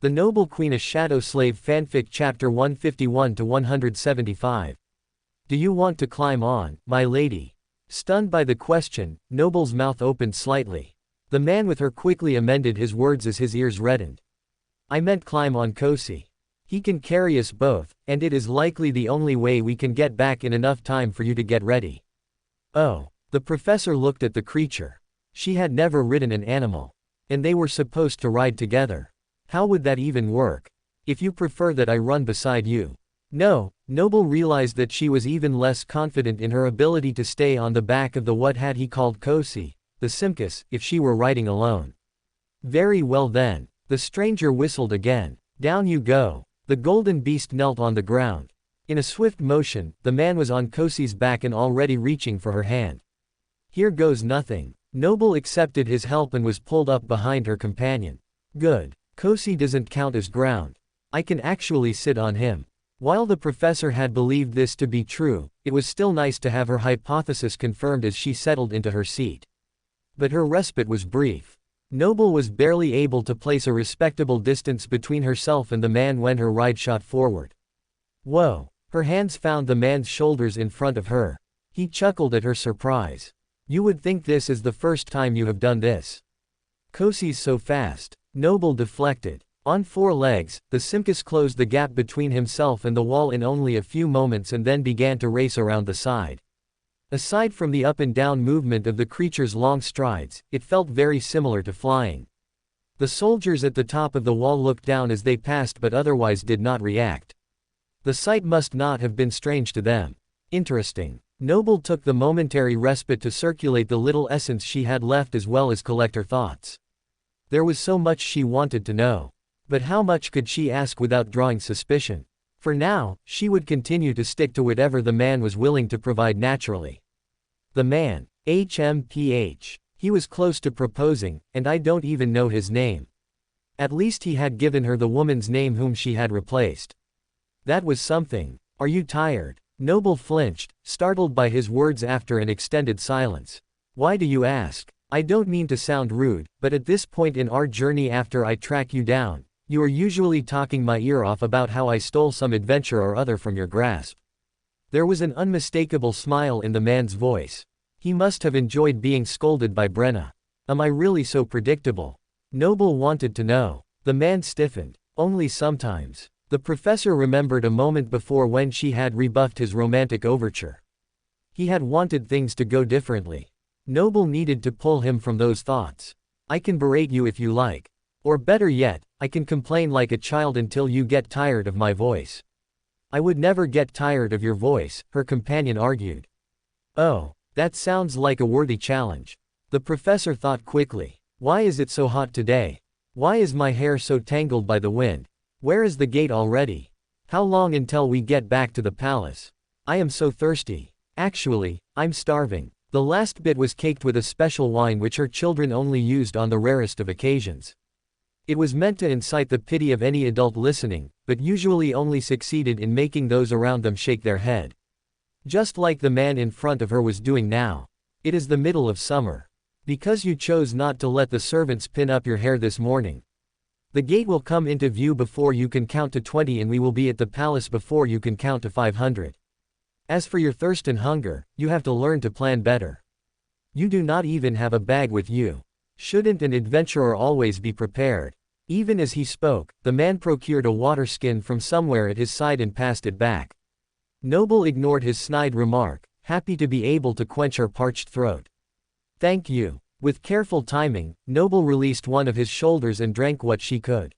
The Noble Queen, a Shadow Slave Fanfic Chapter 151 to 175. Do you want to climb on, my lady? Stunned by the question, Noble's mouth opened slightly. The man with her quickly amended his words as his ears reddened. I meant climb on Kosi. He can carry us both, and it is likely the only way we can get back in enough time for you to get ready. Oh. The professor looked at the creature. She had never ridden an animal. And they were supposed to ride together. How would that even work? If you prefer that I run beside you. No, Noble realized that she was even less confident in her ability to stay on the back of the what had he called Kosi, the Simkus, if she were riding alone. Very well then. The stranger whistled again. Down you go. The golden beast knelt on the ground. In a swift motion, the man was on Kosi's back and already reaching for her hand. Here goes nothing. Noble accepted his help and was pulled up behind her companion. Good. Kosi doesn't count as ground. I can actually sit on him. While the professor had believed this to be true, it was still nice to have her hypothesis confirmed as she settled into her seat. But her respite was brief. Noble was barely able to place a respectable distance between herself and the man when her ride shot forward. Whoa! Her hands found the man's shoulders in front of her. He chuckled at her surprise. You would think this is the first time you have done this. Kosi's so fast. Noble deflected. On four legs, the Simkus closed the gap between himself and the wall in only a few moments and then began to race around the side. Aside from the up and down movement of the creature's long strides, it felt very similar to flying. The soldiers at the top of the wall looked down as they passed but otherwise did not react. The sight must not have been strange to them. Interesting. Noble took the momentary respite to circulate the little essence she had left as well as collect her thoughts. There was so much she wanted to know. But how much could she ask without drawing suspicion? For now, she would continue to stick to whatever the man was willing to provide naturally. The man. HMPH. He was close to proposing, and I don't even know his name. At least he had given her the woman's name whom she had replaced. That was something. Are you tired? Noble flinched, startled by his words after an extended silence. Why do you ask? I don't mean to sound rude, but at this point in our journey after I track you down, you are usually talking my ear off about how I stole some adventure or other from your grasp. There was an unmistakable smile in the man's voice. He must have enjoyed being scolded by Brenna. Am I really so predictable? Noble wanted to know. The man stiffened. Only sometimes. The professor remembered a moment before when she had rebuffed his romantic overture. He had wanted things to go differently. Noble needed to pull him from those thoughts. I can berate you if you like. Or better yet, I can complain like a child until you get tired of my voice. I would never get tired of your voice, her companion argued. Oh, that sounds like a worthy challenge. The professor thought quickly. Why is it so hot today? Why is my hair so tangled by the wind? Where is the gate already? How long until we get back to the palace? I am so thirsty. Actually, I'm starving. The last bit was caked with a special wine which her children only used on the rarest of occasions. It was meant to incite the pity of any adult listening, but usually only succeeded in making those around them shake their head. Just like the man in front of her was doing now. It is the middle of summer. Because you chose not to let the servants pin up your hair this morning. The gate will come into view before you can count to 20 and we will be at the palace before you can count to 500. As for your thirst and hunger, you have to learn to plan better. You do not even have a bag with you. Shouldn't an adventurer always be prepared? Even as he spoke, the man procured a water skin from somewhere at his side and passed it back. Noble ignored his snide remark, happy to be able to quench her parched throat. Thank you. With careful timing, Noble released one of his shoulders and drank what she could.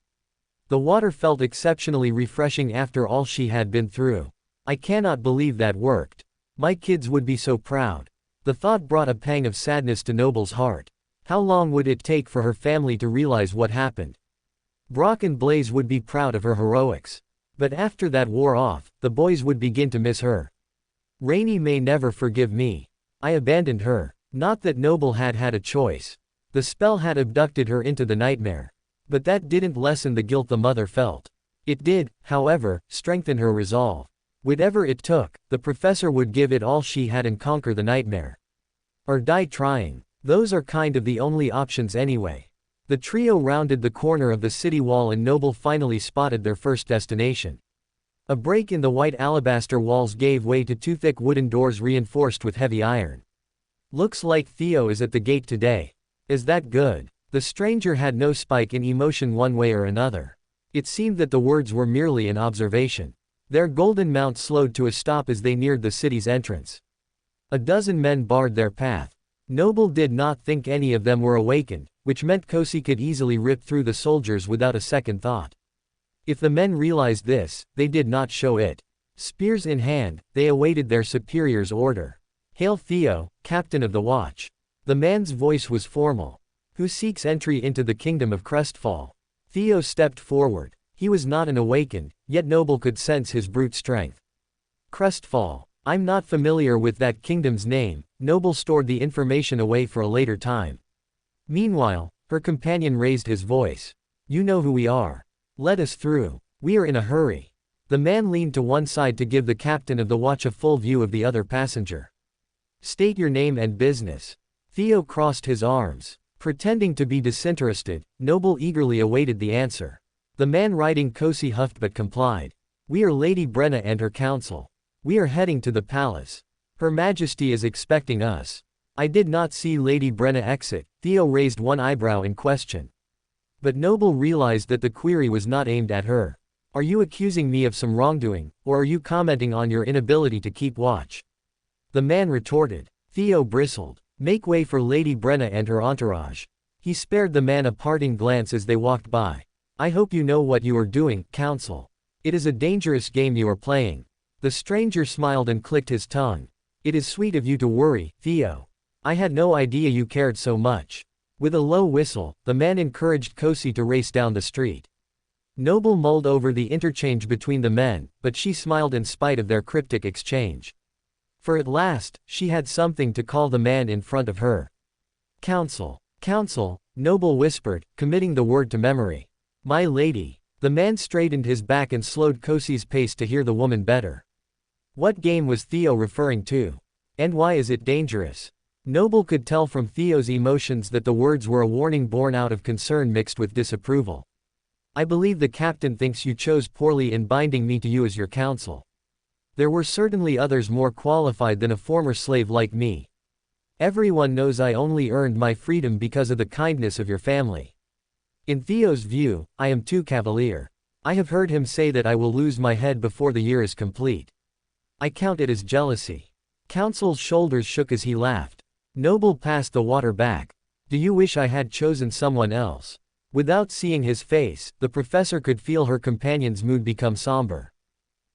The water felt exceptionally refreshing after all she had been through. I cannot believe that worked. My kids would be so proud. The thought brought a pang of sadness to Noble's heart. How long would it take for her family to realize what happened? Brock and Blaze would be proud of her heroics. But after that wore off, the boys would begin to miss her. Rainy may never forgive me. I abandoned her. Not that Noble had had a choice. The spell had abducted her into the nightmare. But that didn't lessen the guilt the mother felt. It did, however, strengthen her resolve. Whatever it took, the professor would give it all she had and conquer the nightmare. Or die trying. Those are kind of the only options anyway. The trio rounded the corner of the city wall and Noble finally spotted their first destination. A break in the white alabaster walls gave way to two thick wooden doors reinforced with heavy iron. "Looks like Theo is at the gate today. Is that good?" The stranger had no spike in emotion one way or another. It seemed that the words were merely an observation. Their golden mount slowed to a stop as they neared the city's entrance. A dozen men barred their path. Noble did not think any of them were awakened, which meant Kosi could easily rip through the soldiers without a second thought. If the men realized this, they did not show it. Spears in hand, they awaited their superior's order. "Hail Theo, captain of the watch." The man's voice was formal. "Who seeks entry into the kingdom of Crestfall?" Theo stepped forward. He was not an awakened, yet Noble could sense his brute strength. "Crestfall. I'm not familiar with that kingdom's name." Noble stored the information away for a later time. Meanwhile, her companion raised his voice. "You know who we are. Let us through. We are in a hurry." The man leaned to one side to give the captain of the watch a full view of the other passenger. "State your name and business." Theo crossed his arms. Pretending to be disinterested, Noble eagerly awaited the answer. The man riding Kosi huffed but complied. "We are Lady Brenna and her council. We are heading to the palace. Her Majesty is expecting us." "I did not see Lady Brenna exit." Theo raised one eyebrow in question. But Noble realized that the query was not aimed at her. "Are you accusing me of some wrongdoing, or are you commenting on your inability to keep watch?" The man retorted. Theo bristled. "Make way for Lady Brenna and her entourage." He spared the man a parting glance as they walked by. "I hope you know what you are doing, counsel. It is a dangerous game you are playing." The stranger smiled and clicked his tongue. "It is sweet of you to worry, Theo. I had no idea you cared so much." With a low whistle, the man encouraged Kosi to race down the street. Noble mulled over the interchange between the men, but she smiled in spite of their cryptic exchange. For at last, she had something to call the man in front of her. "Counsel. Counsel," Noble whispered, committing the word to memory. "My lady." The man straightened his back and slowed Kosi's pace to hear the woman better. What game was Theo referring to? And why is it dangerous? Noble could tell from Theo's emotions that the words were a warning born out of concern mixed with disapproval. "I believe the captain thinks you chose poorly in binding me to you as your counsel. There were certainly others more qualified than a former slave like me. Everyone knows I only earned my freedom because of the kindness of your family. In Theo's view, I am too cavalier. I have heard him say that I will lose my head before the year is complete. I count it as jealousy." Counsel's shoulders shook as he laughed. Noble passed the water back. "Do you wish I had chosen someone else?" Without seeing his face, the professor could feel her companion's mood become somber.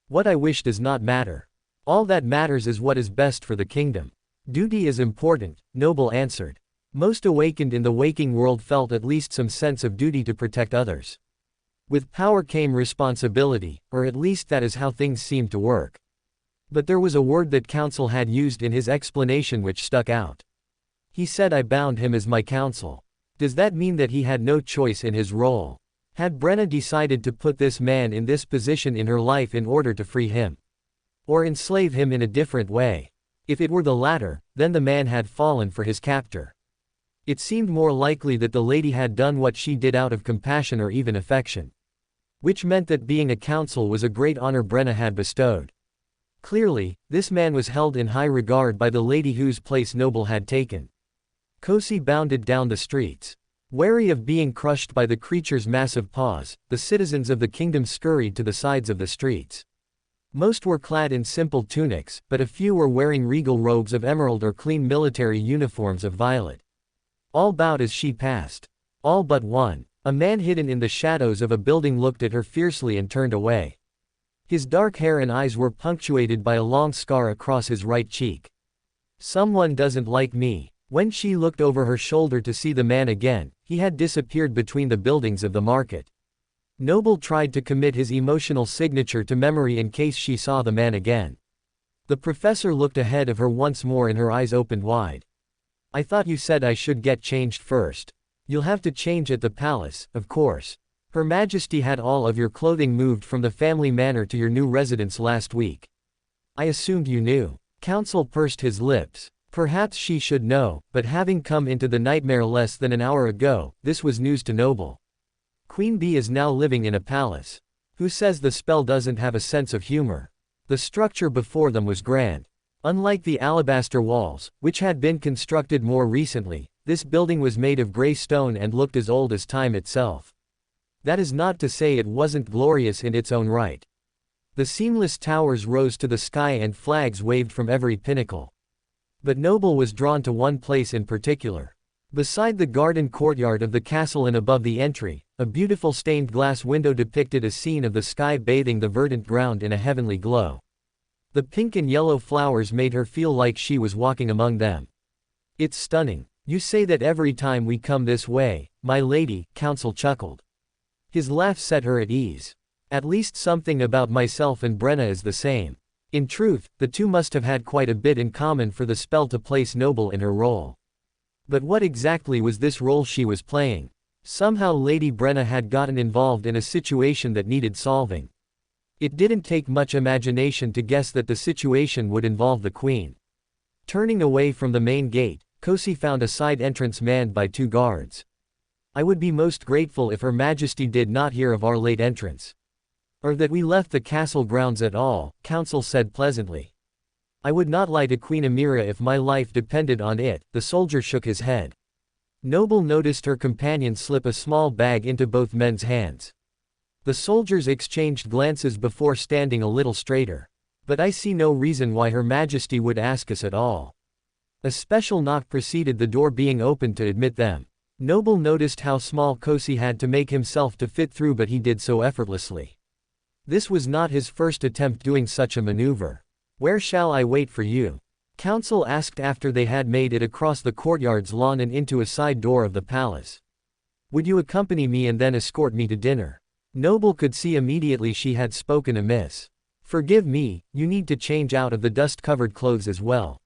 "What I wish does not matter. All that matters is what is best for the kingdom. Duty is important," Noble answered. Most awakened in the waking world felt at least some sense of duty to protect others. With power came responsibility, or at least that is how things seemed to work. But there was a word that counsel had used in his explanation which stuck out. He said I bound him as my counsel. Does that mean that he had no choice in his role? Had Brenna decided to put this man in this position in her life in order to free him? Or enslave him in a different way? If it were the latter, then the man had fallen for his captor. It seemed more likely that the lady had done what she did out of compassion or even affection. Which meant that being a counsel was a great honor Brenna had bestowed. Clearly, this man was held in high regard by the lady whose place Noble had taken. Kosi bounded down the streets. Wary of being crushed by the creature's massive paws, the citizens of the kingdom scurried to the sides of the streets. Most were clad in simple tunics, but a few were wearing regal robes of emerald or clean military uniforms of violet. All bowed as she passed. All but one. A man hidden in the shadows of a building looked at her fiercely and turned away. His dark hair and eyes were punctuated by a long scar across his right cheek. "Someone doesn't like me." When she looked over her shoulder to see the man again, he had disappeared between the buildings of the market. Noble tried to commit his emotional signature to memory in case she saw the man again. The professor looked ahead of her once more and her eyes opened wide. "I thought you said I should get changed first. You'll have to change at the palace, of course. Her Majesty had all of your clothing moved from the family manor to your new residence last week. I assumed you knew." Counsel pursed his lips. Perhaps she should know, but having come into the nightmare less than an hour ago, this was news to Noble. Queen Bee is now living in a palace. Who says the spell doesn't have a sense of humor? The structure before them was grand. Unlike the alabaster walls, which had been constructed more recently, this building was made of gray stone and looked as old as time itself. That is not to say it wasn't glorious in its own right. The seamless towers rose to the sky and flags waved from every pinnacle. But Noble was drawn to one place in particular. Beside the garden courtyard of the castle and above the entry, a beautiful stained glass window depicted a scene of the sky bathing the verdant ground in a heavenly glow. The pink and yellow flowers made her feel like she was walking among them. It's stunning. You say that every time we come this way, my lady, Counsel chuckled. His laugh set her at ease. At least something about myself and Brenna is the same. In truth, the two must have had quite a bit in common for the spell to place Noble in her role. But what exactly was this role she was playing? Somehow Lady Brenna had gotten involved in a situation that needed solving. It didn't take much imagination to guess that the situation would involve the Queen. Turning away from the main gate, Kosi found a side entrance manned by 2 guards. I would be most grateful if Her Majesty did not hear of our late entrance. Or that we left the castle grounds at all, Counsel said pleasantly. I would not lie to Queen Amira if my life depended on it, the soldier shook his head. Noble noticed her companion slip a small bag into both men's hands. The soldiers exchanged glances before standing a little straighter. But I see no reason why Her Majesty would ask us at all. A special knock preceded the door being opened to admit them. Noble noticed how small Kosi had to make himself to fit through, but he did so effortlessly. This was not his first attempt doing such a maneuver. Where shall I wait for you? Counsel asked after they had made it across the courtyard's lawn and into a side door of the palace. Would you accompany me and then escort me to dinner? Noble could see immediately she had spoken amiss. Forgive me, you need to change out of the dust-covered clothes as well.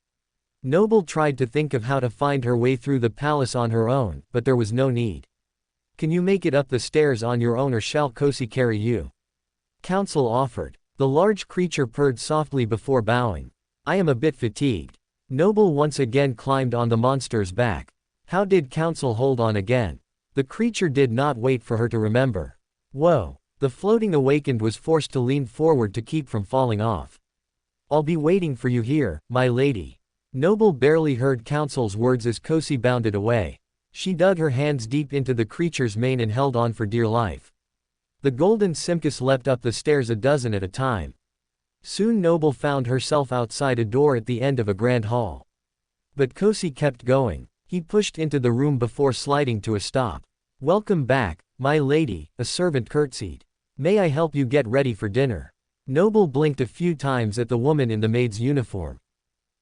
Noble tried to think of how to find her way through the palace on her own, but there was no need. Can you make it up the stairs on your own or shall Kosi carry you? Counsel offered. The large creature purred softly before bowing. I am a bit fatigued. Noble once again climbed on the monster's back. How did Counsel hold on again? The creature did not wait for her to remember. Whoa! The floating awakened was forced to lean forward to keep from falling off. I'll be waiting for you here, my lady. Noble barely heard Counsel's words as Kosi bounded away. She dug her hands deep into the creature's mane and held on for dear life. The golden Simcus leapt up the stairs a dozen at a time. Soon Noble found herself outside a door at the end of a grand hall. But Kosi kept going. He pushed into the room before sliding to a stop. Welcome back, my lady, a servant curtsied. May I help you get ready for dinner? Noble blinked a few times at the woman in the maid's uniform.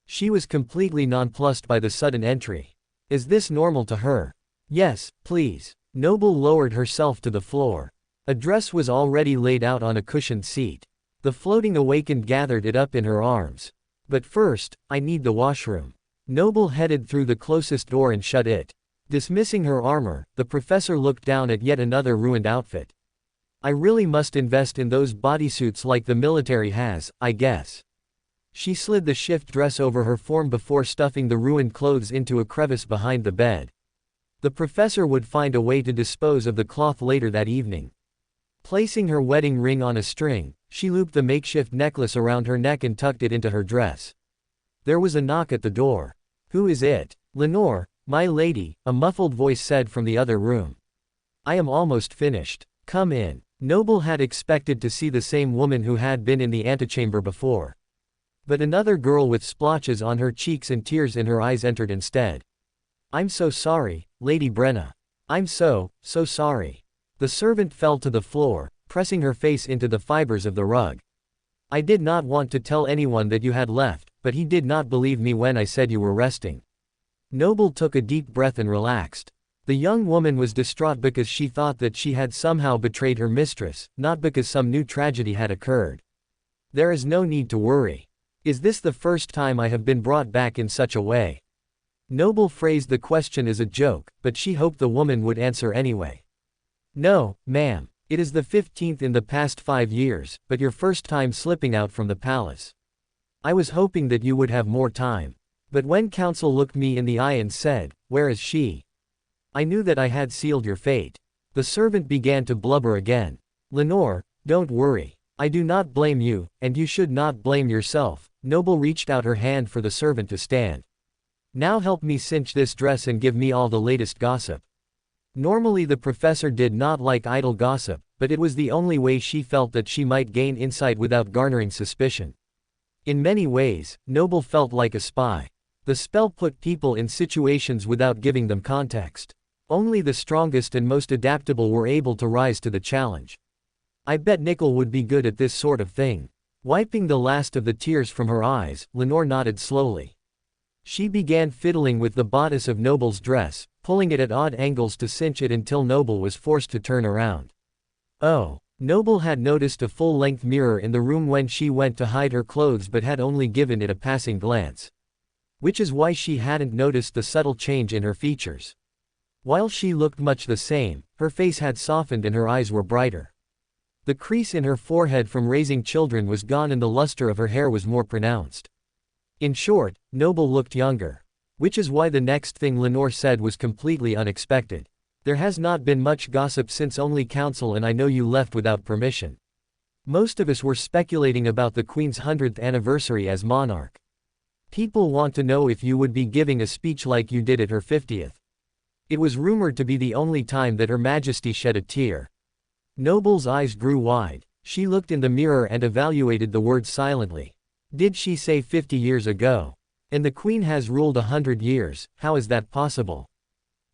She was completely nonplussed by the sudden entry. Is this normal to her? Yes, please. Noble lowered herself to the floor. A dress was already laid out on a cushioned seat. The floating awakened gathered it up in her arms. But first, I need the washroom. Noble headed through the closest door and shut it. Dismissing her armor, the professor looked down at yet another ruined outfit. I really must invest in those bodysuits like the military has, I guess. She slid the shift dress over her form before stuffing the ruined clothes into a crevice behind the bed. The professor would find a way to dispose of the cloth later that evening. Placing her wedding ring on a string, she looped the makeshift necklace around her neck and tucked it into her dress. There was a knock at the door. Who is it? Lenore, my lady, a muffled voice said from the other room. I am almost finished. Come in. Noble had expected to see the same woman who had been in the antechamber before. But another girl with splotches on her cheeks and tears in her eyes entered instead. I'm so sorry, Lady Brenna. I'm so sorry. The servant fell to the floor, pressing her face into the fibers of the rug. I did not want to tell anyone that you had left, but he did not believe me when I said you were resting. Noble took a deep breath and relaxed. The young woman was distraught because she thought that she had somehow betrayed her mistress, not because some new tragedy had occurred. There is no need to worry. Is this the first time I have been brought back in such a way? Noble phrased the question as a joke, but she hoped the woman would answer anyway. No, ma'am. It is the 15th in the past 5 years, but your first time slipping out from the palace. I was hoping that you would have more time. But when counsel looked me in the eye and said, "Where is she?" I knew that I had sealed your fate. The servant began to blubber again. Lenore, don't worry. I do not blame you, and you should not blame yourself. Noble reached out her hand for the servant to stand. Now help me cinch this dress and give me all the latest gossip. Normally the professor did not like idle gossip, but it was the only way she felt that she might gain insight without garnering suspicion. In many ways, Noble felt like a spy. The spell put people in situations without giving them context. Only the strongest and most adaptable were able to rise to the challenge. I bet Nickel would be good at this sort of thing. Wiping the last of the tears from her eyes, Lenore nodded slowly. She began fiddling with the bodice of Noble's dress, pulling it at odd angles to cinch it until Noble was forced to turn around. Oh, Noble had noticed a full-length mirror in the room when she went to hide her clothes but had only given it a passing glance. Which is why she hadn't noticed the subtle change in her features. While she looked much the same, her face had softened and her eyes were brighter. The crease in her forehead from raising children was gone and the luster of her hair was more pronounced. In short, Noble looked younger. Which is why the next thing Lenore said was completely unexpected. There has not been much gossip since only counsel and I know you left without permission. Most of us were speculating about the Queen's 100th anniversary as monarch. People want to know if you would be giving a speech like you did at her 50th. It was rumored to be the only time that Her Majesty shed a tear. Noble's eyes grew wide. She looked in the mirror and evaluated the words silently. Did she say 50 years ago? And the Queen has ruled 100 years, how is that possible?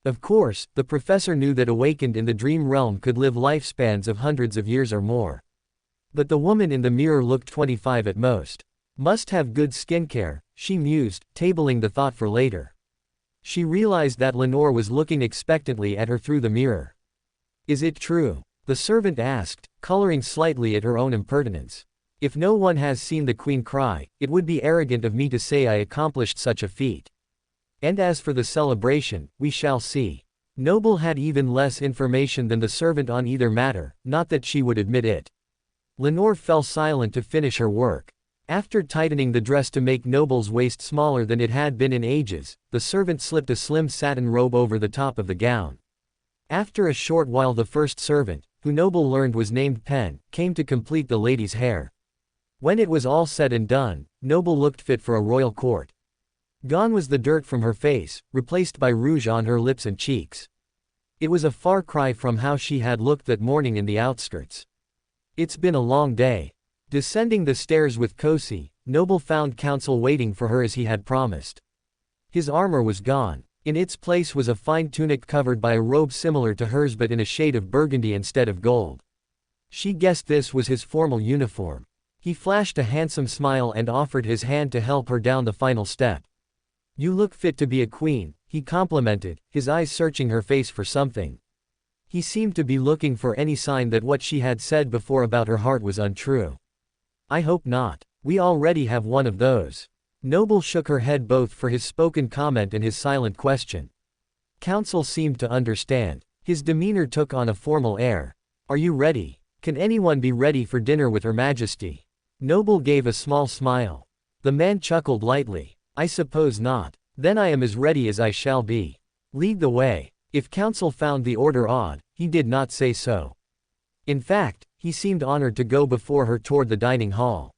Of course, the professor knew that awakened in the dream realm could live lifespans of hundreds of years or more. But the woman in the mirror looked 25 at most. Must have good skincare, she mused, tabling the thought for later. She realized that Lenore was looking expectantly at her through the mirror. Is it true? The servant asked, coloring slightly at her own impertinence. If no one has seen the Queen cry, it would be arrogant of me to say I accomplished such a feat. And as for the celebration, we shall see. Noble had even less information than the servant on either matter, not that she would admit it. Lenore fell silent to finish her work. After tightening the dress to make Noble's waist smaller than it had been in ages, the servant slipped a slim satin robe over the top of the gown. After a short while the first servant, who Noble learned was named Pen, came to complete the lady's hair. When it was all said and done, Noble looked fit for a royal court. Gone was the dirt from her face, replaced by rouge on her lips and cheeks. It was a far cry from how she had looked that morning in the outskirts. It's been a long day. Descending the stairs with Kosi, Noble found counsel waiting for her as he had promised. His armor was gone. In its place was a fine tunic covered by a robe similar to hers but in a shade of burgundy instead of gold. She guessed this was his formal uniform. He flashed a handsome smile and offered his hand to help her down the final step. You look fit to be a queen, he complimented, his eyes searching her face for something. He seemed to be looking for any sign that what she had said before about her heart was untrue. I hope not. We already have one of those. Noble shook her head both for his spoken comment and his silent question. Counsel seemed to understand. His demeanor took on a formal air. Are you ready? Can anyone be ready for dinner with Her Majesty? Noble gave a small smile. The man chuckled lightly. I suppose not. Then I am as ready as I shall be. Lead the way. If counsel found the order odd, he did not say so. In fact, he seemed honored to go before her toward the dining hall.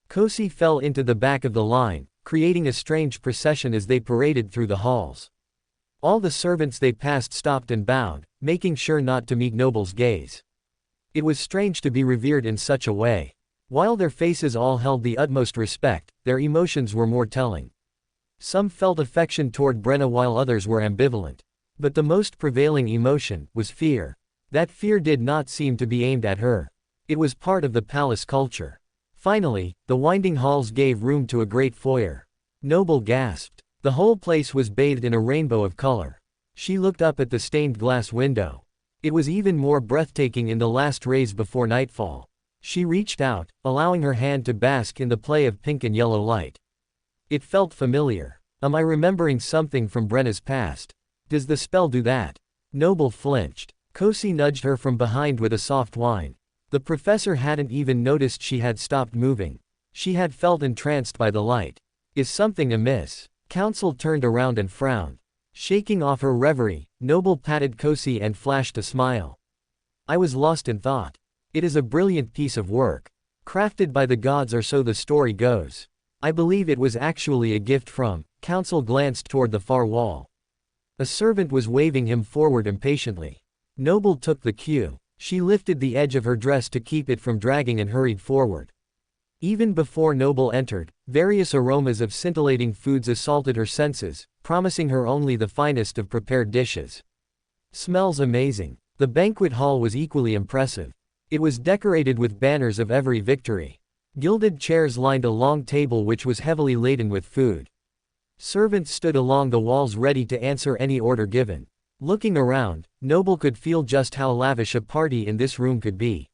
Kosi fell into the back of the line, creating a strange procession as they paraded through the halls. All the servants they passed stopped and bowed, making sure not to meet Noble's gaze. It was strange to be revered in such a way. While their faces all held the utmost respect, their emotions were more telling. Some felt affection toward Brenna while others were ambivalent. But the most prevailing emotion was fear. That fear did not seem to be aimed at her. It was part of the palace culture. Finally, the winding halls gave room to a great foyer. Noble gasped. The whole place was bathed in a rainbow of color. She looked up at the stained glass window. It was even more breathtaking in the last rays before nightfall. She reached out, allowing her hand to bask in the play of pink and yellow light. It felt familiar. Am I remembering something from Brenna's past? Does the spell do that? Noble flinched. Kosi nudged her from behind with a soft whine. The professor hadn't even noticed she had stopped moving. She had felt entranced by the light. Is something amiss? Council turned around and frowned. Shaking off her reverie, Noble patted Kosi and flashed a smile. I was lost in thought. It is a brilliant piece of work. Crafted by the gods, or so the story goes. I believe it was actually a gift from. Council glanced toward the far wall. A servant was waving him forward impatiently. Noble took the cue. She lifted the edge of her dress to keep it from dragging and hurried forward. Even before Noble entered, various aromas of scintillating foods assaulted her senses, promising her only the finest of prepared dishes. Smells amazing. The banquet hall was equally impressive. It was decorated with banners of every victory. Gilded chairs lined a long table which was heavily laden with food. Servants stood along the walls ready to answer any order given. Looking around, Noble could feel just how lavish a party in this room could be.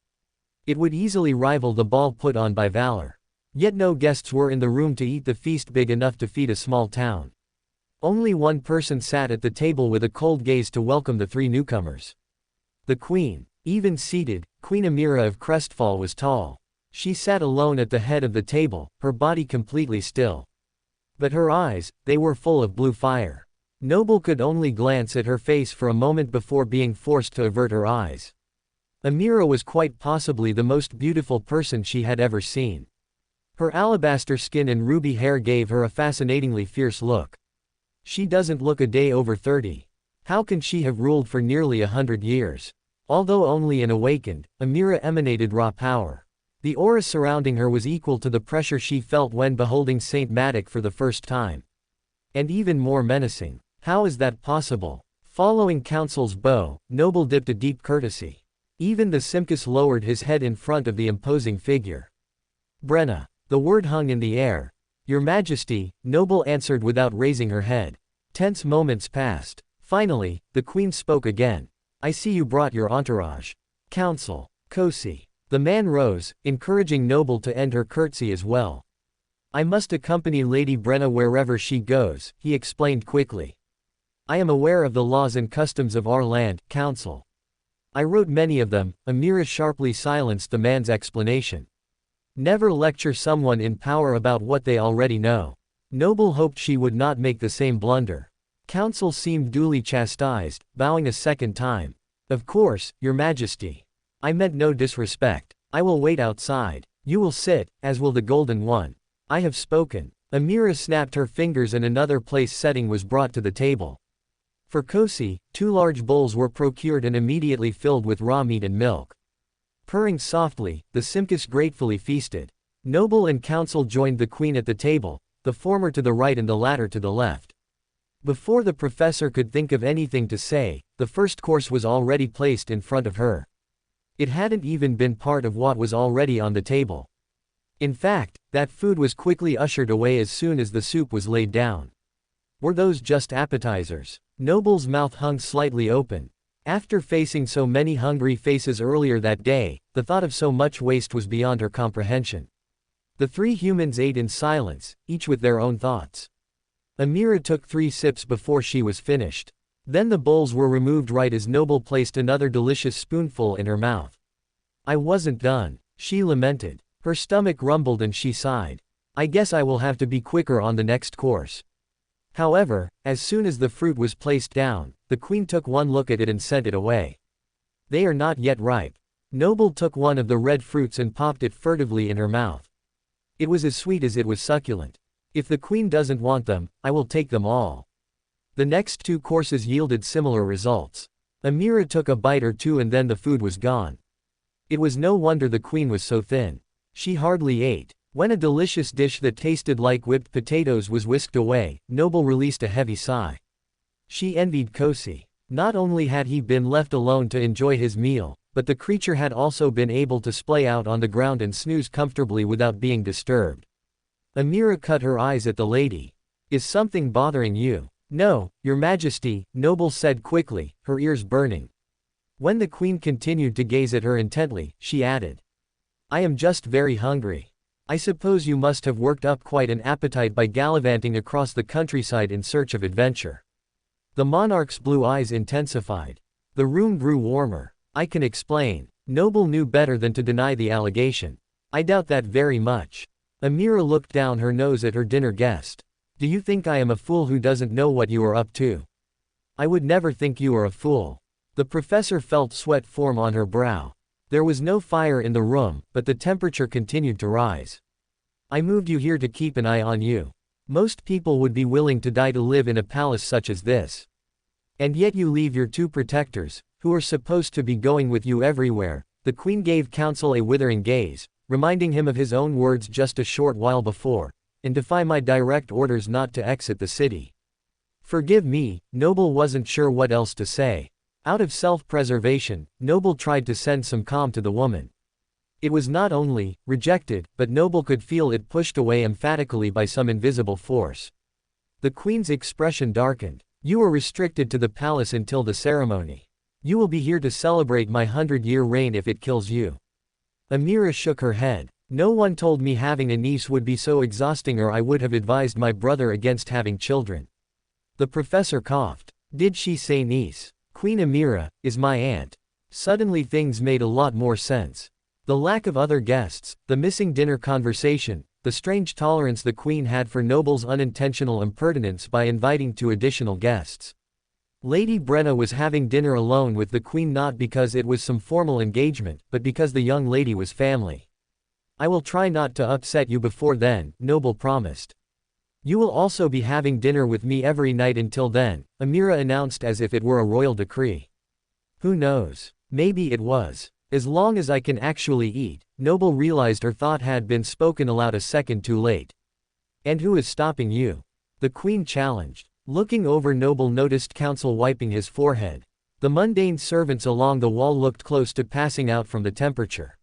It would easily rival the ball put on by Valor. Yet no guests were in the room to eat the feast big enough to feed a small town. Only one person sat at the table with a cold gaze to welcome the three newcomers. The queen. Even seated, Queen Amira of Crestfall was tall. She sat alone at the head of the table, her body completely still. But her eyes, they were full of blue fire. Noble could only glance at her face for a moment before being forced to avert her eyes. Amira was quite possibly the most beautiful person she had ever seen. Her alabaster skin and ruby hair gave her a fascinatingly fierce look. She doesn't look a day over 30. How can she have ruled for nearly 100 years? Although only an awakened, Amira emanated raw power. The aura surrounding her was equal to the pressure she felt when beholding Saint Matic for the first time. And even more menacing. How is that possible? Following Council's bow, Noble dipped a deep courtesy. Even the Simkus lowered his head in front of the imposing figure. Brenna. The word hung in the air. Your Majesty, Noble answered without raising her head. Tense moments passed. Finally, the queen spoke again. I see you brought your entourage. Council. Kosi. The man rose, encouraging Noble to end her curtsy as well. I must accompany Lady Brenna wherever she goes, he explained quickly. I am aware of the laws and customs of our land, Council. I wrote many of them. Amira sharply silenced the man's explanation. Never lecture someone in power about what they already know. Noble hoped she would not make the same blunder. Council seemed duly chastised, bowing a second time. Of course, Your Majesty. I meant no disrespect. I will wait outside. You will sit, as will the Golden One. I have spoken. Amira snapped her fingers and another place setting was brought to the table. For Kosi, 2 large bowls were procured and immediately filled with raw meat and milk. Purring softly, the Simkus gratefully feasted. Noble and Council joined the queen at the table, the former to the right and the latter to the left. Before the professor could think of anything to say, the first course was already placed in front of her. It hadn't even been part of what was already on the table. In fact, that food was quickly ushered away as soon as the soup was laid down. Were those just appetizers? Noble's mouth hung slightly open. After facing so many hungry faces earlier that day, the thought of so much waste was beyond her comprehension. The 3 humans ate in silence, each with their own thoughts. Amira took 3 sips before she was finished. Then the bowls were removed right as Noble placed another delicious spoonful in her mouth. I wasn't done, she lamented. Her stomach rumbled and she sighed. I guess I will have to be quicker on the next course. However, as soon as the fruit was placed down, the queen took one look at it and sent it away. They are not yet ripe. Noble took one of the red fruits and popped it furtively in her mouth. It was as sweet as it was succulent. If the queen doesn't want them, I will take them all. The next 2 courses yielded similar results. Amira took a bite or 2 and then the food was gone. It was no wonder the queen was so thin. She hardly ate. When a delicious dish that tasted like whipped potatoes was whisked away, Noble released a heavy sigh. She envied Kosi. Not only had he been left alone to enjoy his meal, but the creature had also been able to splay out on the ground and snooze comfortably without being disturbed. Amira cut her eyes at the lady. Is something bothering you? No, Your Majesty, Noble said quickly, her ears burning. When the queen continued to gaze at her intently, she added. I am just very hungry. I suppose you must have worked up quite an appetite by gallivanting across the countryside in search of adventure. The monarch's blue eyes intensified. The room grew warmer. I can explain. Noble knew better than to deny the allegation. I doubt that very much. Amira looked down her nose at her dinner guest. Do you think I am a fool who doesn't know what you are up to? I would never think you are a fool. The professor felt sweat form on her brow. There was no fire in the room, but the temperature continued to rise. I moved you here to keep an eye on you. Most people would be willing to die to live in a palace such as this. And yet you leave your two protectors, who are supposed to be going with you everywhere. The queen gave counsel a withering gaze, reminding him of his own words just a short while before, and defy my direct orders not to exit the city. Forgive me, Noble wasn't sure what else to say. Out of self-preservation, Noble tried to send some calm to the woman. It was not only rejected, but Noble could feel it pushed away emphatically by some invisible force. The queen's expression darkened. You are restricted to the palace until the ceremony. You will be here to celebrate my 100-year reign if it kills you. Amira shook her head. No one told me having a niece would be so exhausting, or I would have advised my brother against having children. The professor coughed. Did she say niece? Queen Amira is my aunt. Suddenly things made a lot more sense. The lack of other guests, the missing dinner conversation, the strange tolerance the queen had for Noble's unintentional impertinence by inviting two additional guests. Lady Brenna was having dinner alone with the queen not because it was some formal engagement, but because the young lady was family. I will try not to upset you before then, Noble promised. You will also be having dinner with me every night until then, Amira announced as if it were a royal decree. Who knows? Maybe it was. As long as I can actually eat, Noble realized her thought had been spoken aloud a second too late. And who is stopping you? The queen challenged. Looking over, Noble noticed counsel wiping his forehead. The mundane servants along the wall looked close to passing out from the temperature.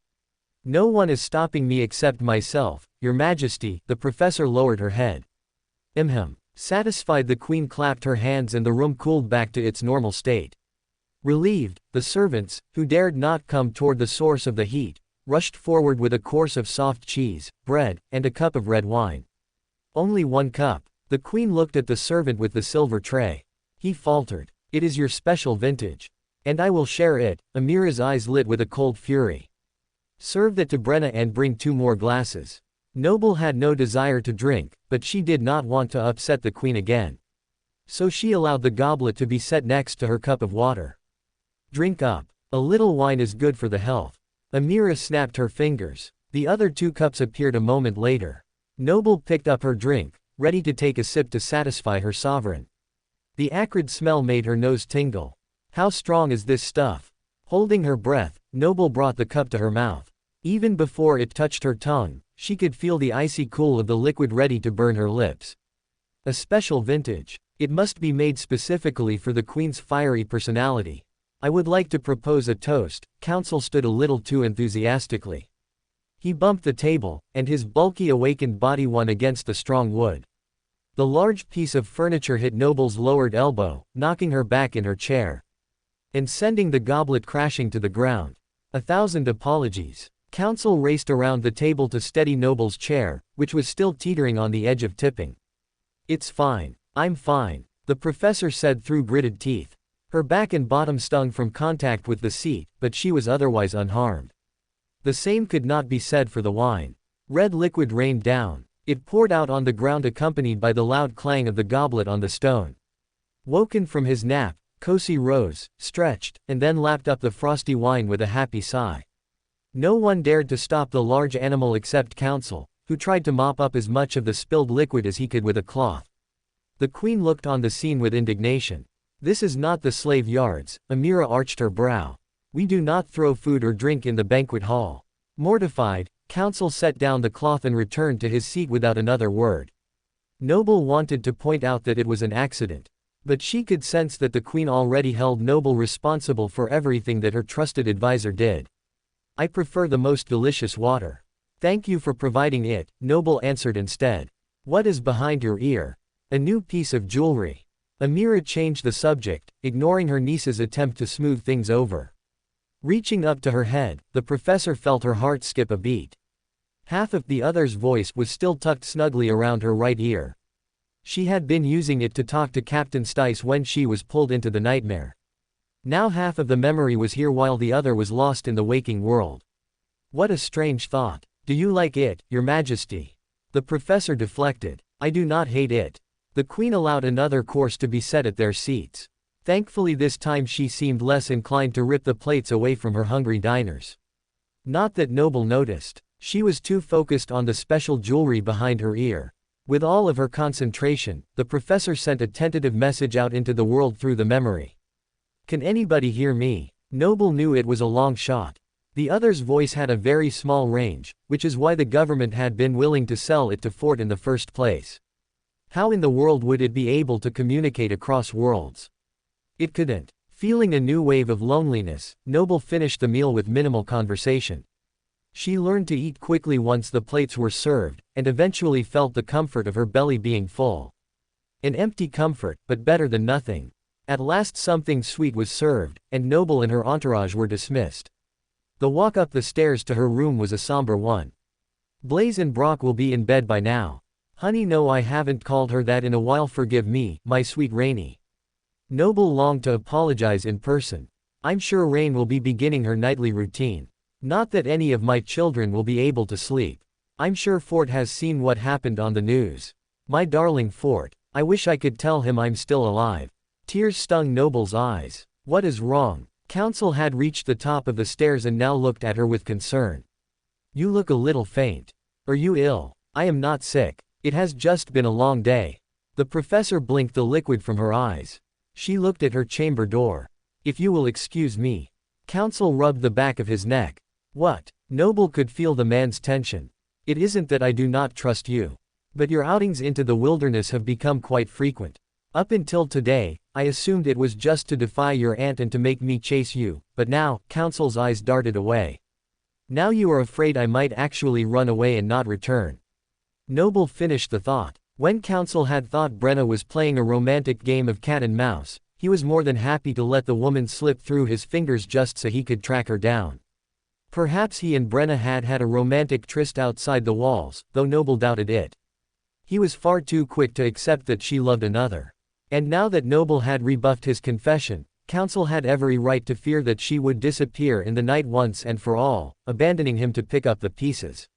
No one is stopping me except myself, Your Majesty. The professor lowered her head. Satisfied, the queen clapped her hands and the room cooled back to its normal state. Relieved, the servants, who dared not come toward the source of the heat, rushed forward with a course of soft cheese, bread, and a cup of red wine. Only one cup. The queen looked at the servant with the silver tray. He faltered. It is your special vintage. And I will share it. Amira's eyes lit with a cold fury. Serve that to Brenna and bring 2 more glasses. Noble had no desire to drink, but she did not want to upset the queen again. So she allowed the goblet to be set next to her cup of water. Drink up. A little wine is good for the health. Amira snapped her fingers. The other 2 cups appeared a moment later. Noble picked up her drink, ready to take a sip to satisfy her sovereign. The acrid smell made her nose tingle. How strong is this stuff? Holding her breath, Noble brought the cup to her mouth. Even before it touched her tongue, she could feel the icy cool of the liquid ready to burn her lips. A special vintage. It must be made specifically for the queen's fiery personality. I would like to propose a toast. Counsel stood a little too enthusiastically. He bumped the table, and his bulky awakened body won against the strong wood. The large piece of furniture hit Noble's lowered elbow, knocking her back in her chair. And sending the goblet crashing to the ground. 1,000 apologies. Counsel raced around the table to steady Noble's chair, which was still teetering on the edge of tipping. It's fine. I'm fine, the professor said through gritted teeth. Her back and bottom stung from contact with the seat, but she was otherwise unharmed. The same could not be said for the wine. Red liquid rained down. It poured out on the ground accompanied by the loud clang of the goblet on the stone. Woken from his nap, Kosi rose, stretched, and then lapped up the frosty wine with a happy sigh. No one dared to stop the large animal except Counsel, who tried to mop up as much of the spilled liquid as he could with a cloth. The queen looked on the scene with indignation. This is not the slave yards, Amira arched her brow. We do not throw food or drink in the banquet hall. Mortified, Counsel set down the cloth and returned to his seat without another word. Noble wanted to point out that it was an accident. But she could sense that the queen already held Noble responsible for everything that her trusted advisor did. I prefer the most delicious water. Thank you for providing it, Noble answered instead. What is behind your ear? A new piece of jewelry. Amira changed the subject, ignoring her niece's attempt to smooth things over. Reaching up to her head, the professor felt her heart skip a beat. Half of the other's voice was still tucked snugly around her right ear. She had been using it to talk to Captain Stice when she was pulled into the nightmare. Now half of the memory was here while the other was lost in the waking world. What a strange thought. Do you like it, Your Majesty? The professor deflected. I do not hate it. The queen allowed another course to be set at their seats. Thankfully this time she seemed less inclined to rip the plates away from her hungry diners. Not that Noble noticed. She was too focused on the special jewelry behind her ear. With all of her concentration, the professor sent a tentative message out into the world through the memory. "Can anybody hear me?" Noble knew it was a long shot. The other's voice had a very small range, which is why the government had been willing to sell it to Fort in the first place. How in the world would it be able to communicate across worlds? It couldn't. Feeling a new wave of loneliness, Noble finished the meal with minimal conversation. She learned to eat quickly once the plates were served, and eventually felt the comfort of her belly being full. An empty comfort, but better than nothing. At last something sweet was served, and Noble and her entourage were dismissed. The walk up the stairs to her room was a somber one. Blaze and Brock will be in bed by now. Honey, no, I haven't called her that in a while. Forgive me, my sweet Rainy. Noble longed to apologize in person. I'm sure Rain will be beginning her nightly routine. Not that any of my children will be able to sleep. I'm sure Fort has seen what happened on the news. My darling Fort, I wish I could tell him I'm still alive. Tears stung Noble's eyes. What is wrong? Council had reached the top of the stairs and now looked at her with concern. You look a little faint. Are you ill? I am not sick. It has just been a long day. The professor blinked the liquid from her eyes. She looked at her chamber door. If you will excuse me. Council rubbed the back of his neck. What? Noble could feel the man's tension. It isn't that I do not trust you. But your outings into the wilderness have become quite frequent. Up until today, I assumed it was just to defy your aunt and to make me chase you, but now, Council's eyes darted away. Now you are afraid I might actually run away and not return. Noble finished the thought. When Council had thought Brenna was playing a romantic game of cat and mouse, he was more than happy to let the woman slip through his fingers just so he could track her down. Perhaps he and Brenna had had a romantic tryst outside the walls, though Noble doubted it. He was far too quick to accept that she loved another. And now that Noble had rebuffed his confession, Council had every right to fear that she would disappear in the night once and for all, abandoning him to pick up the pieces.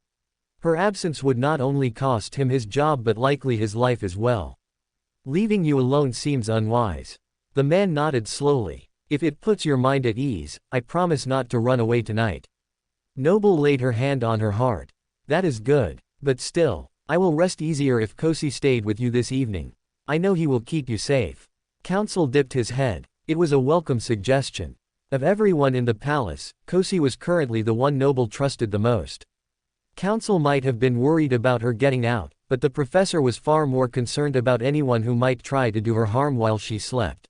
Her absence would not only cost him his job but likely his life as well. Leaving you alone seems unwise. The man nodded slowly. If it puts your mind at ease, I promise not to run away tonight. Noble laid her hand on her heart. That is good. But still, I will rest easier if Kosi stayed with you this evening. I know he will keep you safe. Council dipped his head. It was a welcome suggestion. Of everyone in the palace, Kosi was currently the one Noble trusted the most. Council might have been worried about her getting out, but the professor was far more concerned about anyone who might try to do her harm while she slept.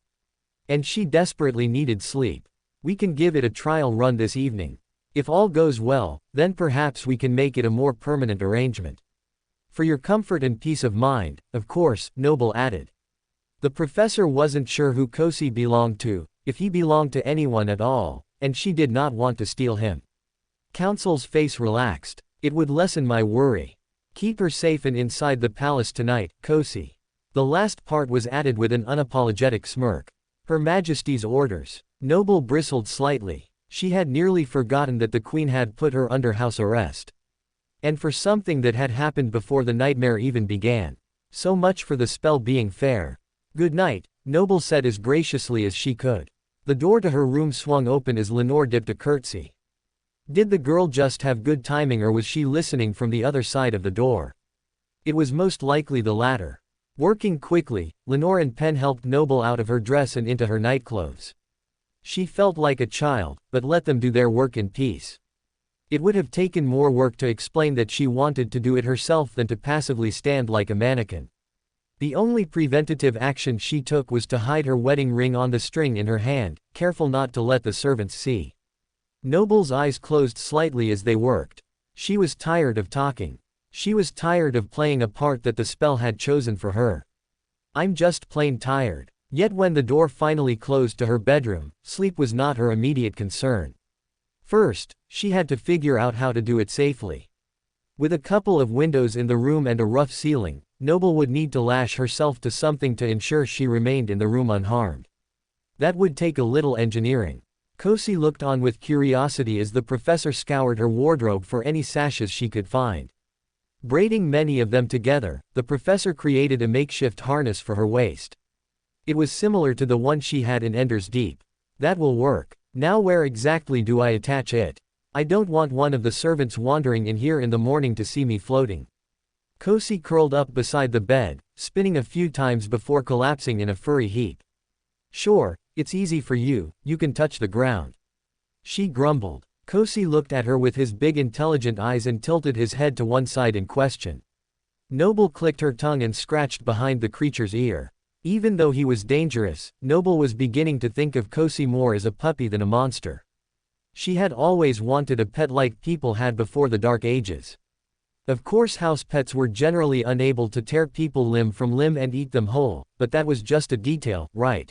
And she desperately needed sleep. We can give it a trial run this evening. If all goes well, then perhaps we can make it a more permanent arrangement. For your comfort and peace of mind, of course, Noble added. The professor wasn't sure who Kosi belonged to, if he belonged to anyone at all, and she did not want to steal him. Council's face relaxed. It would lessen my worry. Keep her safe and inside the palace tonight, Kosi. The last part was added with an unapologetic smirk. Her Majesty's orders. Noble bristled slightly. She had nearly forgotten that the Queen had put her under house arrest. And for something that had happened before the nightmare even began. So much for the spell being fair. Good night, Noble said as graciously as she could. The door to her room swung open as Lenore dipped a curtsy. Did the girl just have good timing, or was she listening from the other side of the door? It was most likely the latter. Working quickly, Lenore and Pen helped Noble out of her dress and into her nightclothes. She felt like a child, but let them do their work in peace. It would have taken more work to explain that she wanted to do it herself than to passively stand like a mannequin. The only preventative action she took was to hide her wedding ring on the string in her hand, careful not to let the servants see. Noble's eyes closed slightly as they worked. She was tired of talking. She was tired of playing a part that the spell had chosen for her. I'm just plain tired. Yet when the door finally closed to her bedroom, sleep was not her immediate concern. First, she had to figure out how to do it safely. With a couple of windows in the room and a rough ceiling, Noble would need to lash herself to something to ensure she remained in the room unharmed. That would take a little engineering. Kosi looked on with curiosity as the professor scoured her wardrobe for any sashes she could find. Braiding many of them together, the professor created a makeshift harness for her waist. It was similar to the one she had in Ender's Deep. That will work. Now where exactly do I attach it? I don't want one of the servants wandering in here in the morning to see me floating. Kosi curled up beside the bed, spinning a few times before collapsing in a furry heap. Sure, it's easy for you, you can touch the ground. She grumbled. Kosi looked at her with his big intelligent eyes and tilted his head to one side in question. Noble clicked her tongue and scratched behind the creature's ear. Even though he was dangerous, Noble was beginning to think of Kosi more as a puppy than a monster. She had always wanted a pet like people had before the Dark Ages. Of course house pets were generally unable to tear people limb from limb and eat them whole, but that was just a detail, right?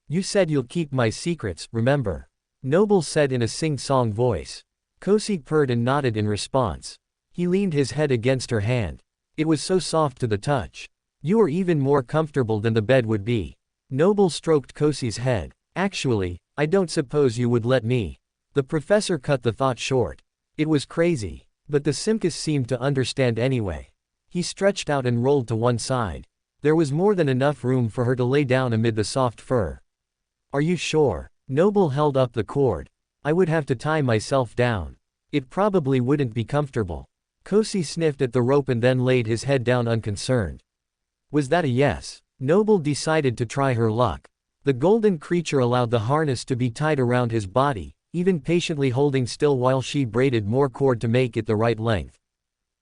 You said you'll keep my secrets, remember? Noble said in a sing-song voice. Kosi purred and nodded in response. He leaned his head against her hand. It was so soft to the touch. You are even more comfortable than the bed would be. Noble stroked Kosi's head. Actually, I don't suppose you would let me. The professor cut the thought short. It was crazy. But the Simkus seemed to understand anyway. He stretched out and rolled to one side. There was more than enough room for her to lay down amid the soft fur. Are you sure? Noble held up the cord. I would have to tie myself down. It probably wouldn't be comfortable. Kosi sniffed at the rope and then laid his head down unconcerned. Was that a yes? Noble decided to try her luck. The golden creature allowed the harness to be tied around his body, even patiently holding still while she braided more cord to make it the right length.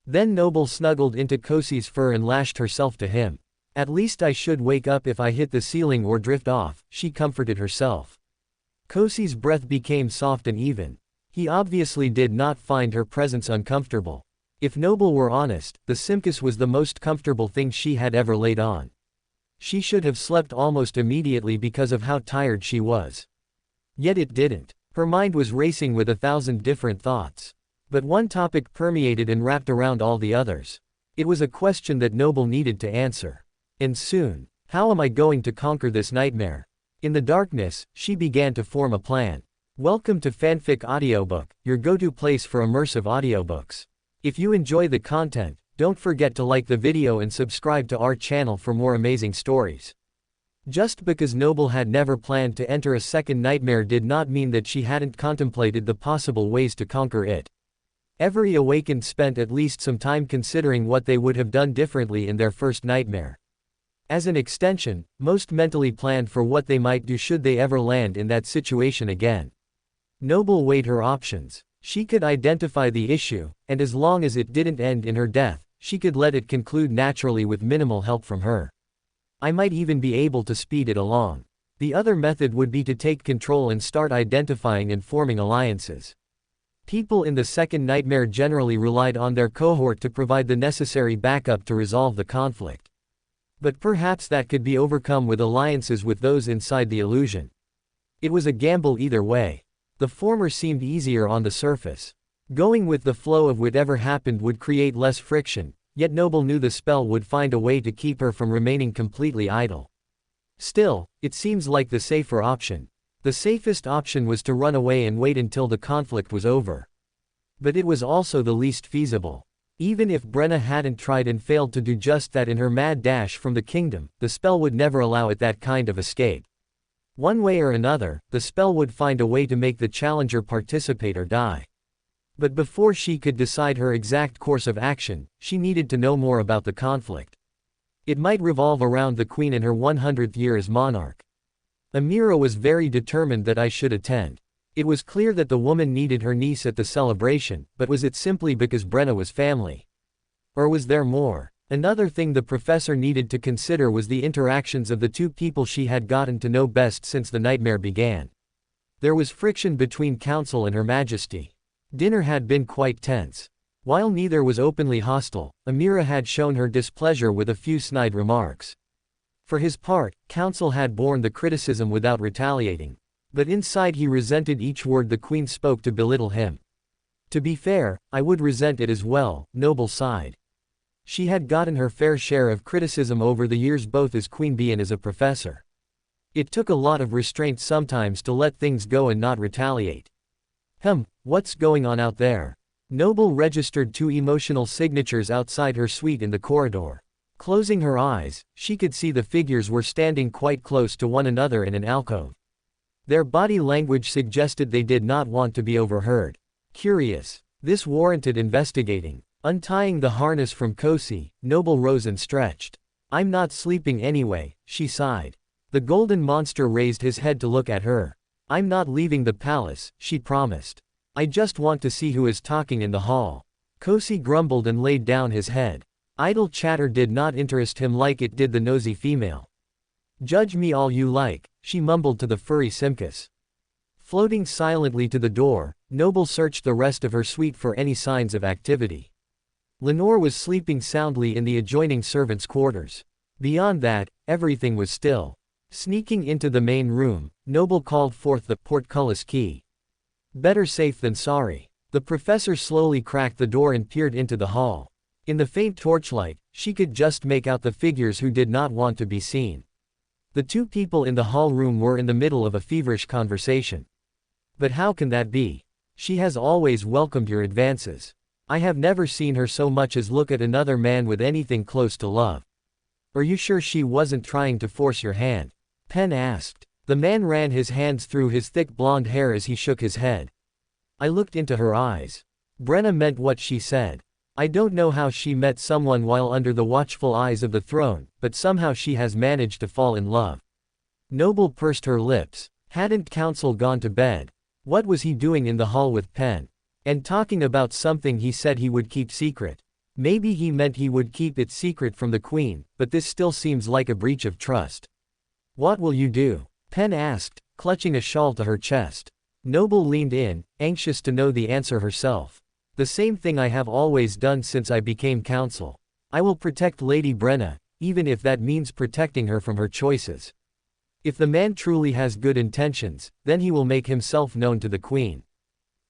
Then Noble snuggled into Kosi's fur and lashed herself to him. At least I should wake up if I hit the ceiling or drift off, she comforted herself. Kosi's breath became soft and even. He obviously did not find her presence uncomfortable. If Noble were honest, the Simkus was the most comfortable thing she had ever laid on. She should have slept almost immediately because of how tired she was. Yet it didn't. Her mind was racing with 1,000 different thoughts. But one topic permeated and wrapped around all the others. It was a question that Noble needed to answer. And soon. How am I going to conquer this nightmare? In the darkness, she began to form a plan. Welcome to Fanfic Audiobook, your go-to place for immersive audiobooks. If you enjoy the content, don't forget to like the video and subscribe to our channel for more amazing stories. Just because Noble had never planned to enter a second nightmare did not mean that she hadn't contemplated the possible ways to conquer it. Every awakened spent at least some time considering what they would have done differently in their first nightmare. As an extension, most mentally planned for what they might do should they ever land in that situation again. Noble weighed her options. She could identify the issue, and as long as it didn't end in her death, she could let it conclude naturally with minimal help from her. I might even be able to speed it along. The other method would be to take control and start identifying and forming alliances. People in the second nightmare generally relied on their cohort to provide the necessary backup to resolve the conflict. But perhaps that could be overcome with alliances with those inside the illusion. It was a gamble either way. The former seemed easier on the surface. Going with the flow of whatever happened would create less friction, yet Noble knew the spell would find a way to keep her from remaining completely idle. Still, it seems like the safer option. The safest option was to run away and wait until the conflict was over. But it was also the least feasible. Even if Brenna hadn't tried and failed to do just that in her mad dash from the kingdom, the spell would never allow it that kind of escape. One way or another, the spell would find a way to make the challenger participate or die. But before she could decide her exact course of action, she needed to know more about the conflict. It might revolve around the queen in her 100th year as monarch. Amira was very determined that I should attend. It was clear that the woman needed her niece at the celebration, but was it simply because Brenna was family? Or was there more? Another thing the professor needed to consider was the interactions of the two people she had gotten to know best since the nightmare began. There was friction between Council and Her Majesty. Dinner had been quite tense. While neither was openly hostile, Amira had shown her displeasure with a few snide remarks. For his part, Council had borne the criticism without retaliating. But inside he resented each word the Queen spoke to belittle him. To be fair, I would resent it as well, Noble sighed. She had gotten her fair share of criticism over the years both as Queen Bee and as a professor. It took a lot of restraint sometimes to let things go and not retaliate. What's going on out there? Noble registered 2 emotional signatures outside her suite in the corridor. Closing her eyes, she could see the figures were standing quite close to one another in an alcove. Their body language suggested they did not want to be overheard. Curious. This warranted investigating. Untying the harness from Kosi, Noble rose and stretched. "I'm not sleeping anyway," she sighed. The golden monster raised his head to look at her. "I'm not leaving the palace," she promised. "I just want to see who is talking in the hall." Kosi grumbled and laid down his head. Idle chatter did not interest him like it did the nosy female. "Judge me all you like," she mumbled to the furry Simkus. Floating silently to the door, Noble searched the rest of her suite for any signs of activity. Lenore was sleeping soundly in the adjoining servants' quarters. Beyond that, everything was still. Sneaking into the main room, Noble called forth the portcullis key. Better safe than sorry. The professor slowly cracked the door and peered into the hall. In the faint torchlight, she could just make out the figures who did not want to be seen. The 2 people in the hall room were in the middle of a feverish conversation. "But how can that be? She has always welcomed your advances. I have never seen her so much as look at another man with anything close to love. Are you sure she wasn't trying to force your hand?" Pen asked. The man ran his hands through his thick blonde hair as he shook his head. "I looked into her eyes. Brenna meant what she said. I don't know how she met someone while under the watchful eyes of the throne, but somehow she has managed to fall in love." Noble pursed her lips. Hadn't Council gone to bed? What was he doing in the hall with Pen? And talking about something he said he would keep secret. Maybe he meant he would keep it secret from the Queen, but this still seems like a breach of trust. "What will you do?" Pen asked, clutching a shawl to her chest. Noble leaned in, anxious to know the answer herself. "The same thing I have always done since I became council. I will protect Lady Brenna, even if that means protecting her from her choices. If the man truly has good intentions, then he will make himself known to the Queen.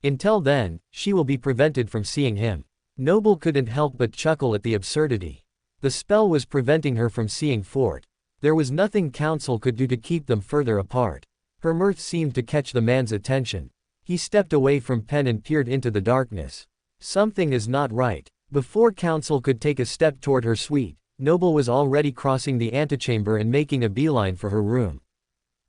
Until then, she will be prevented from seeing him." Noble couldn't help but chuckle at the absurdity. The spell was preventing her from seeing Fort. There was nothing Council could do to keep them further apart. Her mirth seemed to catch the man's attention. He stepped away from Pen and peered into the darkness. Something is not right. Before Council could take a step toward her suite, Noble was already crossing the antechamber and making a beeline for her room.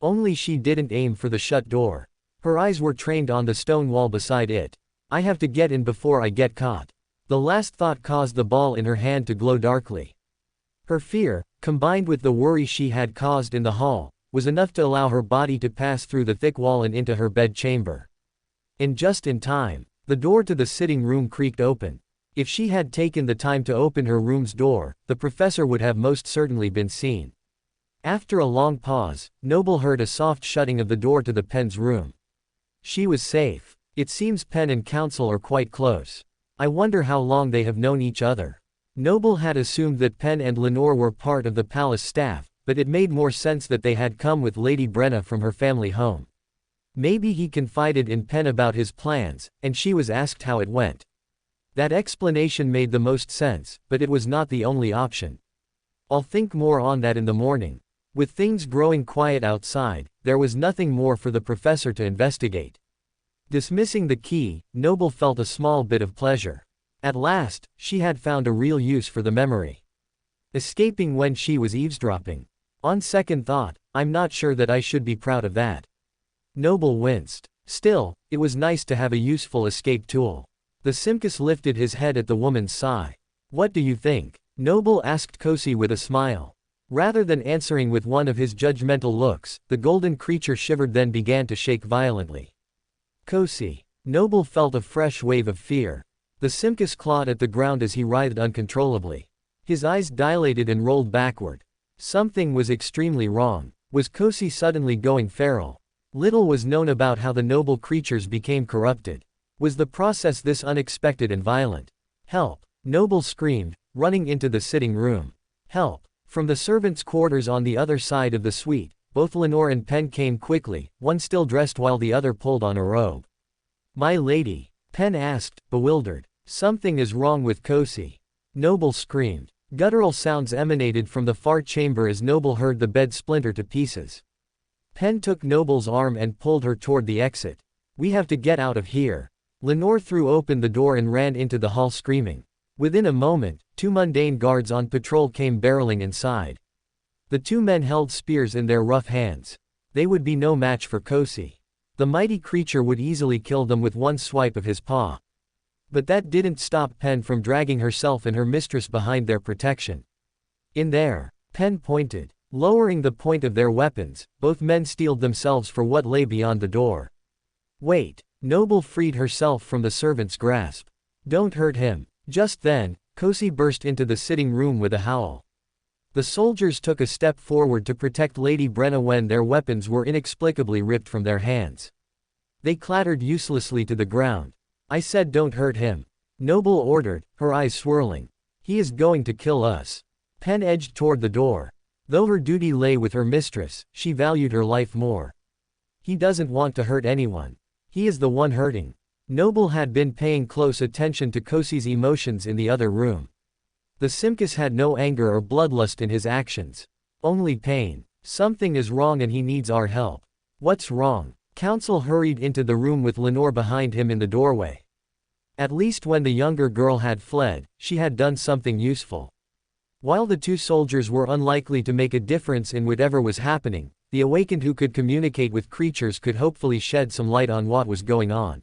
Only she didn't aim for the shut door. Her eyes were trained on the stone wall beside it. "I have to get in before I get caught." The last thought caused the ball in her hand to glow darkly. Her fear, combined with the worry she had caused in the hall, was enough to allow her body to pass through the thick wall and into her bed chamber. And just in time, the door to the sitting room creaked open. If she had taken the time to open her room's door, the professor would have most certainly been seen. After a long pause, Noble heard a soft shutting of the door to the Pen's room. She was safe. It seems Pen and Council are quite close. I wonder how long they have known each other. Noble had assumed that Pen and Lenore were part of the palace staff, but it made more sense that they had come with Lady Brenna from her family home. Maybe he confided in Pen about his plans, and she was asked how it went. That explanation made the most sense, but it was not the only option. "I'll think more on that in the morning." With things growing quiet outside, there was nothing more for the professor to investigate. Dismissing the key, Noble felt a small bit of pleasure. At last, she had found a real use for the memory. Escaping when she was eavesdropping. On second thought, I'm not sure that I should be proud of that. Noble winced. Still, it was nice to have a useful escape tool. The Simkus lifted his head at the woman's sigh. "What do you think?" Noble asked Kosi with a smile. Rather than answering with one of his judgmental looks, the golden creature shivered then began to shake violently. "Kosi." Noble felt a fresh wave of fear. The Simkus clawed at the ground as he writhed uncontrollably. His eyes dilated and rolled backward. Something was extremely wrong. Was Kosi suddenly going feral? Little was known about how the noble creatures became corrupted. Was the process this unexpected and violent? "Help!" Noble screamed, running into the sitting room. "Help!" From the servants' quarters on the other side of the suite, both Lenore and Pen came quickly, one still dressed while the other pulled on a robe. "My lady?" Pen asked, bewildered. "Something is wrong with Kosi." Noble screamed. Guttural sounds emanated from the far chamber as Noble heard the bed splinter to pieces. Pen took Noble's arm and pulled her toward the exit. "We have to get out of here." Lenore threw open the door and ran into the hall screaming. Within a moment, 2 mundane guards on patrol came barreling inside. The 2 men held spears in their rough hands. They would be no match for Kosi. The mighty creature would easily kill them with one swipe of his paw. But that didn't stop Pen from dragging herself and her mistress behind their protection. In there, Pen pointed. Lowering the point of their weapons, both men steeled themselves for what lay beyond the door. Wait. Noble freed herself from the servant's grasp. Don't hurt him. Just then, Kosi burst into the sitting room with a howl. The soldiers took a step forward to protect Lady Brenna when their weapons were inexplicably ripped from their hands. They clattered uselessly to the ground. I said don't hurt him. Noble ordered, her eyes swirling. He is going to kill us. Pen edged toward the door. Though her duty lay with her mistress, she valued her life more. He doesn't want to hurt anyone. He is the one hurting. Noble had been paying close attention to Kosi's emotions in the other room. The Simkus had no anger or bloodlust in his actions. Only pain. Something is wrong and he needs our help. What's wrong? Counsel hurried into the room with Lenore behind him in the doorway. At least when the younger girl had fled, she had done something useful. While the 2 soldiers were unlikely to make a difference in whatever was happening, the awakened who could communicate with creatures could hopefully shed some light on what was going on.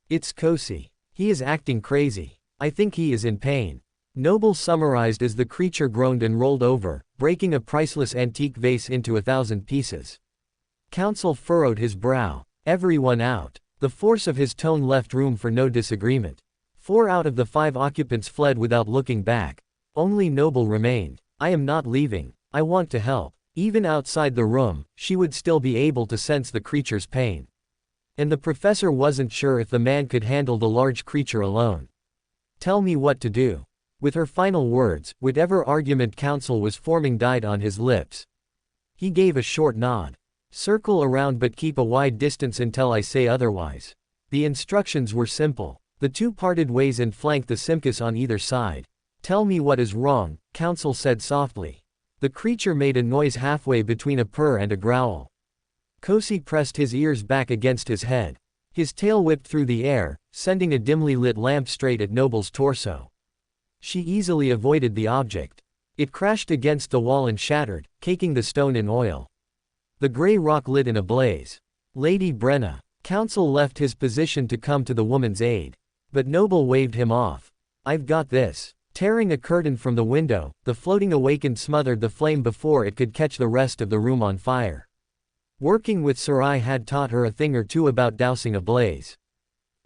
It's Kosi. He is acting crazy. I think he is in pain. Noble summarized as the creature groaned and rolled over, breaking a priceless antique vase into 1,000 pieces. Counsel furrowed his brow. Everyone out. The force of his tone left room for no disagreement. 4 out of the 5 occupants fled without looking back. Only Noble remained. I am not leaving. I want to help. Even outside the room, she would still be able to sense the creature's pain. And the professor wasn't sure if the man could handle the large creature alone. Tell me what to do. With her final words, whatever argument Counsel was forming died on his lips. He gave a short nod. Circle around but keep a wide distance until I say otherwise. The instructions were simple. The 2 parted ways and flanked the Simkus on either side. Tell me what is wrong, Counsel said softly. The creature made a noise halfway between a purr and a growl. Kosi pressed his ears back against his head. His tail whipped through the air, sending a dimly lit lamp straight at Noble's torso. She easily avoided the object. It crashed against the wall and shattered, caking the stone in oil. The gray rock lit in a blaze. Lady Brenna. Counsel left his position to come to the woman's aid. But Noble waved him off. I've got this. Tearing a curtain from the window, the floating awakened smothered the flame before it could catch the rest of the room on fire. Working with Sarai had taught her a thing or two about dousing a blaze.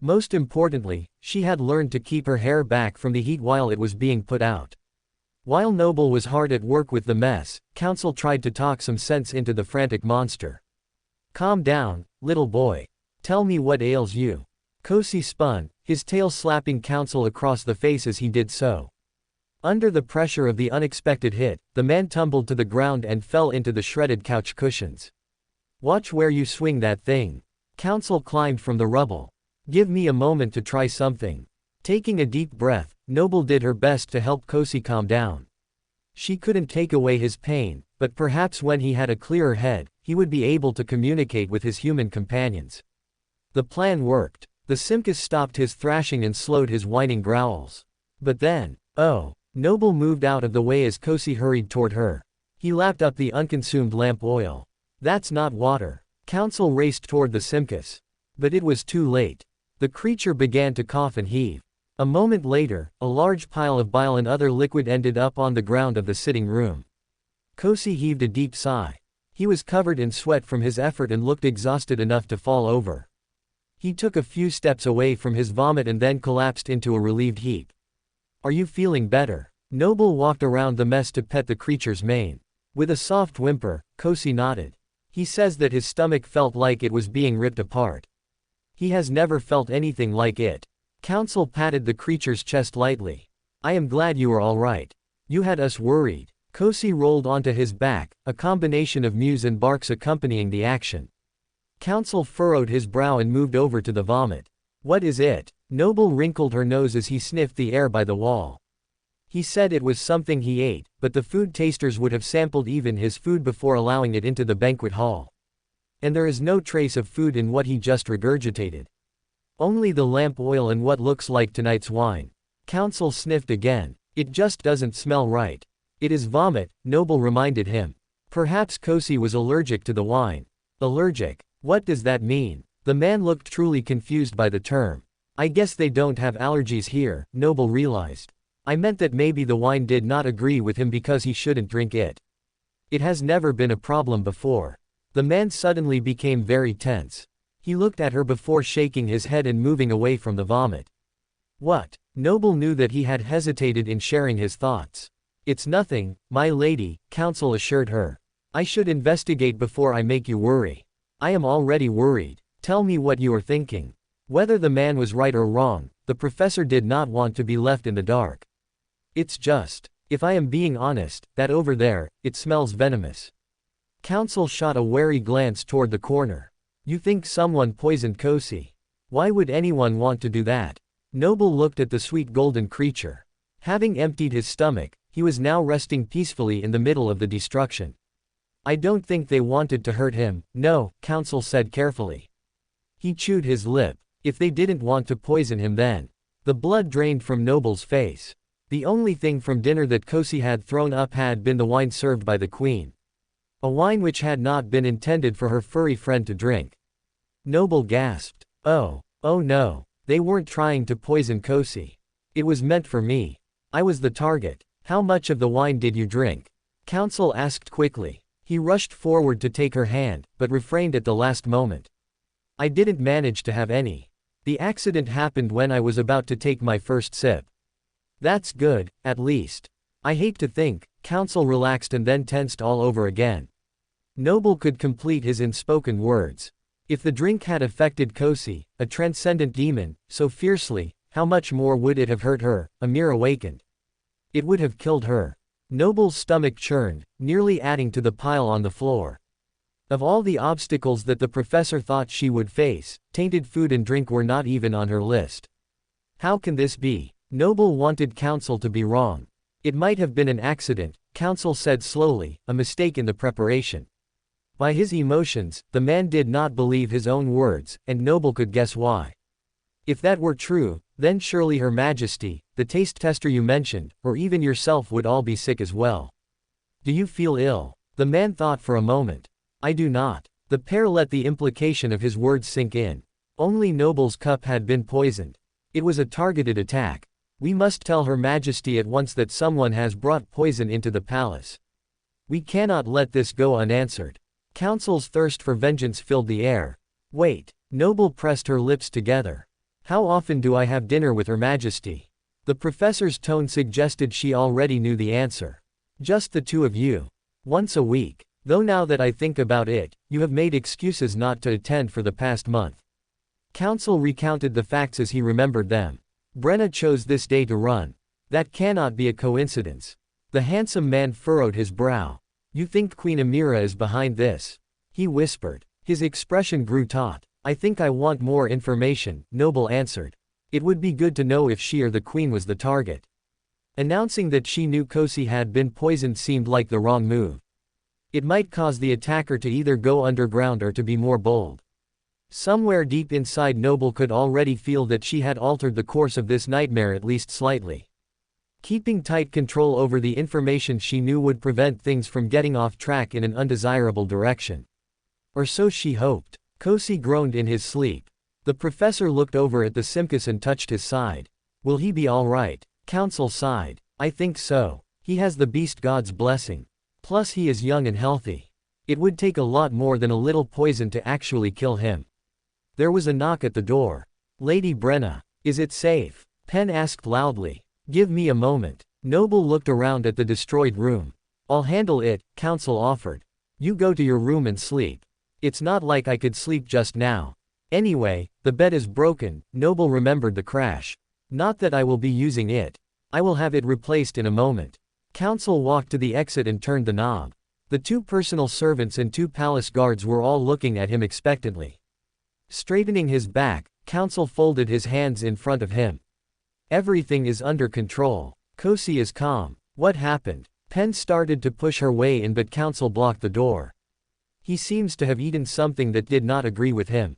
Most importantly, she had learned to keep her hair back from the heat while it was being put out. While Noble was hard at work with the mess, Counsel tried to talk some sense into the frantic monster. Calm down, little boy. Tell me what ails you. Kosi spun, his tail slapping Counsel across the face as he did so. Under the pressure of the unexpected hit, the man tumbled to the ground and fell into the shredded couch cushions. Watch where you swing that thing. Counsel climbed from the rubble. Give me a moment to try something. Taking a deep breath, Noble did her best to help Kosi calm down. She couldn't take away his pain, but perhaps when he had a clearer head, he would be able to communicate with his human companions. The plan worked. The Simkus stopped his thrashing and slowed his whining growls. But then, oh! Noble moved out of the way as Kosi hurried toward her. He lapped up the unconsumed lamp oil. That's not water. Counsel raced toward the Simkus. But it was too late. The creature began to cough and heave. A moment later, a large pile of bile and other liquid ended up on the ground of the sitting room. Kosi heaved a deep sigh. He was covered in sweat from his effort and looked exhausted enough to fall over. He took a few steps away from his vomit and then collapsed into a relieved heap. Are you feeling better? Noble walked around the mess to pet the creature's mane. With a soft whimper, Kosi nodded. He says that his stomach felt like it was being ripped apart. He has never felt anything like it. Counsel patted the creature's chest lightly. I am glad you are all right. You had us worried. Kosi rolled onto his back, a combination of mews and barks accompanying the action. Counsel furrowed his brow and moved over to the vomit. What is it? Noble wrinkled her nose as he sniffed the air by the wall. He said it was something he ate, but the food tasters would have sampled even his food before allowing it into the banquet hall. And there is no trace of food in what he just regurgitated. Only the lamp oil and what looks like tonight's wine. Counsel sniffed again. It just doesn't smell right. It is vomit, Noble reminded him. Perhaps Kosi was allergic to the wine. Allergic? What does that mean? The man looked truly confused by the term. I guess they don't have allergies here, Noble realized. I meant that maybe the wine did not agree with him because he shouldn't drink it. It has never been a problem before. The man suddenly became very tense. He looked at her before shaking his head and moving away from the vomit. What? Noble knew that he had hesitated in sharing his thoughts. It's nothing, my lady, Counsel assured her. I should investigate before I make you worry. I am already worried. Tell me what you are thinking. Whether the man was right or wrong, the professor did not want to be left in the dark. It's just, if I am being honest, that over there, it smells venomous. Counsel shot a wary glance toward the corner. You think someone poisoned Kosi? Why would anyone want to do that? Noble looked at the sweet golden creature. Having emptied his stomach, he was now resting peacefully in the middle of the destruction. I don't think they wanted to hurt him, no, Counsel said carefully. He chewed his lip. If they didn't want to poison him then. The blood drained from Noble's face. The only thing from dinner that Kosi had thrown up had been the wine served by the queen. A wine which had not been intended for her furry friend to drink. Noble gasped. Oh no, they weren't trying to poison Kosi. It was meant for me. I was the target. How much of the wine did you drink? Counsel asked quickly. He rushed forward to take her hand, but refrained at the last moment. I didn't manage to have any. The accident happened when I was about to take my first sip. That's good, at least. I hate to think, Counsel relaxed and then tensed all over again. Noble could complete his unspoken words. If the drink had affected Kosi, a transcendent demon, so fiercely, how much more would it have hurt her, Amir awakened? It would have killed her. Noble's stomach churned, nearly adding to the pile on the floor. Of all the obstacles that the professor thought she would face, tainted food and drink were not even on her list. How can this be? Noble wanted Counsel to be wrong. It might have been an accident, Counsel said slowly, a mistake in the preparation. By his emotions, the man did not believe his own words, and Noble could guess why. If that were true, then surely Her Majesty, the taste tester you mentioned, or even yourself would all be sick as well. Do you feel ill? The man thought for a moment. I do not. The pair let the implication of his words sink in. Only Noble's cup had been poisoned. It was a targeted attack. We must tell Her Majesty at once that someone has brought poison into the palace. We cannot let this go unanswered. Counsel's thirst for vengeance filled the air. Wait. Noble pressed her lips together. How often do I have dinner with Her Majesty? The professor's tone suggested she already knew the answer. Just the two of you. Once a week. Though now that I think about it, you have made excuses not to attend for the past month. Counsel recounted the facts as he remembered them. Brenna chose this day to run. That cannot be a coincidence. The handsome man furrowed his brow. You think Queen Amira is behind this? He whispered. His expression grew taut. I think I want more information, Noble answered. It would be good to know if she or the queen was the target. Announcing that she knew Kosi had been poisoned seemed like the wrong move. It might cause the attacker to either go underground or to be more bold. Somewhere deep inside Noble could already feel that she had altered the course of this nightmare at least slightly. Keeping tight control over the information she knew would prevent things from getting off track in an undesirable direction. Or so she hoped. Kosi groaned in his sleep. The professor looked over at the Simkus and touched his side. Will he be all right? Counsel sighed. I think so. He has the beast god's blessing. Plus he is young and healthy. It would take a lot more than a little poison to actually kill him. There was a knock at the door. Lady Brenna. Is it safe? Penn asked loudly. Give me a moment. Noble looked around at the destroyed room. I'll handle it, Counsel offered. You go to your room and sleep. It's not like I could sleep just now. Anyway, the bed is broken, Noble remembered the crash. Not that I will be using it. I will have it replaced in a moment. Counsel walked to the exit and turned the knob. The two personal servants and two palace guards were all looking at him expectantly. Straightening his back, Counsel folded his hands in front of him. Everything is under control. Kosi is calm. What happened? Penn started to push her way in but Counsel blocked the door. He seems to have eaten something that did not agree with him.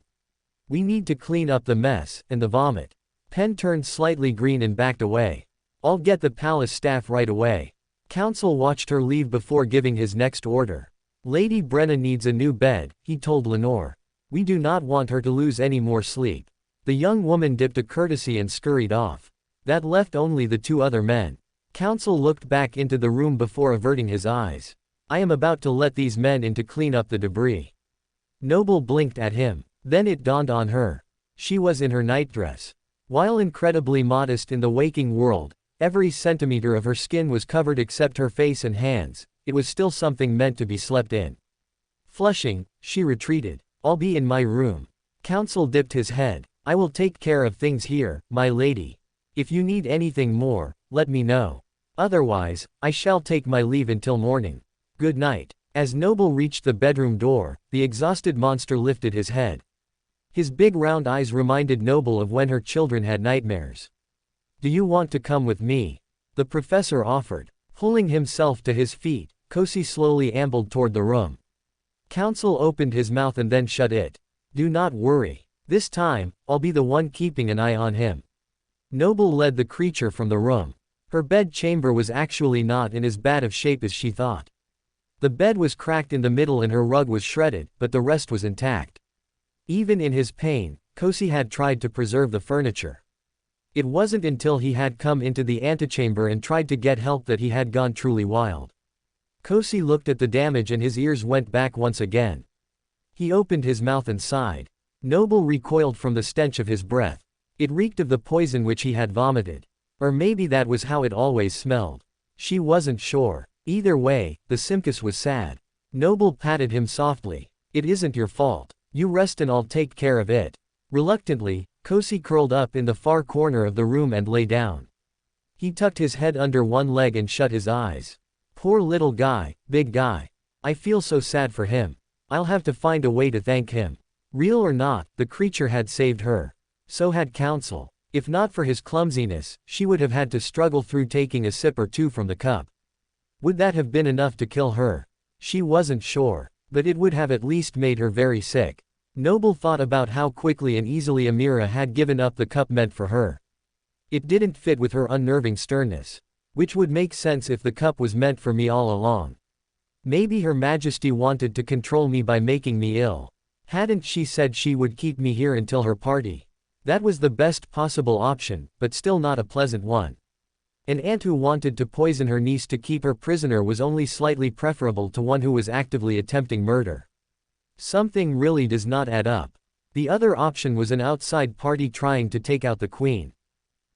We need to clean up the mess, and the vomit. Pen turned slightly green and backed away. I'll get the palace staff right away. Counsel watched her leave before giving his next order. Lady Brenna needs a new bed, he told Lenore. We do not want her to lose any more sleep. The young woman dipped a courtesy and scurried off. That left only the two other men. Counsel looked back into the room before averting his eyes. I am about to let these men in to clean up the debris. Noble blinked at him. Then it dawned on her. She was in her nightdress. While incredibly modest in the waking world, every centimeter of her skin was covered except her face and hands. It was still something meant to be slept in. Flushing, she retreated. I'll be in my room. Counsel dipped his head. I will take care of things here, my lady. If you need anything more, let me know. Otherwise, I shall take my leave until morning. Good night. As Noble reached the bedroom door, the exhausted monster lifted his head. His big round eyes reminded Noble of when her children had nightmares. Do you want to come with me? The professor offered. Pulling himself to his feet, Kosi slowly ambled toward the room. Counsel opened his mouth and then shut it. Do not worry. This time, I'll be the one keeping an eye on him. Noble led the creature from the room. Her bed chamber was actually not in as bad of shape as she thought. The bed was cracked in the middle and her rug was shredded, but the rest was intact. Even in his pain, Kosi had tried to preserve the furniture. It wasn't until he had come into the antechamber and tried to get help that he had gone truly wild. Kosi looked at the damage and his ears went back once again. He opened his mouth and sighed. Noble recoiled from the stench of his breath. It reeked of the poison which he had vomited. Or maybe that was how it always smelled. She wasn't sure. Either way, the Simkus was sad. Noble patted him softly. It isn't your fault. You rest and I'll take care of it. Reluctantly, Kosi curled up in the far corner of the room and lay down. He tucked his head under one leg and shut his eyes. Poor little guy, big guy. I feel so sad for him. I'll have to find a way to thank him. Real or not, the creature had saved her. So had Counsel. If not for his clumsiness, she would have had to struggle through taking a sip or two from the cup. Would that have been enough to kill her? She wasn't sure. But it would have at least made her very sick. Noble thought about how quickly and easily Amira had given up the cup meant for her. It didn't fit with her unnerving sternness. Which would make sense if the cup was meant for me all along. Maybe Her Majesty wanted to control me by making me ill. Hadn't she said she would keep me here until her party? That was the best possible option, but still not a pleasant one. An aunt who wanted to poison her niece to keep her prisoner was only slightly preferable to one who was actively attempting murder. Something really does not add up. The other option was an outside party trying to take out the queen.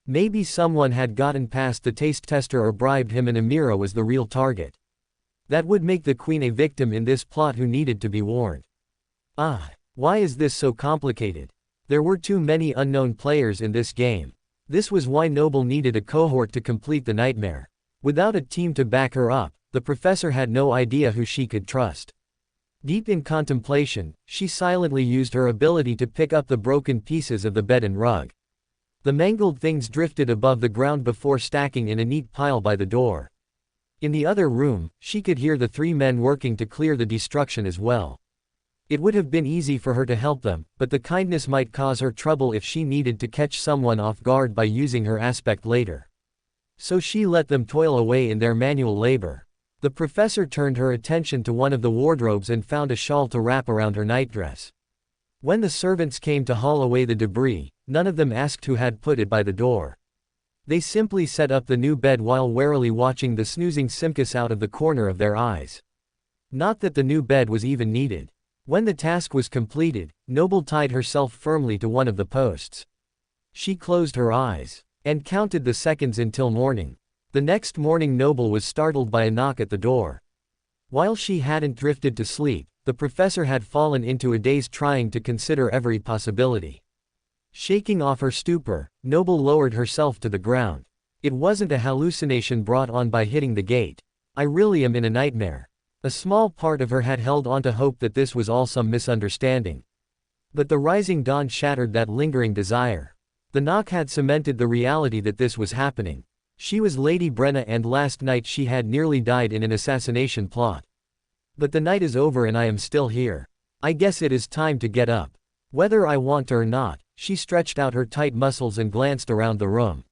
Maybe someone had gotten past the taste tester or bribed him and Amira was the real target. That would make the queen a victim in this plot who needed to be warned. Why is this so complicated? There were too many unknown players in this game. This was why Noble needed a cohort to complete the nightmare. Without a team to back her up, the professor had no idea who she could trust. Deep in contemplation, she silently used her ability to pick up the broken pieces of the bed and rug. The mangled things drifted above the ground before stacking in a neat pile by the door. In the other room, she could hear the three men working to clear the destruction as well. It would have been easy for her to help them, but the kindness might cause her trouble if she needed to catch someone off guard by using her aspect later. So she let them toil away in their manual labor. The professor turned her attention to one of the wardrobes and found a shawl to wrap around her nightdress. When the servants came to haul away the debris, none of them asked who had put it by the door. They simply set up the new bed while warily watching the snoozing Simkus out of the corner of their eyes. Not that the new bed was even needed. When the task was completed, Noble tied herself firmly to one of the posts. She closed her eyes and counted the seconds until morning. The next morning Noble was startled by a knock at the door. While she hadn't drifted to sleep, the professor had fallen into a daze trying to consider every possibility. Shaking off her stupor, Noble lowered herself to the ground. It wasn't a hallucination brought on by hitting the gate. I really am in a nightmare. A small part of her had held on to hope that this was all some misunderstanding. But the rising dawn shattered that lingering desire. The knock had cemented the reality that this was happening. She was Lady Brenna and last night she had nearly died in an assassination plot. But the night is over and I am still here. I guess it is time to get up. Whether I want or not, she stretched out her tight muscles and glanced around the room.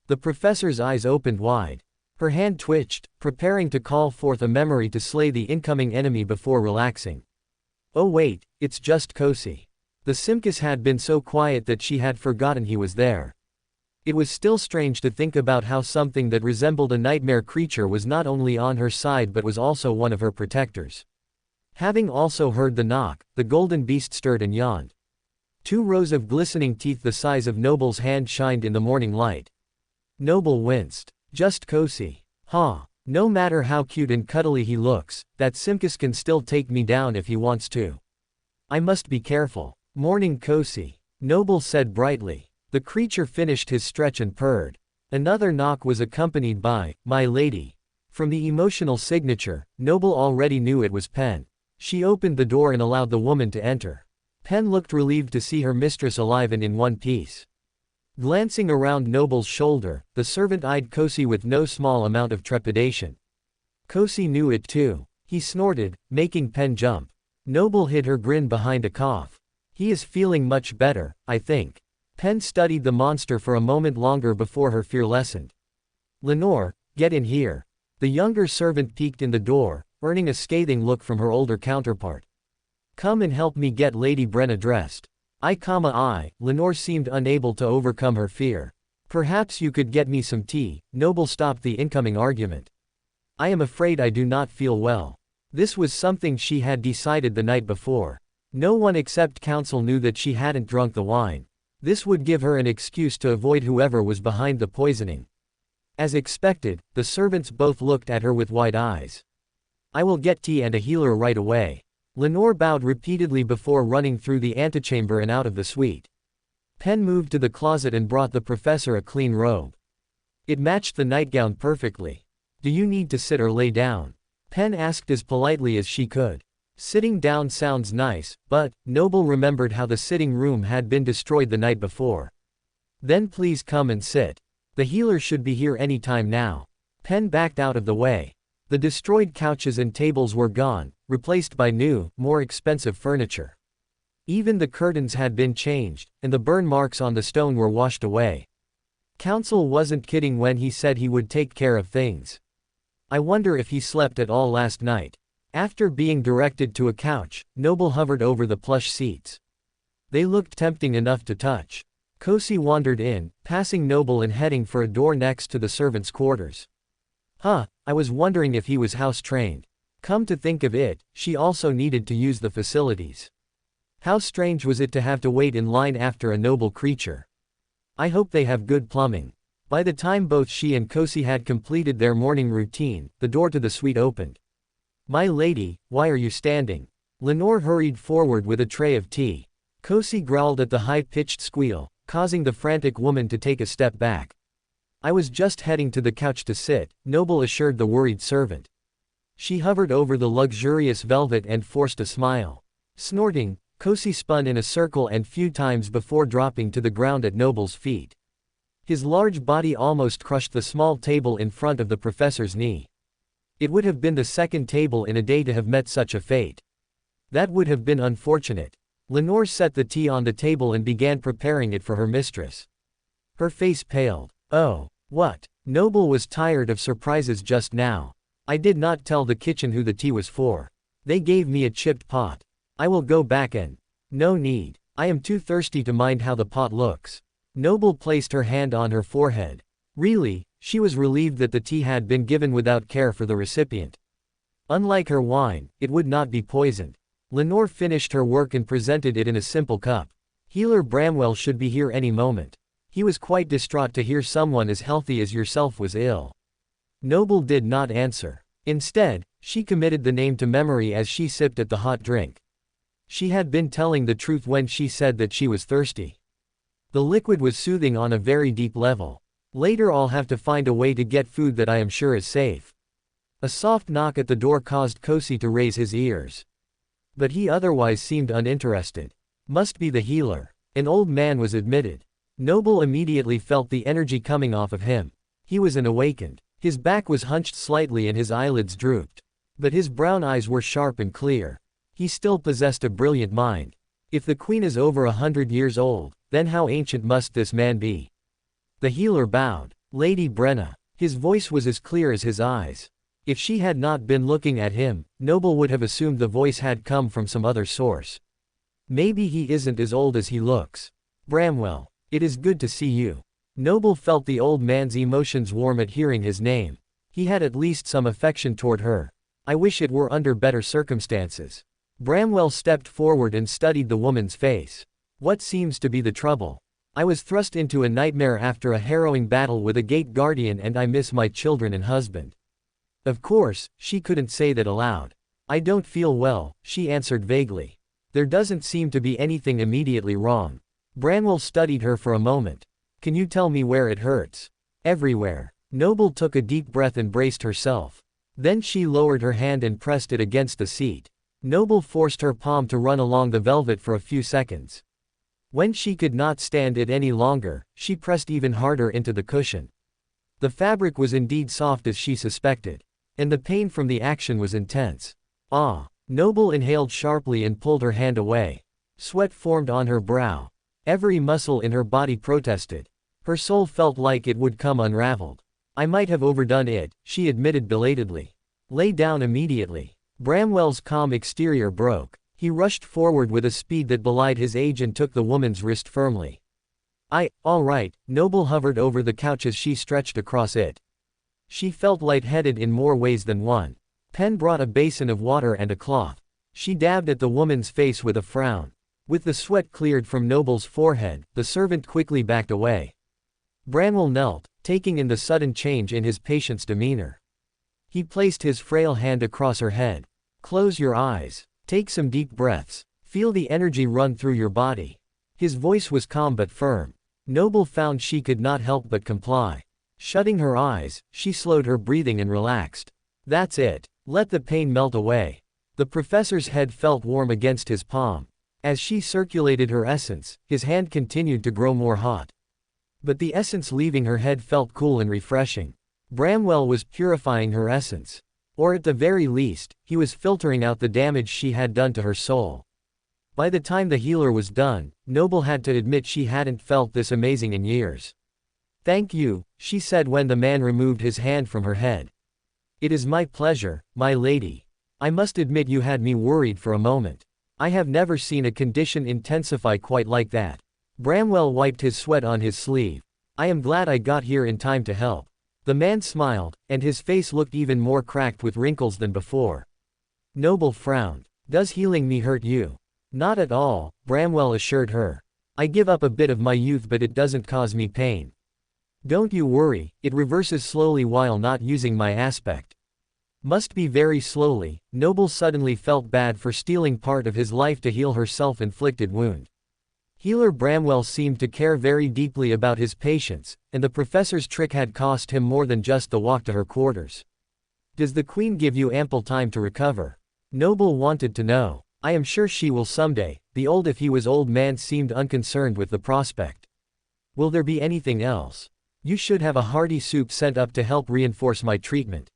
The professor's eyes opened wide. Her hand twitched, preparing to call forth a memory to slay the incoming enemy before relaxing. Oh wait, it's just Kosi. The Simkus had been so quiet that she had forgotten he was there. It was still strange to think about how something that resembled a nightmare creature was not only on her side but was also one of her protectors. Having also heard the knock, the golden beast stirred and yawned. 2 rows of glistening teeth the size of Noble's hand shined in the morning light. Noble winced. Just Kosi. Huh. No matter how cute and cuddly he looks, that Simkus can still take me down if he wants to. I must be careful. Morning Kosi. Noble said brightly. The creature finished his stretch and purred. Another knock was accompanied by, "My lady." From the emotional signature, Noble already knew it was Pen. She opened the door and allowed the woman to enter. Pen looked relieved to see her mistress alive and in one piece. Glancing around Noble's shoulder, the servant eyed Kosi with no small amount of trepidation. Kosi knew it too. He snorted, making Pen jump. Noble hid her grin behind a cough. He is feeling much better, I think. Pen studied the monster for a moment longer before her fear lessened. Lenore, get in here. The younger servant peeked in the door, earning a scathing look from her older counterpart. Come and help me get Lady Brenna dressed. Lenore seemed unable to overcome her fear. Perhaps you could get me some tea. Noble stopped the incoming argument. I am afraid I do not feel well. This was something she had decided the night before. No one except counsel knew that she hadn't drunk the wine. This would give her an excuse to avoid whoever was behind the poisoning. As expected, the servants both looked at her with wide eyes. I will get tea and a healer right away. Lenore bowed repeatedly before running through the antechamber and out of the suite. Pen moved to the closet and brought the professor a clean robe. It matched the nightgown perfectly. Do you need to sit or lay down? Pen asked as politely as she could. Sitting down sounds nice, but, Noble remembered how the sitting room had been destroyed the night before. Then please come and sit. The healer should be here any time now. Pen backed out of the way. The destroyed couches and tables were gone, replaced by new, more expensive furniture. Even the curtains had been changed, and the burn marks on the stone were washed away. Counsel wasn't kidding when he said he would take care of things. I wonder if he slept at all last night. After being directed to a couch, Noble hovered over the plush seats. They looked tempting enough to touch. Kosi wandered in, passing Noble and heading for a door next to the servants' quarters. I was wondering if he was house-trained. Come to think of it, she also needed to use the facilities. How strange was it to have to wait in line after a noble creature. I hope they have good plumbing. By the time both she and Kosi had completed their morning routine, the door to the suite opened. My lady, why are you standing? Lenore hurried forward with a tray of tea. Kosi growled at the high-pitched squeal, causing the frantic woman to take a step back. I was just heading to the couch to sit, Noble assured the worried servant. She hovered over the luxurious velvet and forced a smile. Snorting, Kosi spun in a circle and few times before dropping to the ground at Noble's feet. His large body almost crushed the small table in front of the professor's knee. It would have been the second table in a day to have met such a fate. That would have been unfortunate. Lenore set the tea on the table and began preparing it for her mistress. Her face paled. Oh, what? Noble was tired of surprises just now. I did not tell the kitchen who the tea was for. They gave me a chipped pot. I will go back and... No need. I am too thirsty to mind how the pot looks. Noble placed her hand on her forehead. Really, she was relieved that the tea had been given without care for the recipient. Unlike her wine, it would not be poisoned. Lenore finished her work and presented it in a simple cup. Healer Bramwell should be here any moment. He was quite distraught to hear someone as healthy as yourself was ill. Noble did not answer. Instead, she committed the name to memory as she sipped at the hot drink. She had been telling the truth when she said that she was thirsty. The liquid was soothing on a very deep level. Later I'll have to find a way to get food that I am sure is safe. A soft knock at the door caused Kosi to raise his ears. But he otherwise seemed uninterested. Must be the healer. An old man was admitted. Noble immediately felt the energy coming off of him. He was awakened. His back was hunched slightly and his eyelids drooped. But his brown eyes were sharp and clear. He still possessed a brilliant mind. If the queen is over 100 years old, then how ancient must this man be? The healer bowed. Lady Brenna. His voice was as clear as his eyes. If she had not been looking at him, Noble would have assumed the voice had come from some other source. Maybe he isn't as old as he looks. Bramwell. It is good to see you. Noble felt the old man's emotions warm at hearing his name. He had at least some affection toward her. I wish it were under better circumstances. Bramwell stepped forward and studied the woman's face. What seems to be the trouble? I was thrust into a nightmare after a harrowing battle with a gate guardian and I miss my children and husband. Of course, she couldn't say that aloud. I don't feel well, she answered vaguely. There doesn't seem to be anything immediately wrong. Bramwell studied her for a moment. Can you tell me where it hurts? Everywhere. Noble took a deep breath and braced herself. Then she lowered her hand and pressed it against the seat. Noble forced her palm to run along the velvet for a few seconds. When she could not stand it any longer, she pressed even harder into the cushion. The fabric was indeed soft as she suspected. And the pain from the action was intense. Ah! Noble inhaled sharply and pulled her hand away. Sweat formed on her brow. Every muscle in her body protested. Her soul felt like it would come unraveled. I might have overdone it, she admitted belatedly. Lay down immediately. Bramwell's calm exterior broke. He rushed forward with a speed that belied his age and took the woman's wrist firmly. All right, Noble hovered over the couch as she stretched across it. She felt lightheaded in more ways than one. Penn brought a basin of water and a cloth. She dabbed at the woman's face with a frown. With the sweat cleared from Noble's forehead, the servant quickly backed away. Bramwell knelt, taking in the sudden change in his patient's demeanor. He placed his frail hand across her head. Close your eyes. Take some deep breaths. Feel the energy run through your body. His voice was calm but firm. Noble found she could not help but comply. Shutting her eyes, she slowed her breathing and relaxed. That's it. Let the pain melt away. The professor's head felt warm against his palm. As she circulated her essence, his hand continued to grow more hot. But the essence leaving her head felt cool and refreshing. Bramwell was purifying her essence. Or at the very least, he was filtering out the damage she had done to her soul. By the time the healer was done, Noble had to admit she hadn't felt this amazing in years. Thank you, she said when the man removed his hand from her head. It is my pleasure, my lady. I must admit you had me worried for a moment. I have never seen a condition intensify quite like that. Bramwell wiped his sweat on his sleeve. I am glad I got here in time to help. The man smiled, and his face looked even more cracked with wrinkles than before. Noble frowned. Does healing me hurt you? Not at all, Bramwell assured her. I give up a bit of my youth but it doesn't cause me pain. Don't you worry, it reverses slowly while not using my aspect. Must be very slowly. Noble suddenly felt bad for stealing part of his life to heal her self-inflicted wound. Healer Bramwell seemed to care very deeply about his patients, and the professor's trick had cost him more than just the walk to her quarters. Does the queen give you ample time to recover? Noble wanted to know. I am sure she will someday. The old if he was old man seemed unconcerned with the prospect. Will there be anything else? You should have a hearty soup sent up to help reinforce my treatment.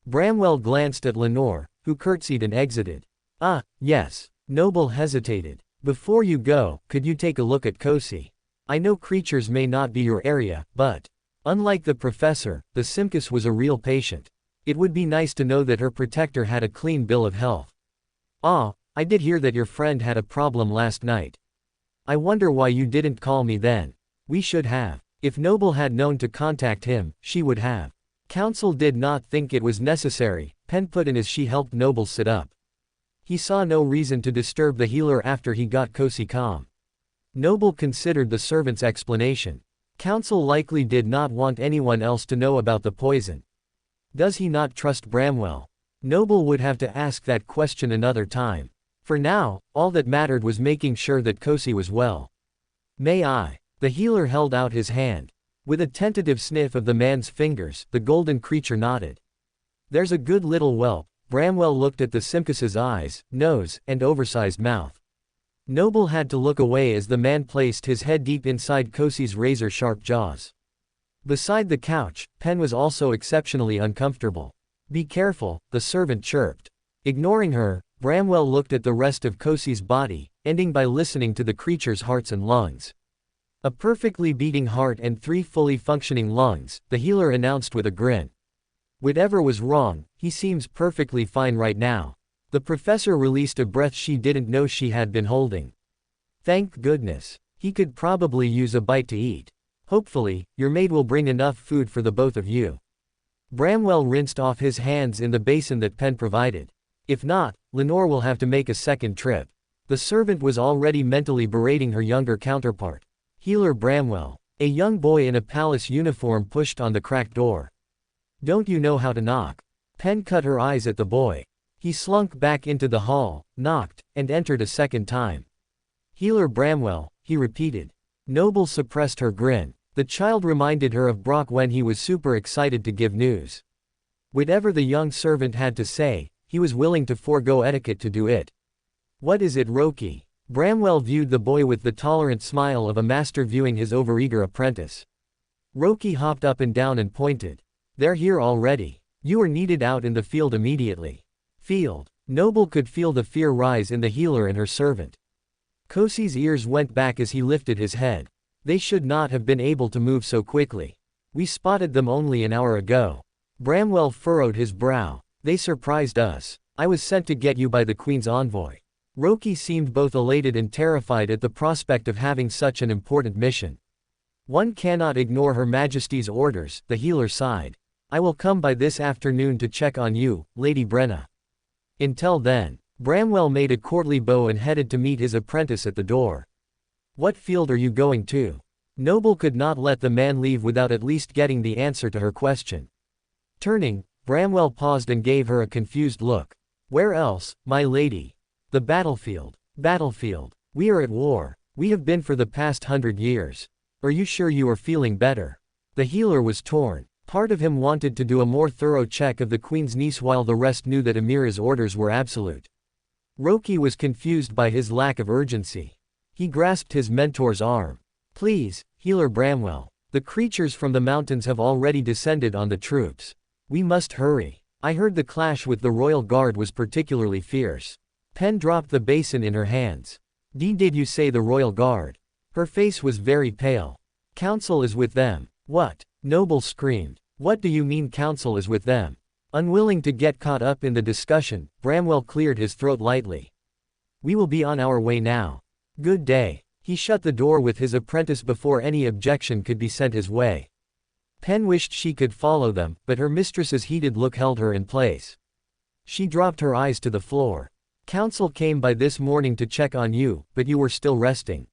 Bramwell glanced at Lenore, who curtsied and exited. Ah, yes. Noble hesitated. Before you go, could you take a look at Kosi? I know creatures may not be your area, but unlike the professor, the Simkus was a real patient. It would be nice to know that her protector had a clean bill of health. Ah, I did hear that your friend had a problem last night. I wonder why you didn't call me then. We should have. If Noble had known to contact him, she would have. Council did not think it was necessary, Penn put in as she helped Noble sit up. He saw no reason to disturb the healer after he got Kosi calm. Noble considered the servant's explanation. Council likely did not want anyone else to know about the poison. Does he not trust Bramwell? Noble would have to ask that question another time. For now, all that mattered was making sure that Kosi was well. May I? The healer held out his hand. With a tentative sniff of the man's fingers, the golden creature nodded. There's a good little whelp. Bramwell looked at the Simkus's eyes, nose, and oversized mouth. Noble had to look away as the man placed his head deep inside Kosi's razor-sharp jaws. Beside the couch, Penn was also exceptionally uncomfortable. Be careful, the servant chirped. Ignoring her, Bramwell looked at the rest of Kosi's body, ending by listening to the creature's hearts and lungs. A perfectly beating heart and 3 fully functioning lungs, the healer announced with a grin. Whatever was wrong, he seems perfectly fine right now. The professor released a breath she didn't know she had been holding. Thank goodness. He could probably use a bite to eat. Hopefully, your maid will bring enough food for the both of you. Bramwell rinsed off his hands in the basin that Pen provided. If not, Lenore will have to make a second trip. The servant was already mentally berating her younger counterpart. Healer Bramwell. A young boy in a palace uniform pushed on the cracked door. Don't you know how to knock? Pen cut her eyes at the boy. He slunk back into the hall, knocked, and entered a second time. Healer Bramwell, he repeated. Noble suppressed her grin. The child reminded her of Brock when he was super excited to give news. Whatever the young servant had to say, he was willing to forego etiquette to do it. What is it, Roki? Bramwell viewed the boy with the tolerant smile of a master viewing his overeager apprentice. Roki hopped up and down and pointed. They're here already. You are needed out in the field immediately. Field. Noble could feel the fear rise in the healer and her servant. Kosi's ears went back as he lifted his head. They should not have been able to move so quickly. We spotted them only an hour ago. Bramwell furrowed his brow. They surprised us. I was sent to get you by the Queen's envoy. Roki seemed both elated and terrified at the prospect of having such an important mission. One cannot ignore Her Majesty's orders, the healer sighed. I will come by this afternoon to check on you, Lady Brenna. Until then. Bramwell made a courtly bow and headed to meet his apprentice at the door. What field are you going to? Noble could not let the man leave without at least getting the answer to her question. Turning, Bramwell paused and gave her a confused look. Where else, my lady? The battlefield. Battlefield. We are at war. We have been for the past 100 years. Are you sure you are feeling better? The healer was torn. Part of him wanted to do a more thorough check of the Queen's niece while the rest knew that Amira's orders were absolute. Roki was confused by his lack of urgency. He grasped his mentor's arm. Please, Healer Bramwell. The creatures from the mountains have already descended on the troops. We must hurry. I heard the clash with the royal guard was particularly fierce. Pen dropped the basin in her hands. Did you say the royal guard? Her face was very pale. Council is with them. What? Noble screamed. What do you mean council is with them? Unwilling to get caught up in the discussion, Bramwell cleared his throat lightly. We will be on our way now. Good day. He shut the door with his apprentice before any objection could be sent his way. Pen wished she could follow them, but her mistress's heated look held her in place. She dropped her eyes to the floor. Council came by this morning to check on you, but you were still resting.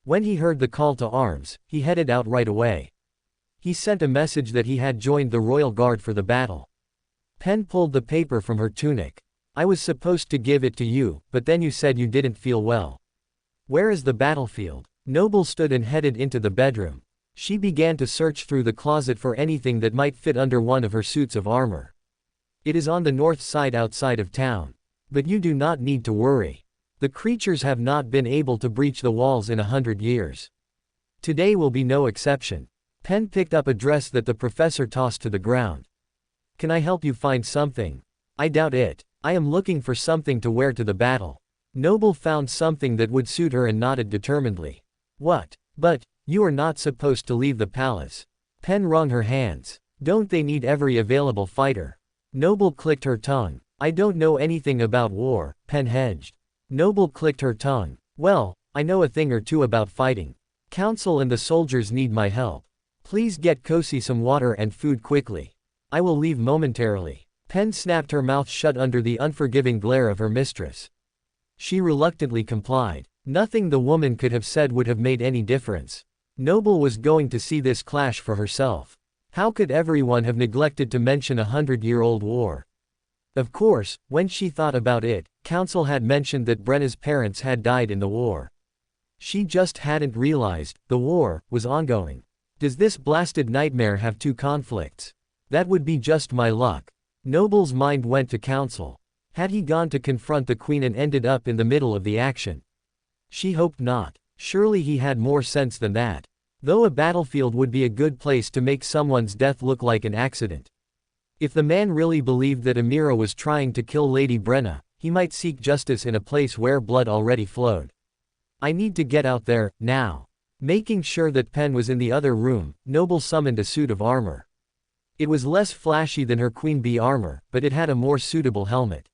When he heard the call to arms, he headed out right away. He sent a message that he had joined the royal guard for the battle. Pen pulled the paper from her tunic. I was supposed to give it to you, but then you said you didn't feel well. Where is the battlefield? Noble stood and headed into the bedroom. She began to search through the closet for anything that might fit under one of her suits of armor. It is on the north side outside of town. But you do not need to worry. The creatures have not been able to breach the walls in 100 years. Today will be no exception. Pen picked up a dress that the professor tossed to the ground. Can I help you find something? I doubt it. I am looking for something to wear to the battle. Noble found something that would suit her and nodded determinedly. What? But, you are not supposed to leave the palace. Pen wrung her hands. Don't they need every available fighter? Noble clicked her tongue. I don't know anything about war, Pen hedged. Noble clicked her tongue. Well, I know a thing or two about fighting. Council and the soldiers need my help. Please get Kosi some water and food quickly. I will leave momentarily. Pen snapped her mouth shut under the unforgiving glare of her mistress. She reluctantly complied. Nothing the woman could have said would have made any difference. Noble was going to see this clash for herself. How could everyone have neglected to mention 100-year-old war? Of course, when she thought about it, Council had mentioned that Brenna's parents had died in the war. She just hadn't realized, the war was ongoing. Does this blasted nightmare have 2 conflicts? That would be just my luck. Noble's mind went to Council. Had he gone to confront the Queen and ended up in the middle of the action? She hoped not. Surely he had more sense than that. Though a battlefield would be a good place to make someone's death look like an accident. If the man really believed that Amira was trying to kill Lady Brenna, he might seek justice in a place where blood already flowed. I need to get out there, now. Making sure that Pen was in the other room, Noble summoned a suit of armor. It was less flashy than her Queen Bee armor, but it had a more suitable helmet.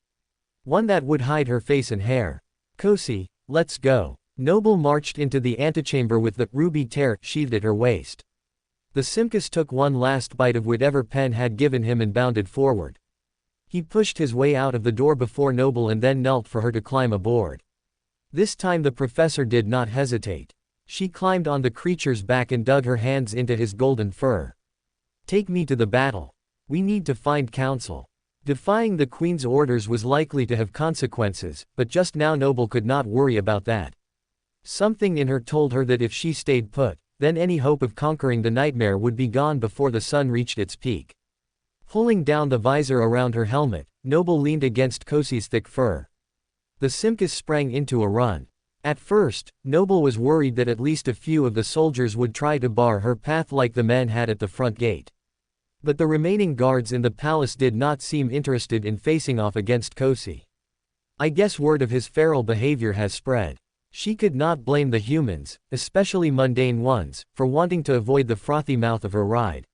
One that would hide her face and hair. Kosi, let's go. Noble marched into the antechamber with the ruby tear sheathed at her waist. The Simkus took one last bite of whatever Pen had given him and bounded forward. He pushed his way out of the door before Noble and then knelt for her to climb aboard. This time the professor did not hesitate. She climbed on the creature's back and dug her hands into his golden fur. Take me to the battle. We need to find counsel. Defying the Queen's orders was likely to have consequences, but just now Noble could not worry about that. Something in her told her that if she stayed put, then any hope of conquering the nightmare would be gone before the sun reached its peak. Pulling down the visor around her helmet, Noble leaned against Kosi's thick fur. The Simkus sprang into a run. At first, Noble was worried that at least a few of the soldiers would try to bar her path like the men had at the front gate. But the remaining guards in the palace did not seem interested in facing off against Kosi. I guess word of his feral behavior has spread. She could not blame the humans, especially mundane ones, for wanting to avoid the frothy mouth of her ride.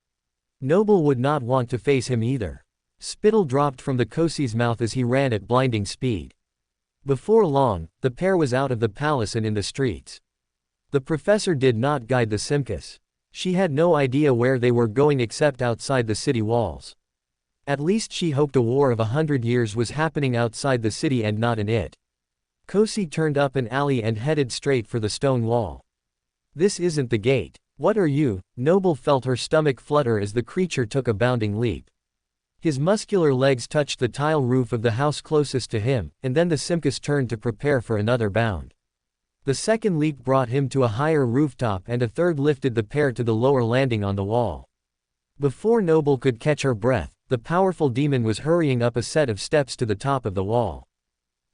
Noble would not want to face him either. Spittle dropped from the Kosi's mouth as he ran at blinding speed. Before long, the pair was out of the palace and in the streets. The professor did not guide the Simkus. She had no idea where they were going except outside the city walls. At least she hoped a war of 100 years was happening outside the city and not in it. Kosi turned up an alley and headed straight for the stone wall. This isn't the gate. What are you? Noble felt her stomach flutter as the creature took a bounding leap. His muscular legs touched the tile roof of the house closest to him, and then the Simkus turned to prepare for another bound. The second leap brought him to a higher rooftop and a third lifted the pair to the lower landing on the wall. Before Noble could catch her breath, the powerful demon was hurrying up a set of steps to the top of the wall.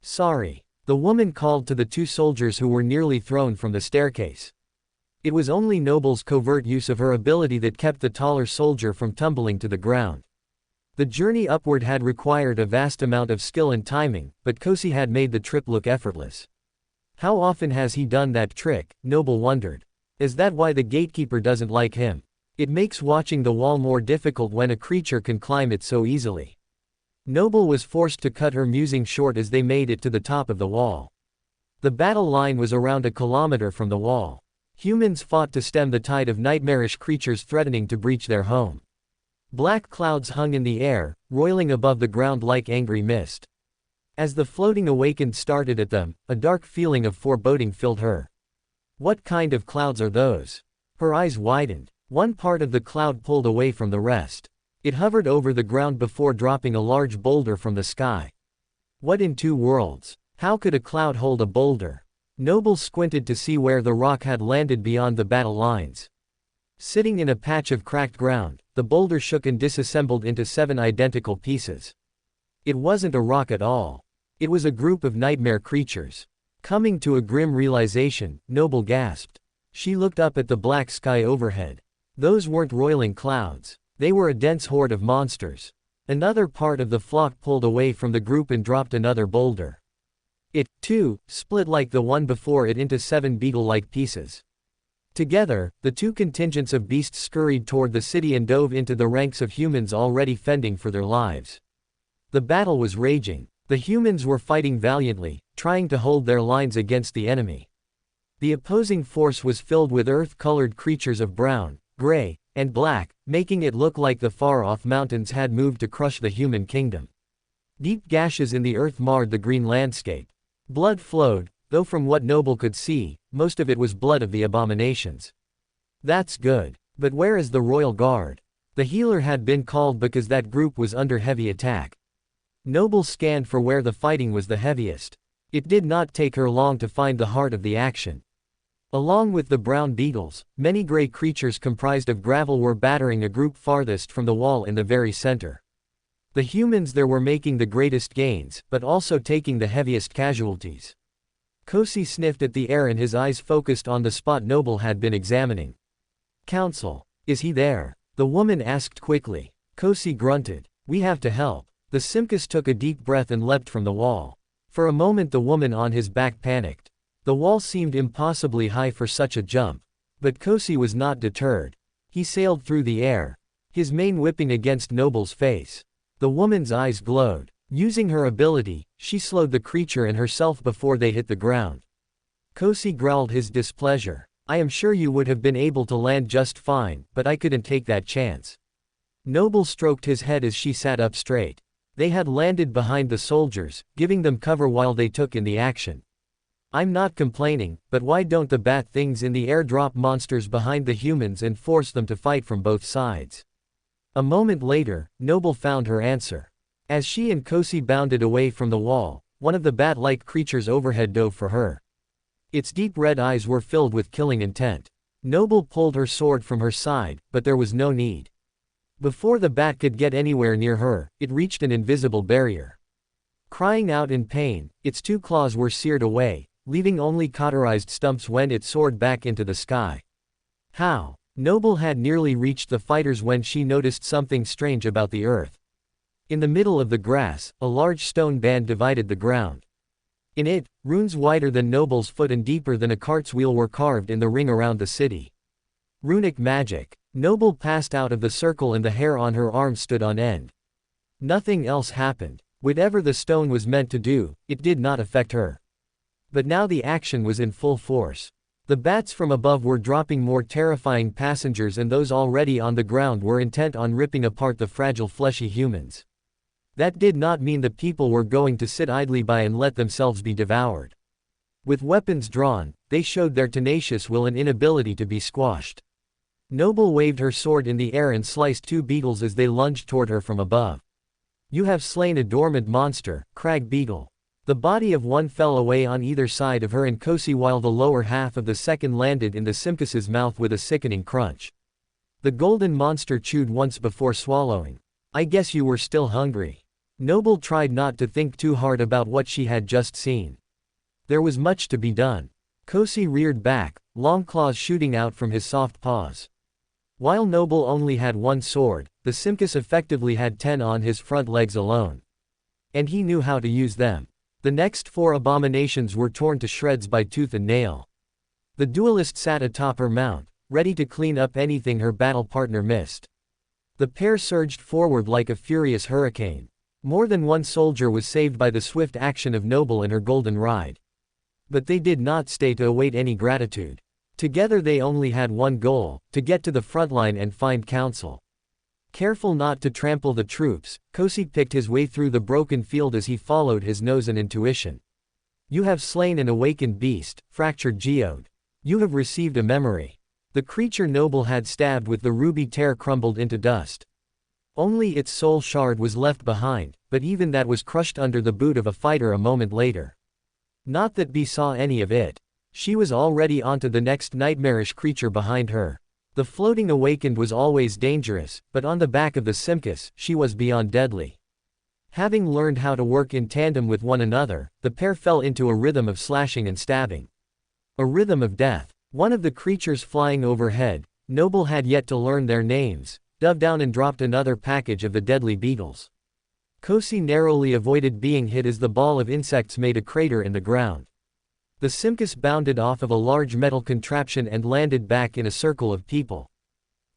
Sorry. The woman called to the two soldiers who were nearly thrown from the staircase. It was only Noble's covert use of her ability that kept the taller soldier from tumbling to the ground. The journey upward had required a vast amount of skill and timing, but Kosi had made the trip look effortless. How often has he done that trick? Noble wondered. Is that why the gatekeeper doesn't like him? It makes watching the wall more difficult when a creature can climb it so easily. Noble was forced to cut her musing short as they made it to the top of the wall. The battle line was around a kilometer from the wall. Humans fought to stem the tide of nightmarish creatures threatening to breach their home. Black clouds hung in the air, roiling above the ground like angry mist. As the floating awakened started at them, a dark feeling of foreboding filled her. What kind of clouds are those? Her eyes widened. One part of the cloud pulled away from the rest. It hovered over the ground before dropping a large boulder from the sky. What in two worlds? How could a cloud hold a boulder? Noble squinted to see where the rock had landed beyond the battle lines. Sitting in a patch of cracked ground, the boulder shook and disassembled into 7 identical pieces. It wasn't a rock at all. It was a group of nightmare creatures. Coming to a grim realization, Noble gasped. She looked up at the black sky overhead. Those weren't roiling clouds. They were a dense horde of monsters. Another part of the flock pulled away from the group and dropped another boulder. It, too, split like the one before it into 7 beetle-like pieces. Together, the two contingents of beasts scurried toward the city and dove into the ranks of humans already fending for their lives. The battle was raging. The humans were fighting valiantly, trying to hold their lines against the enemy. The opposing force was filled with earth-colored creatures of brown, gray, and black, making it look like the far-off mountains had moved to crush the human kingdom. Deep gashes in the earth marred the green landscape. Blood flowed, though from what Noble could see, most of it was blood of the abominations. That's good. But where is the royal guard? The healer had been called because that group was under heavy attack. Noble scanned for where the fighting was the heaviest. It did not take her long to find the heart of the action. Along with the brown beetles, many gray creatures comprised of gravel were battering a group farthest from the wall in the very center. The humans there were making the greatest gains, but also taking the heaviest casualties. Kosi sniffed at the air and his eyes focused on the spot Noble had been examining. Counsel, is he there? The woman asked quickly. Kosi grunted. We have to help. The Simkus took a deep breath and leapt from the wall. For a moment the woman on his back panicked. The wall seemed impossibly high for such a jump. But Kosi was not deterred. He sailed through the air, his mane whipping against Noble's face. The woman's eyes glowed. Using her ability, she slowed the creature and herself before they hit the ground. Kosi growled his displeasure. I am sure you would have been able to land just fine, but I couldn't take that chance. Noble stroked his head as she sat up straight. They had landed behind the soldiers, giving them cover while they took in the action. I'm not complaining, but why don't the bat things in the air drop monsters behind the humans and force them to fight from both sides? A moment later, Noble found her answer. As she and Kosi bounded away from the wall, one of the bat-like creatures overhead dove for her. Its deep red eyes were filled with killing intent. Noble pulled her sword from her side, but there was no need. Before the bat could get anywhere near her, it reached an invisible barrier. Crying out in pain, its two claws were seared away, leaving only cauterized stumps when it soared back into the sky. How? Noble had nearly reached the fighters when she noticed something strange about the earth. In the middle of the grass, a large stone band divided the ground. In it, runes wider than Noble's foot and deeper than a cart's wheel were carved in the ring around the city. Runic magic. Noble passed out of the circle and the hair on her arm stood on end. Nothing else happened. Whatever the stone was meant to do, it did not affect her. But now the action was in full force. The bats from above were dropping more terrifying passengers, and those already on the ground were intent on ripping apart the fragile fleshy humans. That did not mean the people were going to sit idly by and let themselves be devoured. With weapons drawn, they showed their tenacious will and inability to be squashed. Noble waved her sword in the air and sliced two beetles as they lunged toward her from above. You have slain a dormant monster, Crag Beetle. The body of one fell away on either side of her and Kosi, while the lower half of the second landed in the Simkus's mouth with a sickening crunch. The golden monster chewed once before swallowing. I guess you were still hungry. Noble tried not to think too hard about what she had just seen. There was much to be done. Kosi reared back, long claws shooting out from his soft paws. While Noble only had one sword, the Simkus effectively had 10 on his front legs alone. And he knew how to use them. The next 4 abominations were torn to shreds by tooth and nail. The duelist sat atop her mount, ready to clean up anything her battle partner missed. The pair surged forward like a furious hurricane. More than one soldier was saved by the swift action of Noble and her golden ride. But they did not stay to await any gratitude. Together they only had one goal, to get to the front line and find counsel. Careful not to trample the troops, Kosi picked his way through the broken field as he followed his nose and intuition. You have slain an awakened beast, fractured geode. You have received a memory. The creature Noble had stabbed with the ruby tear crumbled into dust. Only its soul shard was left behind, but even that was crushed under the boot of a fighter a moment later. Not that Bee saw any of it. She was already onto the next nightmarish creature behind her. The floating awakened was always dangerous, but on the back of the Simkus, she was beyond deadly. Having learned how to work in tandem with one another, the pair fell into a rhythm of slashing and stabbing. A rhythm of death. One of the creatures flying overhead, Noble had yet to learn their names, dove down and dropped another package of the deadly beetles. Kosi narrowly avoided being hit as the ball of insects made a crater in the ground. The Simkus bounded off of a large metal contraption and landed back in a circle of people.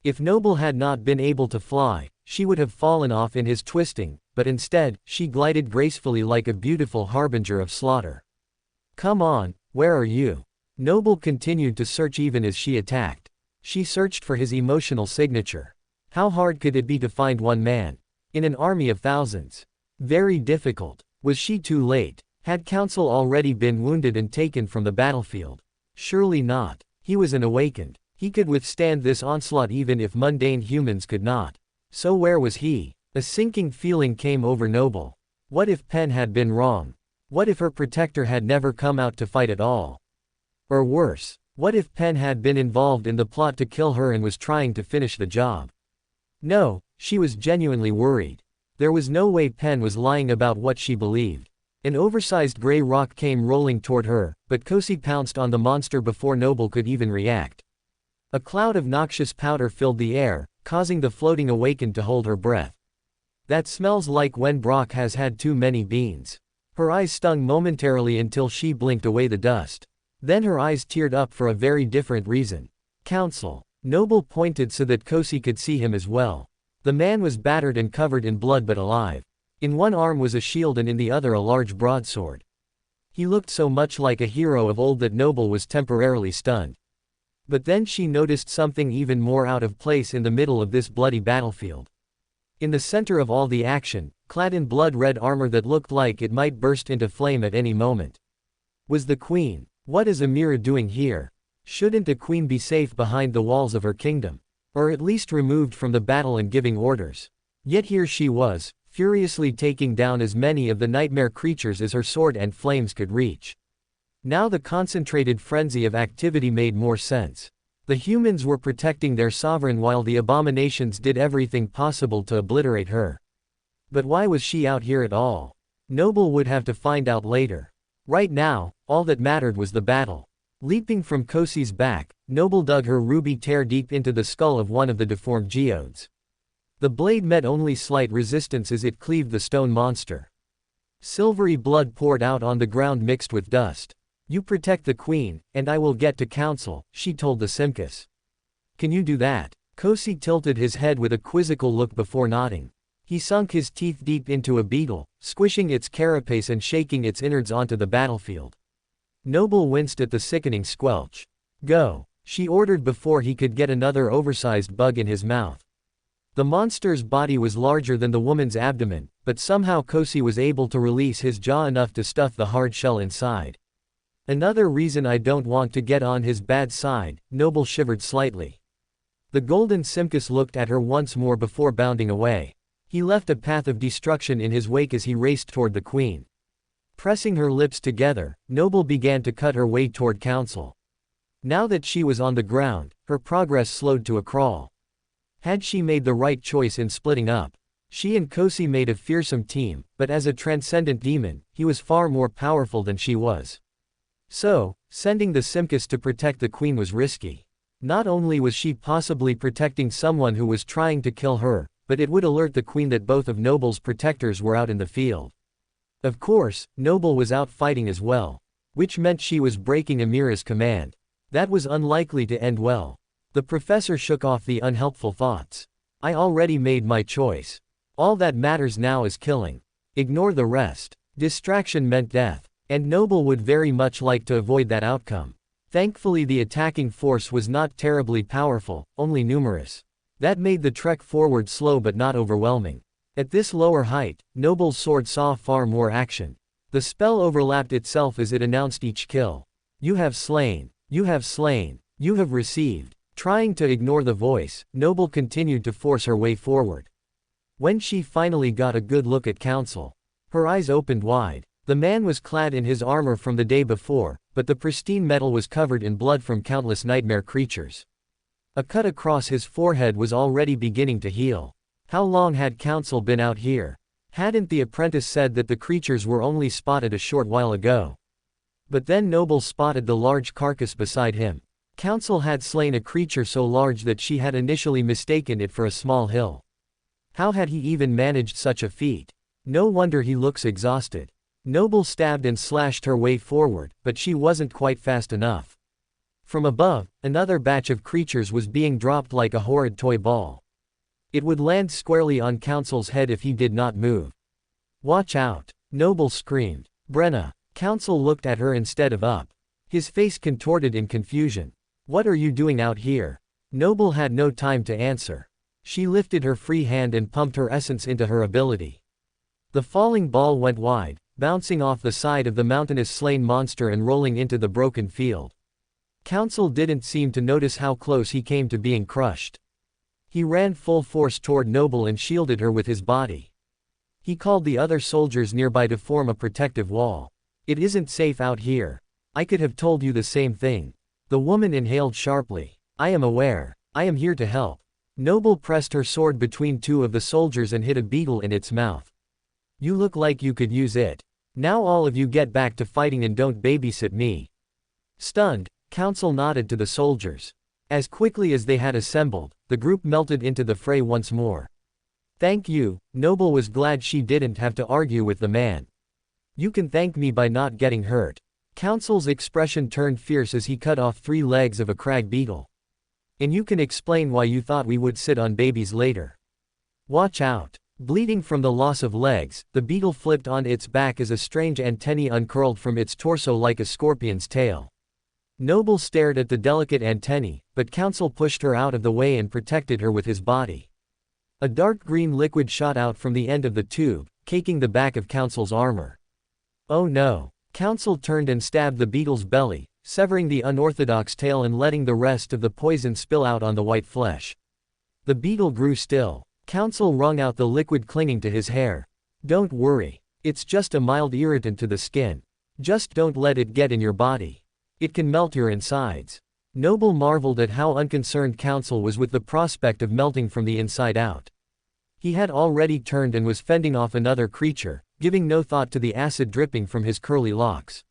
If Noble had not been able to fly, she would have fallen off in his twisting, but instead, she glided gracefully like a beautiful harbinger of slaughter. Come on, where are you? Noble continued to search even as she attacked. She searched for his emotional signature. How hard could it be to find one man? In an army of thousands. Very difficult. Was she too late? Had counsel already been wounded and taken from the battlefield? Surely not. He was an awakened. He could withstand this onslaught even if mundane humans could not. So where was he? A sinking feeling came over Noble. What if Pen had been wrong? What if her protector had never come out to fight at all? Or worse, what if Pen had been involved in the plot to kill her and was trying to finish the job? No, she was genuinely worried. There was no way Pen was lying about what she believed. An oversized gray rock came rolling toward her, but Kosi pounced on the monster before Noble could even react. A cloud of noxious powder filled the air, causing the floating awakened to hold her breath. That smells like when Brock has had too many beans. Her eyes stung momentarily until she blinked away the dust. Then her eyes teared up for a very different reason. Counsel. Noble pointed so that Kosi could see him as well. The man was battered and covered in blood but alive. In one arm was a shield and in the other a large broadsword. He looked so much like a hero of old that Noble was temporarily stunned. But then she noticed something even more out of place in the middle of this bloody battlefield. In the center of all the action, clad in blood-red armor that looked like it might burst into flame at any moment, was the queen. What is Amira doing here? Shouldn't a queen be safe behind the walls of her kingdom? Or at least removed from the battle and giving orders? Yet here she was, furiously taking down as many of the nightmare creatures as her sword and flames could reach. Now the concentrated frenzy of activity made more sense. The humans were protecting their sovereign while the abominations did everything possible to obliterate her. But why was she out here at all? Noble would have to find out later. Right now, all that mattered was the battle. Leaping from Kosi's back, Noble dug her ruby tear deep into the skull of one of the deformed geodes. The blade met only slight resistance as it cleaved the stone monster. Silvery blood poured out on the ground mixed with dust. You protect the queen, and I will get to council, she told the Simkus. Can you do that? Kosi tilted his head with a quizzical look before nodding. He sunk his teeth deep into a beetle, squishing its carapace and shaking its innards onto the battlefield. Noble winced at the sickening squelch. Go, she ordered before he could get another oversized bug in his mouth. The monster's body was larger than the woman's abdomen, but somehow Kosi was able to release his jaw enough to stuff the hard shell inside. Another reason I don't want to get on his bad side, Noble shivered slightly. The golden Simkus looked at her once more before bounding away. He left a path of destruction in his wake as he raced toward the queen. Pressing her lips together, Noble began to cut her way toward council. Now that she was on the ground, her progress slowed to a crawl. Had she made the right choice in splitting up? She and Kosi made a fearsome team, but as a transcendent demon, he was far more powerful than she was. So, sending the Simkus to protect the queen was risky. Not only was she possibly protecting someone who was trying to kill her, but it would alert the queen that both of Noble's protectors were out in the field. Of course, Noble was out fighting as well. Which meant she was breaking Amira's command. That was unlikely to end well. The professor shook off the unhelpful thoughts. I already made my choice. All that matters now is killing. Ignore the rest. Distraction meant death. And Noble would very much like to avoid that outcome. Thankfully the attacking force was not terribly powerful, only numerous. That made the trek forward slow but not overwhelming. At this lower height, Noble's sword saw far more action. The spell overlapped itself as it announced each kill. You have slain. You have slain. You have received. Trying to ignore the voice, Noble continued to force her way forward. When she finally got a good look at council, her eyes opened wide. The man was clad in his armor from the day before, but the pristine metal was covered in blood from countless nightmare creatures. A cut across his forehead was already beginning to heal. How long had council been out here? Hadn't the apprentice said that the creatures were only spotted a short while ago? But then Noble spotted the large carcass beside him. Council had slain a creature so large that she had initially mistaken it for a small hill. How had he even managed such a feat? No wonder he looks exhausted. Noble stabbed and slashed her way forward, but she wasn't quite fast enough. From above, another batch of creatures was being dropped like a horrid toy ball. It would land squarely on Council's head if he did not move. Watch out! Noble screamed. Brenna! Council looked at her instead of up. His face contorted in confusion. What are you doing out here? Noble had no time to answer. She lifted her free hand and pumped her essence into her ability. The falling ball went wide, bouncing off the side of the mountainous slain monster and rolling into the broken field. Council didn't seem to notice how close he came to being crushed. He ran full force toward Noble and shielded her with his body. He called the other soldiers nearby to form a protective wall. It isn't safe out here. I could have told you the same thing. The woman inhaled sharply. I am aware. I am here to help. Noble pressed her sword between two of the soldiers and hit a beetle in its mouth. You look like you could use it. Now all of you get back to fighting and don't babysit me. Stunned, Council nodded to the soldiers. As quickly as they had assembled, the group melted into the fray once more. Thank you. Noble was glad she didn't have to argue with the man. You can thank me by not getting hurt. Council's expression turned fierce as he cut off 3 legs of a crag beetle. And you can explain why you thought we would sit on babies later. Watch out. Bleeding from the loss of legs, the beetle flipped on its back as a strange antennae uncurled from its torso like a scorpion's tail. Noble stared at the delicate antennae, but Council pushed her out of the way and protected her with his body. A dark green liquid shot out from the end of the tube, caking the back of Council's armor. Oh no! Council turned and stabbed the beetle's belly, severing the unorthodox tail and letting the rest of the poison spill out on the white flesh. The beetle grew still. Council wrung out the liquid clinging to his hair. Don't worry. It's just a mild irritant to the skin. Just don't let it get in your body. It can melt your insides. Noble marveled at how unconcerned Council was with the prospect of melting from the inside out. He had already turned and was fending off another creature, giving no thought to the acid dripping from his curly locks.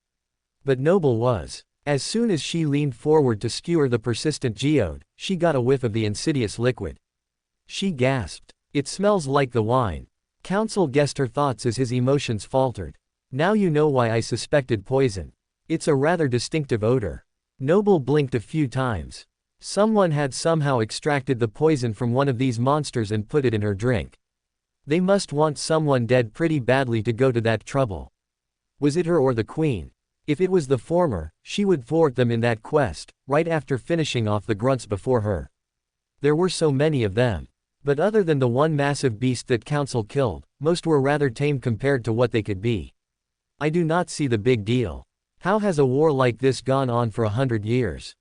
But Noble was. As soon as she leaned forward to skewer the persistent geode, she got a whiff of the insidious liquid. She gasped. It smells like the wine. Council guessed her thoughts as his emotions faltered. Now you know why I suspected poison. It's a rather distinctive odor. Noble blinked a few times. Someone had somehow extracted the poison from one of these monsters and put it in her drink. They must want someone dead pretty badly to go to that trouble. Was it her or the queen? If it was the former, she would thwart them in that quest, right after finishing off the grunts before her. There were so many of them. But other than the one massive beast that Council killed, most were rather tame compared to what they could be. I do not see the big deal. How has a war like this gone on for 100 years?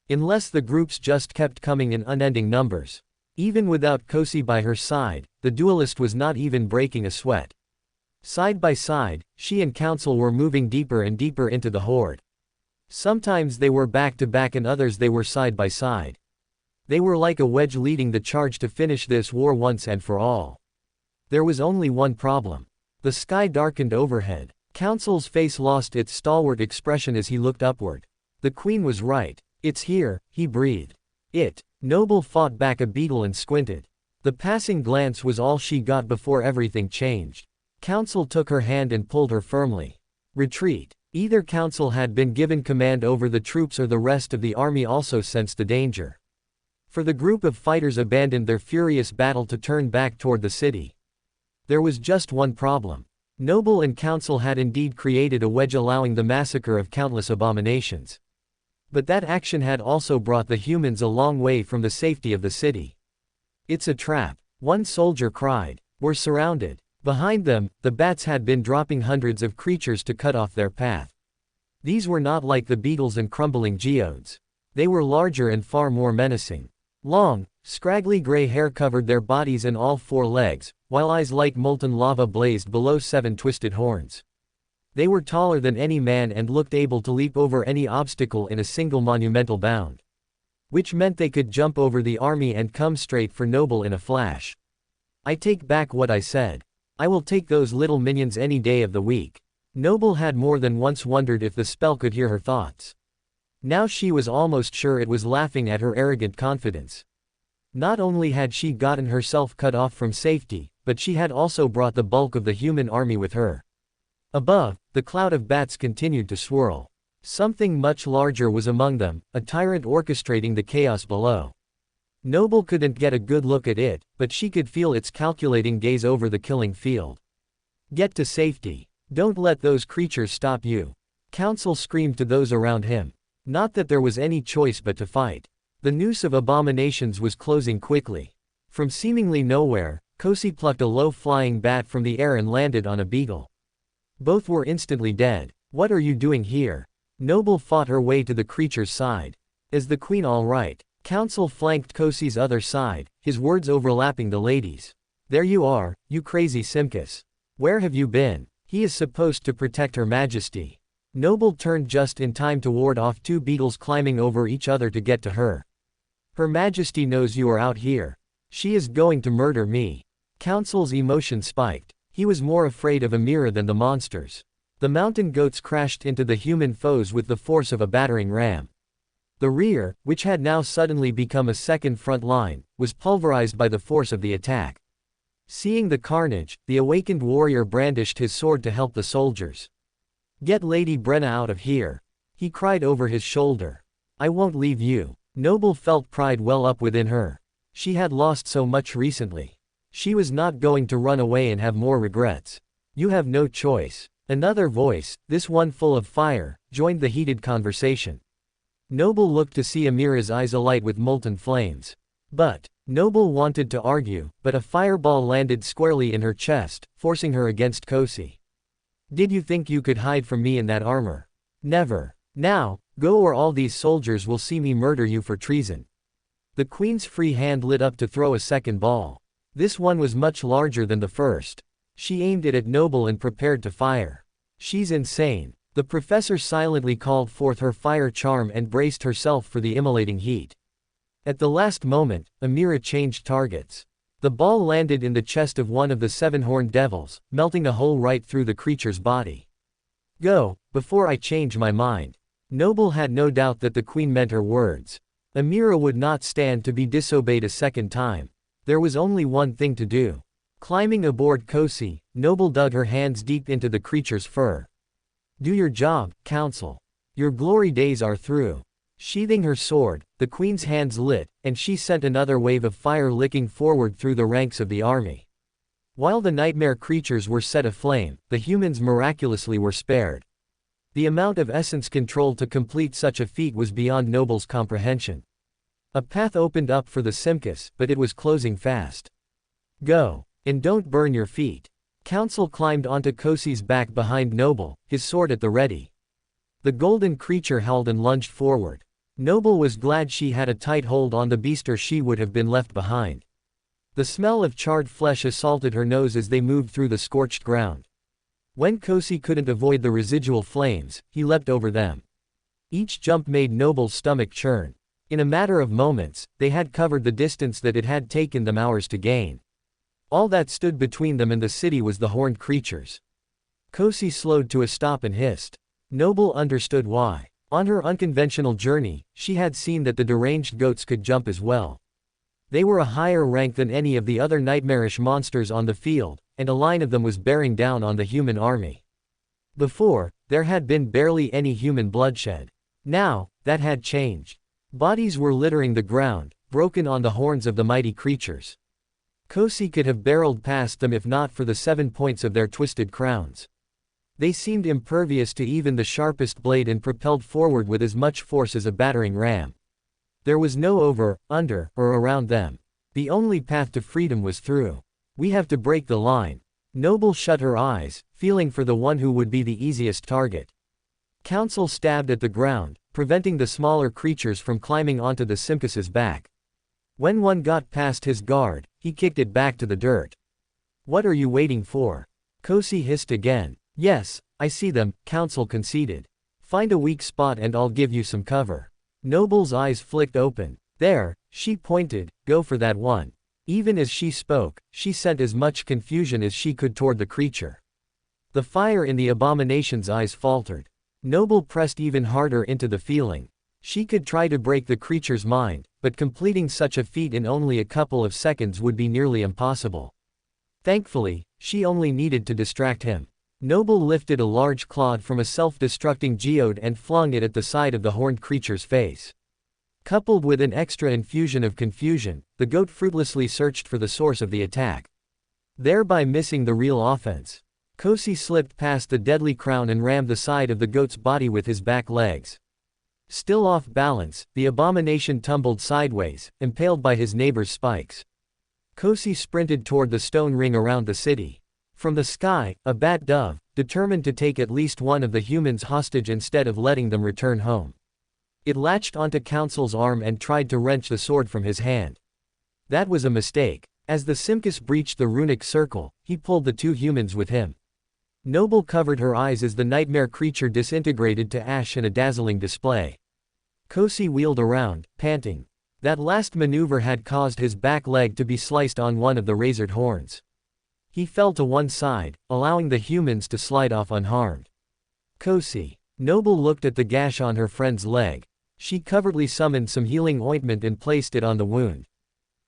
Unless the groups just kept coming in unending numbers. Even without Kosi by her side, the duelist was not even breaking a sweat. Side by side, she and Council were moving deeper and deeper into the horde. Sometimes they were back to back and others they were side by side. They were like a wedge leading the charge to finish this war once and for all. There was only one problem. The sky darkened overhead. Council's face lost its stalwart expression as he looked upward. The queen was right. It's here, he breathed. Noble fought back a beetle and squinted. The passing glance was all she got before everything changed. Council took her hand and pulled her firmly. Retreat. Either Council had been given command over the troops or the rest of the army also sensed the danger. For the group of fighters abandoned their furious battle to turn back toward the city. There was just one problem. Noble and Council had indeed created a wedge allowing the massacre of countless abominations. But that action had also brought the humans a long way from the safety of the city. It's a trap. One soldier cried. We're surrounded. Behind them, the bats had been dropping hundreds of creatures to cut off their path. These were not like the beetles and crumbling geodes. They were larger and far more menacing. Long, scraggly gray hair covered their bodies and all 4 legs, while eyes like molten lava blazed below 7 twisted horns. They were taller than any man and looked able to leap over any obstacle in a single monumental bound. Which meant they could jump over the army and come straight for Noble in a flash. I take back what I said. I will take those little minions any day of the week. Noble had more than once wondered if the spell could hear her thoughts. Now she was almost sure it was laughing at her arrogant confidence. Not only had she gotten herself cut off from safety, but she had also brought the bulk of the human army with her. Above, the cloud of bats continued to swirl. Something much larger was among them, a tyrant orchestrating the chaos below. Noble couldn't get a good look at it, but she could feel its calculating gaze over the killing field. Get to safety. Don't let those creatures stop you. Council screamed to those around him. Not that there was any choice but to fight. The noose of abominations was closing quickly. From seemingly nowhere, Kosi plucked a low-flying bat from the air and landed on a beetle. Both were instantly dead. What are you doing here? Noble fought her way to the creature's side. Is the queen all right? Council flanked Kosi's other side, his words overlapping the ladies. There you are, you crazy Simkus. Where have you been? He is supposed to protect Her Majesty. Noble turned just in time to ward off 2 beetles climbing over each other to get to her. Her Majesty knows you are out here. She is going to murder me. Council's emotion spiked. He was more afraid of Amira than the monsters. The mountain goats crashed into the human foes with the force of a battering ram. The rear, which had now suddenly become a second front line, was pulverized by the force of the attack. Seeing the carnage, the awakened warrior brandished his sword to help the soldiers. Get Lady Brenna out of here, he cried over his shoulder. I won't leave you. Noble felt pride well up within her. She had lost so much recently. She was not going to run away and have more regrets. You have no choice. Another voice, this one full of fire, joined the heated conversation. Noble looked to see Amira's eyes alight with molten flames. But Noble wanted to argue, but a fireball landed squarely in her chest, forcing her against Kosi. Did you think you could hide from me in that armor? Never. Now, go or all these soldiers will see me murder you for treason. The queen's free hand lit up to throw a second ball. This one was much larger than the first. She aimed it at Noble and prepared to fire. She's insane. The professor silently called forth her fire charm and braced herself for the immolating heat. At the last moment, Amira changed targets. The ball landed in the chest of one of the seven-horned devils, melting a hole right through the creature's body. Go, before I change my mind. Noble had no doubt that the queen meant her words. Amira would not stand to be disobeyed a second time. There was only one thing to do. Climbing aboard Kosi, Noble dug her hands deep into the creature's fur. Do your job, council. Your glory days are through. Sheathing her sword, the queen's hands lit, and she sent another wave of fire licking forward through the ranks of the army. While the nightmare creatures were set aflame, the humans miraculously were spared. The amount of essence control to complete such a feat was beyond Noble's comprehension. A path opened up for the Simkus, but it was closing fast. Go, and don't burn your feet. Council climbed onto Kosi's back behind Noble, his sword at the ready. The golden creature howled and lunged forward. Noble was glad she had a tight hold on the beast or she would have been left behind. The smell of charred flesh assaulted her nose as they moved through the scorched ground. When Kosi couldn't avoid the residual flames, he leapt over them. Each jump made Noble's stomach churn. In a matter of moments, they had covered the distance that it had taken them hours to gain. All that stood between them and the city was the horned creatures. Kosi slowed to a stop and hissed. Noble understood why. On her unconventional journey, she had seen that the deranged goats could jump as well. They were a higher rank than any of the other nightmarish monsters on the field, and a line of them was bearing down on the human army. Before, there had been barely any human bloodshed. Now, that had changed. Bodies were littering the ground, broken on the horns of the mighty creatures. Kosi could have barreled past them if not for the 7 points of their twisted crowns. They seemed impervious to even the sharpest blade and propelled forward with as much force as a battering ram. There was no over, under, or around them. The only path to freedom was through. We have to break the line. Noble shut her eyes, feeling for the one who would be the easiest target. Council stabbed at the ground, preventing the smaller creatures from climbing onto the Simkus's back. When one got past his guard, he kicked it back to the dirt. What are you waiting for? Kosi hissed again. Yes, I see them, Council conceded. Find a weak spot and I'll give you some cover. Noble's eyes flicked open. There, she pointed, go for that one. Even as she spoke, she sent as much confusion as she could toward the creature. The fire in the abomination's eyes faltered. Noble pressed even harder into the feeling. She could try to break the creature's mind, but completing such a feat in only a couple of seconds would be nearly impossible. Thankfully, she only needed to distract him. Noble lifted a large clod from a self-destructing geode and flung it at the side of the horned creature's face. Coupled with an extra infusion of confusion, the goat fruitlessly searched for the source of the attack, thereby missing the real offense. Kosi slipped past the deadly crown and rammed the side of the goat's body with his back legs. Still off balance, the abomination tumbled sideways, impaled by his neighbor's spikes. Kosi sprinted toward the stone ring around the city. From the sky, a bat dove, determined to take at least one of the humans hostage instead of letting them return home. It latched onto Council's arm and tried to wrench the sword from his hand. That was a mistake. As the Simkus breached the runic circle, he pulled the two humans with him. Noble covered her eyes as the nightmare creature disintegrated to ash in a dazzling display. Kosi wheeled around, panting. That last maneuver had caused his back leg to be sliced on one of the razored horns. He fell to one side, allowing the humans to slide off unharmed. Kosi. Noble looked at the gash on her friend's leg. She covertly summoned some healing ointment and placed it on the wound.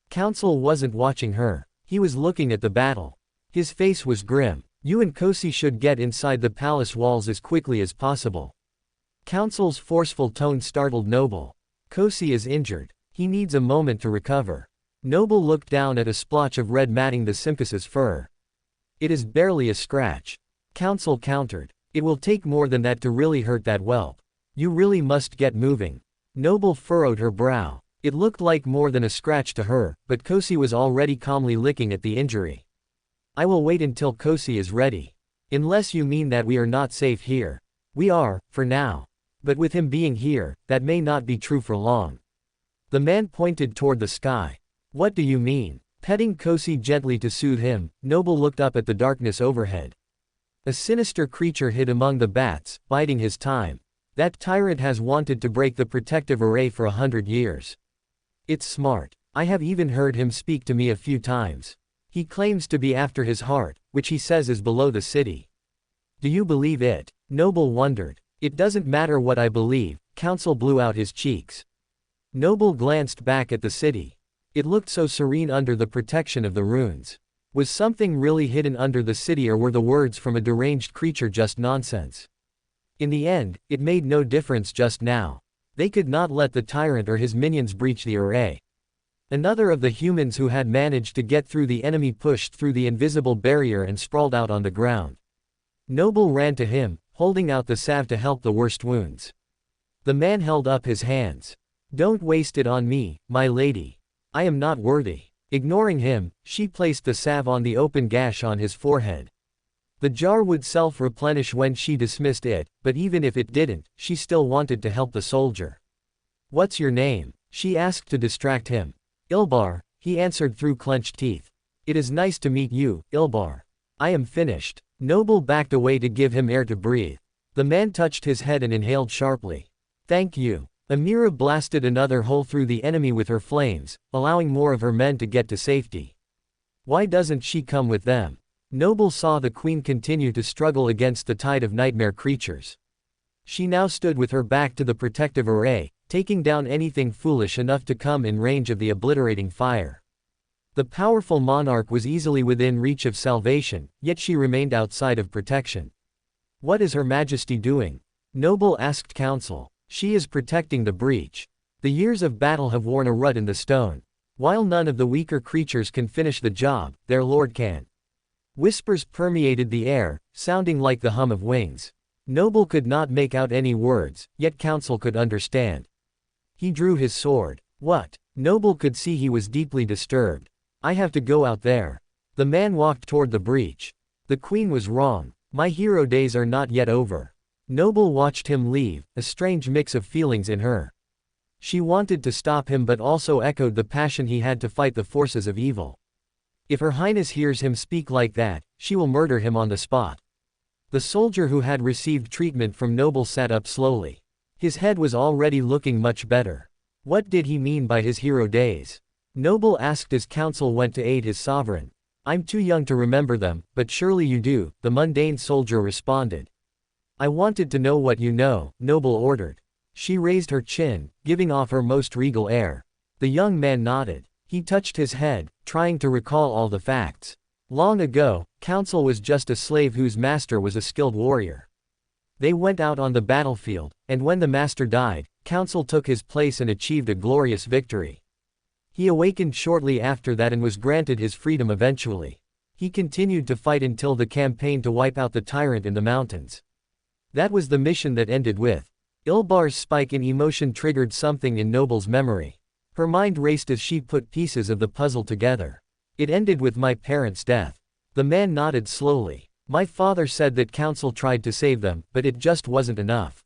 Council wasn't watching her. He was looking at the battle. His face was grim. You and Kosi should get inside the palace walls as quickly as possible. Counsel's forceful tone startled Noble. Kosi is injured. He needs a moment to recover. Noble looked down at a splotch of red matting the Simpus's fur. It is barely a scratch. Counsel countered. It will take more than that to really hurt that whelp. You really must get moving. Noble furrowed her brow. It looked like more than a scratch to her, but Kosi was already calmly licking at the injury. I will wait until Kosi is ready. Unless you mean that we are not safe here. We are, for now. But with him being here, that may not be true for long. The man pointed toward the sky. What do you mean? Petting Kosi gently to soothe him, Noble looked up at the darkness overhead. A sinister creature hid among the bats, biding his time. That tyrant has wanted to break the protective array for 100 years. It's smart. I have even heard him speak to me a few times. He claims to be after his heart, which he says is below the city. Do you believe it? Noble wondered. It doesn't matter what I believe. Counsel blew out his cheeks. Noble glanced back at the city. It looked so serene under the protection of the runes. Was something really hidden under the city, or were the words from a deranged creature just nonsense? In the end, it made no difference just now. They could not let the tyrant or his minions breach the array. Another of the humans who had managed to get through the enemy pushed through the invisible barrier and sprawled out on the ground. Noble ran to him, holding out the salve to help the worst wounds. The man held up his hands. Don't waste it on me, my lady. I am not worthy. Ignoring him, she placed the salve on the open gash on his forehead. The jar would self-replenish when she dismissed it, but even if it didn't, she still wanted to help the soldier. What's your name? She asked to distract him. Ilbar, he answered through clenched teeth. It is nice to meet you, Ilbar. I am finished. Noble backed away to give him air to breathe. The man touched his head and inhaled sharply. Thank you. Amira blasted another hole through the enemy with her flames, allowing more of her men to get to safety. Why doesn't she come with them? Noble saw the queen continue to struggle against the tide of nightmare creatures. She now stood with her back to the protective array, taking down anything foolish enough to come in range of the obliterating fire. The powerful monarch was easily within reach of salvation, yet she remained outside of protection. What is Her Majesty doing? Noble asked counsel. She is protecting the breach. The years of battle have worn a rut in the stone. While none of the weaker creatures can finish the job, their lord can. Whispers permeated the air, sounding like the hum of wings. Noble could not make out any words, yet counsel could understand. He drew his sword. What? Noble could see he was deeply disturbed. I have to go out there. The man walked toward the breach. The queen was wrong. My hero days are not yet over. Noble watched him leave, a strange mix of feelings in her. She wanted to stop him but also echoed the passion he had to fight the forces of evil. If Her Highness hears him speak like that, she will murder him on the spot. The soldier who had received treatment from Noble sat up slowly. His head was already looking much better. What did he mean by his hero days? Noble asked as counsel went to aid his sovereign. I'm too young to remember them, but surely you do, the mundane soldier responded. I wanted to know what you know, Noble ordered. She raised her chin, giving off her most regal air. The young man nodded. He touched his head, trying to recall all the facts. Long ago, counsel was just a slave whose master was a skilled warrior. They went out on the battlefield, and when the master died, counsel took his place and achieved a glorious victory. He awakened shortly after that and was granted his freedom eventually. He continued to fight until the campaign to wipe out the tyrant in the mountains. That was the mission that ended with. Ilbar's spike in emotion triggered something in Noble's memory. Her mind raced as she put pieces of the puzzle together. It ended with my parents' death. The man nodded slowly. My father said that counsel tried to save them, but it just wasn't enough.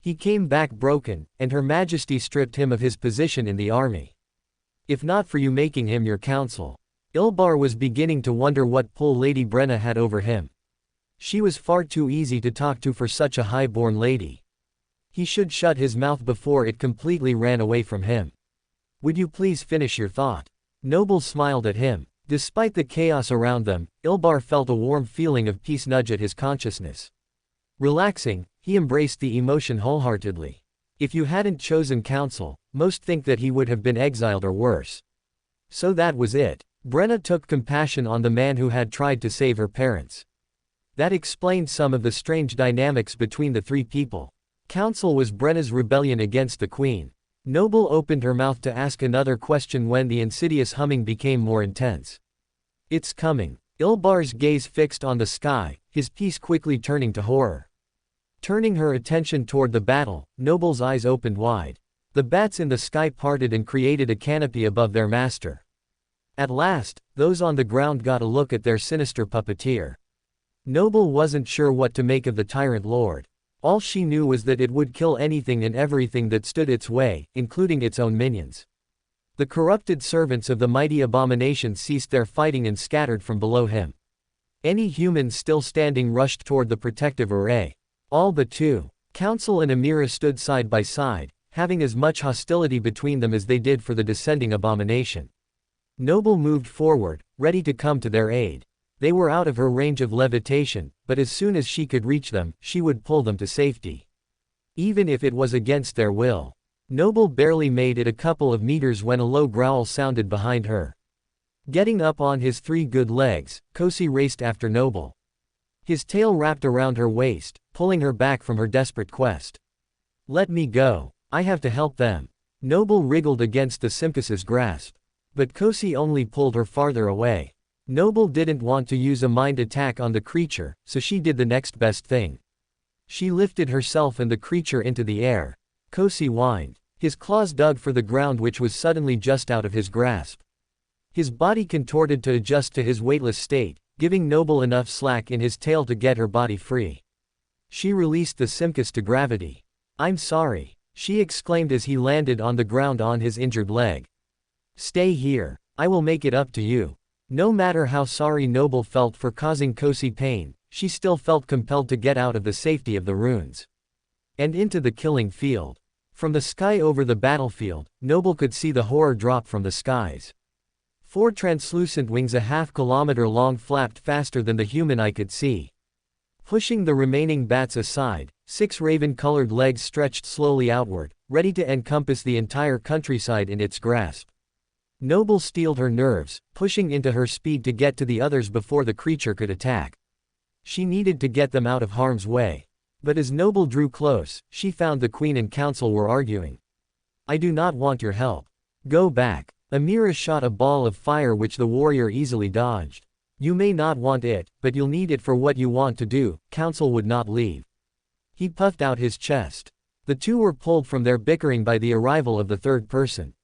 He came back broken, and Her Majesty stripped him of his position in the army. If not for you making him your counsel. Ilbar was beginning to wonder what pull Lady Brenna had over him. She was far too easy to talk to for such a high-born lady. He should shut his mouth before it completely ran away from him. Would you please finish your thought? Noble smiled at him. Despite the chaos around them, Ilbar felt a warm feeling of peace nudge at his consciousness. Relaxing, he embraced the emotion wholeheartedly. If you hadn't chosen counsel, most think that he would have been exiled or worse. So that was it. Brenna took compassion on the man who had tried to save her parents. That explained some of the strange dynamics between the three people. Council was Brenna's rebellion against the queen. Noble opened her mouth to ask another question when the insidious humming became more intense. It's coming. Ilbar's gaze fixed on the sky, his peace quickly turning to horror. Turning her attention toward the battle, Noble's eyes opened wide. The bats in the sky parted and created a canopy above their master. At last, those on the ground got a look at their sinister puppeteer. Noble wasn't sure what to make of the tyrant lord. All she knew was that it would kill anything and everything that stood its way, including its own minions. The corrupted servants of the mighty abomination ceased their fighting and scattered from below him. Any humans still standing rushed toward the protective array. All but two. Council and Amira stood side by side, having as much hostility between them as they did for the descending abomination. Noble moved forward, ready to come to their aid. They were out of her range of levitation, but as soon as she could reach them, she would pull them to safety. Even if it was against their will. Noble barely made it a couple of meters when a low growl sounded behind her. Getting up on his three good legs, Kosi raced after Noble. His tail wrapped around her waist, pulling her back from her desperate quest. Let me go. I have to help them. Noble wriggled against the Simcus's grasp. But Kosi only pulled her farther away. Noble didn't want to use a mind attack on the creature, so she did the next best thing. She lifted herself and the creature into the air. Kosi whined. His claws dug for the ground, which was suddenly just out of his grasp. His body contorted to adjust to his weightless state, giving Noble enough slack in his tail to get her body free. She released the Simcus to gravity. I'm sorry, she exclaimed as he landed on the ground on his injured leg. Stay here. I will make it up to you. No matter how sorry Noble felt for causing Kosi pain, she still felt compelled to get out of the safety of the ruins. And into the killing field. From the sky over the battlefield, Noble could see the horror drop from the skies. 4 translucent wings a half-kilometer long flapped faster than the human eye could see. Pushing the remaining bats aside, 6 raven-colored legs stretched slowly outward, ready to encompass the entire countryside in its grasp. Noble steeled her nerves, pushing into her speed to get to the others before the creature could attack. She needed to get them out of harm's way. But as Noble drew close, she found the queen and council were arguing. I do not want your help. Go back. Amira shot a ball of fire which the warrior easily dodged. You may not want it, but you'll need it for what you want to do. Council would not leave. He puffed out his chest. The two were pulled from their bickering by the arrival of the third person.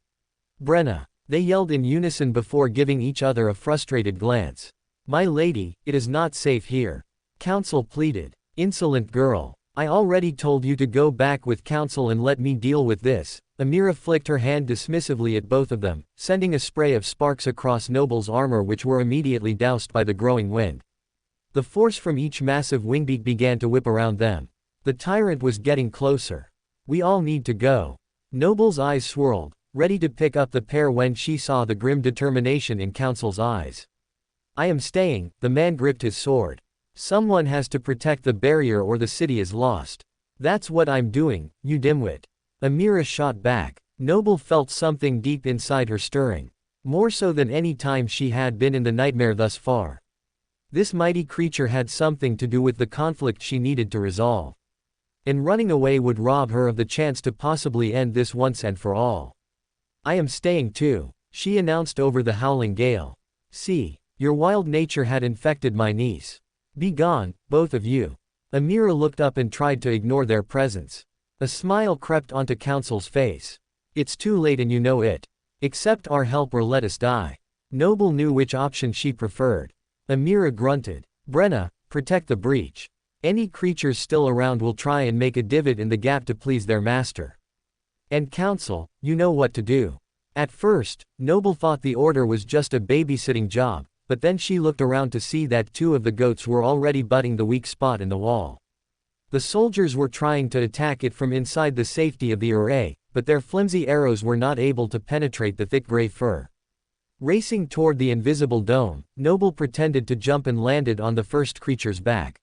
Brenna. They yelled in unison before giving each other a frustrated glance. My lady, it is not safe here. Council pleaded. Insolent girl. I already told you to go back with council and let me deal with this. Amira flicked her hand dismissively at both of them, sending a spray of sparks across Noble's armor which were immediately doused by the growing wind. The force from each massive wingbeat began to whip around them. The tyrant was getting closer. We all need to go. Noble's eyes swirled, ready to pick up the pair when she saw the grim determination in Council's eyes. I am staying, the man gripped his sword. Someone has to protect the barrier or the city is lost. That's what I'm doing, you dimwit. Amira shot back. Noble felt something deep inside her stirring. More so than any time she had been in the nightmare thus far. This mighty creature had something to do with the conflict she needed to resolve. And running away would rob her of the chance to possibly end this once and for all. I am staying too, she announced over the howling gale. See, your wild nature had infected my niece. Be gone, both of you. Amira looked up and tried to ignore their presence. A smile crept onto Council's face. It's too late and you know it. Accept our help or let us die. Noble knew which option she preferred. Amira grunted. Brenna, protect the breach. Any creatures still around will try and make a divot in the gap to please their master. And Council, you know what to do. At first, Noble thought the order was just a babysitting job, but then she looked around to see that 2 of the goats were already butting the weak spot in the wall. The soldiers were trying to attack it from inside the safety of the array, but their flimsy arrows were not able to penetrate the thick gray fur. Racing toward the invisible dome, Noble pretended to jump and landed on the first creature's back.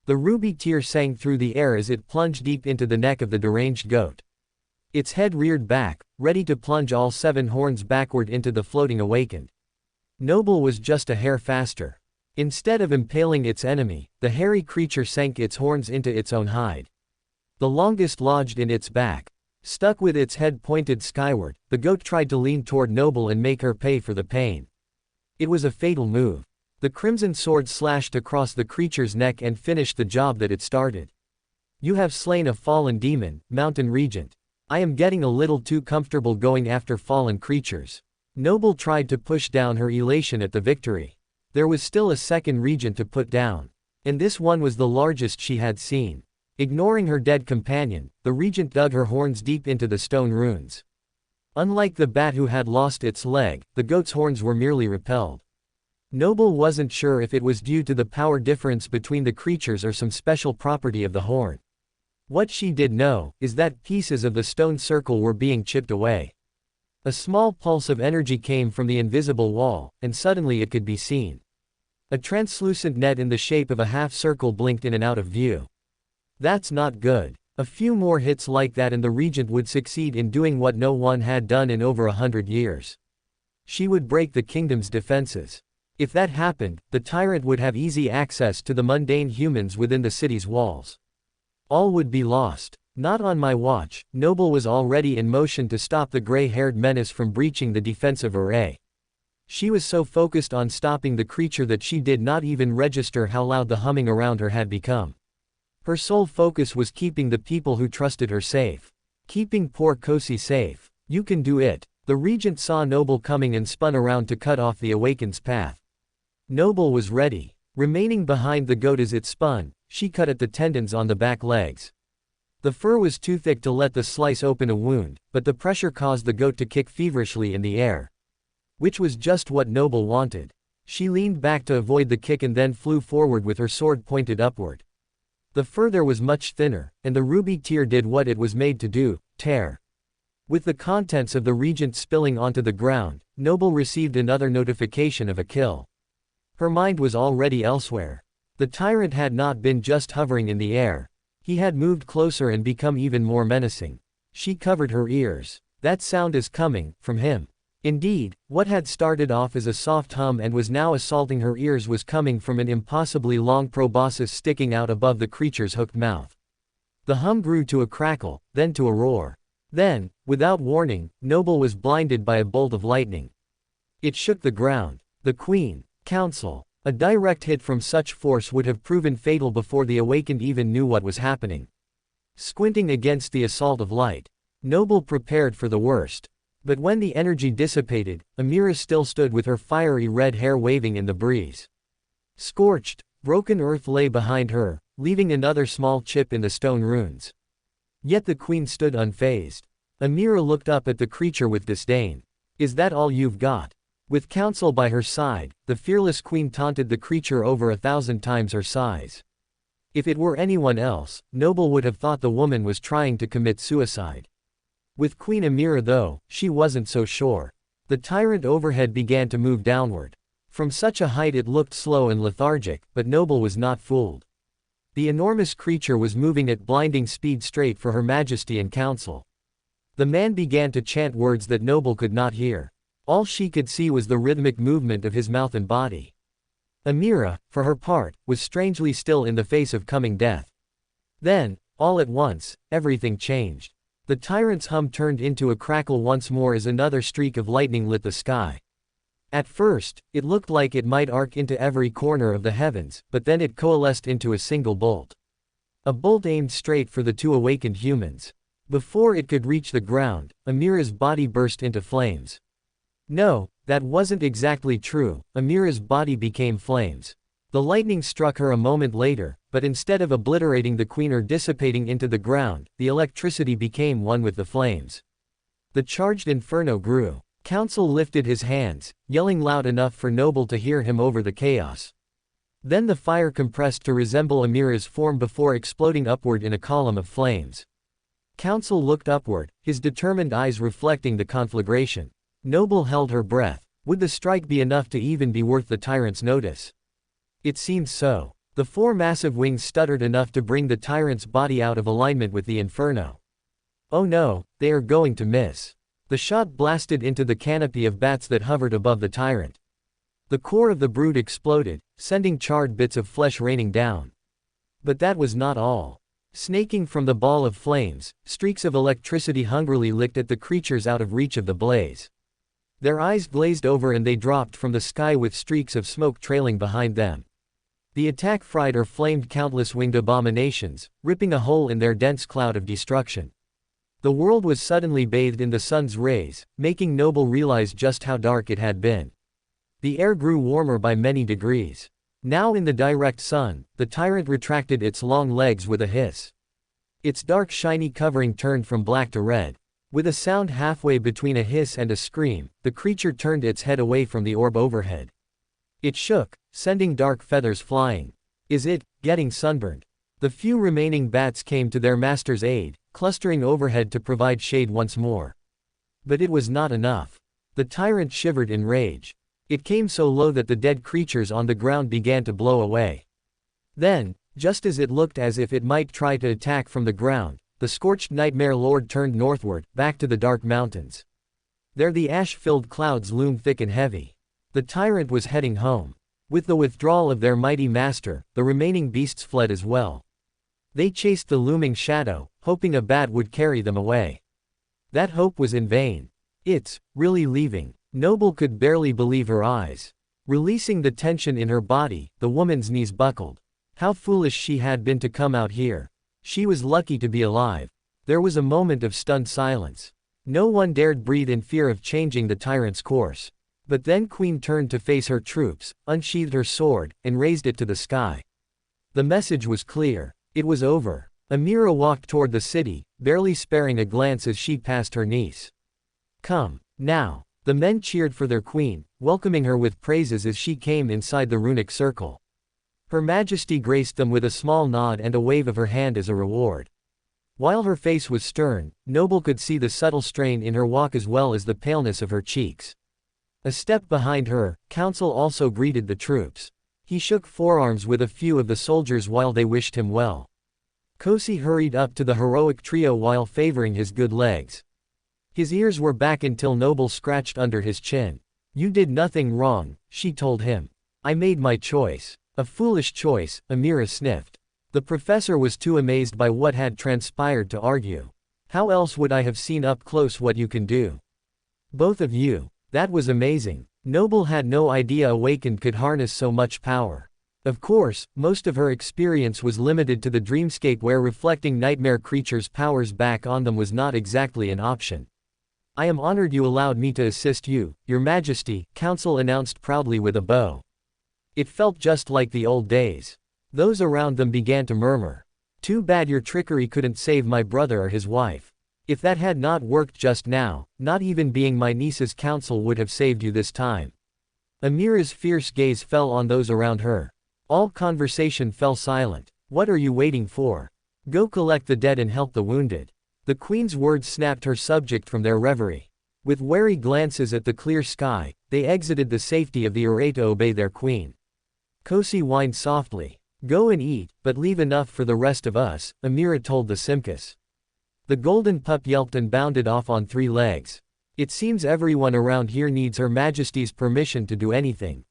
The ruby tear sang through the air as it plunged deep into the neck of the deranged goat. Its head reared back, ready to plunge all 7 horns backward into the floating awakened. Noble was just a hair faster. Instead of impaling its enemy, the hairy creature sank its horns into its own hide. The longest lodged in its back. Stuck with its head pointed skyward, the goat tried to lean toward Noble and make her pay for the pain. It was a fatal move. The crimson sword slashed across the creature's neck and finished the job that it started. You have slain a fallen demon, Mountain Regent. I am getting a little too comfortable going after fallen creatures. Noble tried to push down her elation at the victory. There was still a second regent to put down. And this one was the largest she had seen. Ignoring her dead companion, the regent dug her horns deep into the stone runes. Unlike the bat who had lost its leg, the goat's horns were merely repelled. Noble wasn't sure if it was due to the power difference between the creatures or some special property of the horn. What she did know is that pieces of the stone circle were being chipped away. A small pulse of energy came from the invisible wall, and suddenly it could be seen. A translucent net in the shape of a half-circle blinked in and out of view. That's not good. A few more hits like that and the regent would succeed in doing what no one had done in over 100 years. She would break the kingdom's defenses. If that happened, the tyrant would have easy access to the mundane humans within the city's walls. All would be lost. Not on my watch. Noble was already in motion to stop the gray-haired menace from breaching the defensive array. She was so focused on stopping the creature that she did not even register how loud the humming around her had become. Her sole focus was keeping the people who trusted her safe. Keeping poor Kosi safe. You can do it. The regent saw Noble coming and spun around to cut off the awakened's path. Noble was ready. Remaining behind the goat as it spun, she cut at the tendons on the back legs. The fur was too thick to let the slice open a wound, but the pressure caused the goat to kick feverishly in the air. Which was just what Noble wanted. She leaned back to avoid the kick and then flew forward with her sword pointed upward. The fur there was much thinner, and the ruby tear did what it was made to do, tear. With the contents of the regent spilling onto the ground, Noble received another notification of a kill. Her mind was already elsewhere. The tyrant had not been just hovering in the air. He had moved closer and become even more menacing. She covered her ears. That sound is coming from him. Indeed, what had started off as a soft hum and was now assaulting her ears was coming from an impossibly long proboscis sticking out above the creature's hooked mouth. The hum grew to a crackle, then to a roar. Then, without warning, Noble was blinded by a bolt of lightning. It shook the ground. The Queen, Council. A direct hit from such force would have proven fatal before the awakened even knew what was happening. Squinting against the assault of light, Noble prepared for the worst. But when the energy dissipated, Amira still stood with her fiery red hair waving in the breeze. Scorched, broken earth lay behind her, leaving another small chip in the stone runes. Yet the queen stood unfazed. Amira looked up at the creature with disdain. Is that all you've got? With counsel by her side, the fearless queen taunted the creature over 1,000 times her size. If it were anyone else, Noble would have thought the woman was trying to commit suicide. With Queen Amira though, she wasn't so sure. The tyrant overhead began to move downward. From such a height it looked slow and lethargic, but Noble was not fooled. The enormous creature was moving at blinding speed straight for Her Majesty and Council. The man began to chant words that Noble could not hear. All she could see was the rhythmic movement of his mouth and body. Amira, for her part, was strangely still in the face of coming death. Then, all at once, everything changed. The tyrant's hum turned into a crackle once more as another streak of lightning lit the sky. At first, it looked like it might arc into every corner of the heavens, but then it coalesced into a single bolt. A bolt aimed straight for the two awakened humans. Before it could reach the ground, Amira's body burst into flames. No, that wasn't exactly true. Amira's body became flames. The lightning struck her a moment later, but instead of obliterating the queen or dissipating into the ground, the electricity became one with the flames. The charged inferno grew. Council lifted his hands, yelling loud enough for Noble to hear him over the chaos. Then the fire compressed to resemble Amira's form before exploding upward in a column of flames. Council looked upward, his determined eyes reflecting the conflagration. Noble held her breath. Would the strike be enough to even be worth the tyrant's notice? It seemed so. The four massive wings stuttered enough to bring the tyrant's body out of alignment with the inferno. Oh no, they are going to miss. The shot blasted into the canopy of bats that hovered above the tyrant. The core of the brood exploded, sending charred bits of flesh raining down. But that was not all. Snaking from the ball of flames, streaks of electricity hungrily licked at the creatures out of reach of the blaze. Their eyes glazed over and they dropped from the sky with streaks of smoke trailing behind them. The attack fried or flamed countless winged abominations, ripping a hole in their dense cloud of destruction. The world was suddenly bathed in the sun's rays, making Noble realize just how dark it had been. The air grew warmer by many degrees. Now in the direct sun, the tyrant retracted its long legs with a hiss. Its dark shiny covering turned from black to red. With a sound halfway between a hiss and a scream, the creature turned its head away from the orb overhead. It shook, sending dark feathers flying. Is it getting sunburned? The few remaining bats came to their master's aid, clustering overhead to provide shade once more. But it was not enough. The tyrant shivered in rage. It came so low that the dead creatures on the ground began to blow away. Then, just as it looked as if it might try to attack from the ground, the scorched nightmare lord turned northward, back to the dark mountains. There the ash-filled clouds loomed thick and heavy. The tyrant was heading home. With the withdrawal of their mighty master, the remaining beasts fled as well. They chased the looming shadow, hoping a bat would carry them away. That hope was in vain. It's really leaving. Noble could barely believe her eyes. Releasing the tension in her body, the woman's knees buckled. How foolish she had been to come out here. She was lucky to be alive. There was a moment of stunned silence. No one dared breathe in fear of changing the tyrant's course. But then Queen turned to face her troops, unsheathed her sword, and raised it to the sky. The message was clear. It was over. Amira walked toward the city, barely sparing a glance as she passed her niece. Come, now. The men cheered for their queen, welcoming her with praises as she came inside the runic circle. Her Majesty graced them with a small nod and a wave of her hand as a reward. While her face was stern, Noble could see the subtle strain in her walk as well as the paleness of her cheeks. A step behind her, Council also greeted the troops. He shook forearms with a few of the soldiers while they wished him well. Kosi hurried up to the heroic trio while favoring his good legs. His ears were back until Noble scratched under his chin. You did nothing wrong, she told him. I made my choice. A foolish choice, Amira sniffed. The professor was too amazed by what had transpired to argue. How else would I have seen up close what you can do? Both of you. That was amazing. Noble had no idea Awakened could harness so much power. Of course, most of her experience was limited to the Dreamscape where reflecting nightmare creatures' powers back on them was not exactly an option. I am honored you allowed me to assist you, Your Majesty, Council announced proudly with a bow. It felt just like the old days. Those around them began to murmur. Too bad your trickery couldn't save my brother or his wife. If that had not worked just now, not even being my niece's counsel would have saved you this time. Amira's fierce gaze fell on those around her. All conversation fell silent. What are you waiting for? Go collect the dead and help the wounded. The queen's words snapped her subject from their reverie. With wary glances at the clear sky, they exited the safety of the array to obey their queen. Kosi whined softly. Go and eat, but leave enough for the rest of us, Amira told the Simkus. The golden pup yelped and bounded off on 3 legs. It seems everyone around here needs Her Majesty's permission to do anything.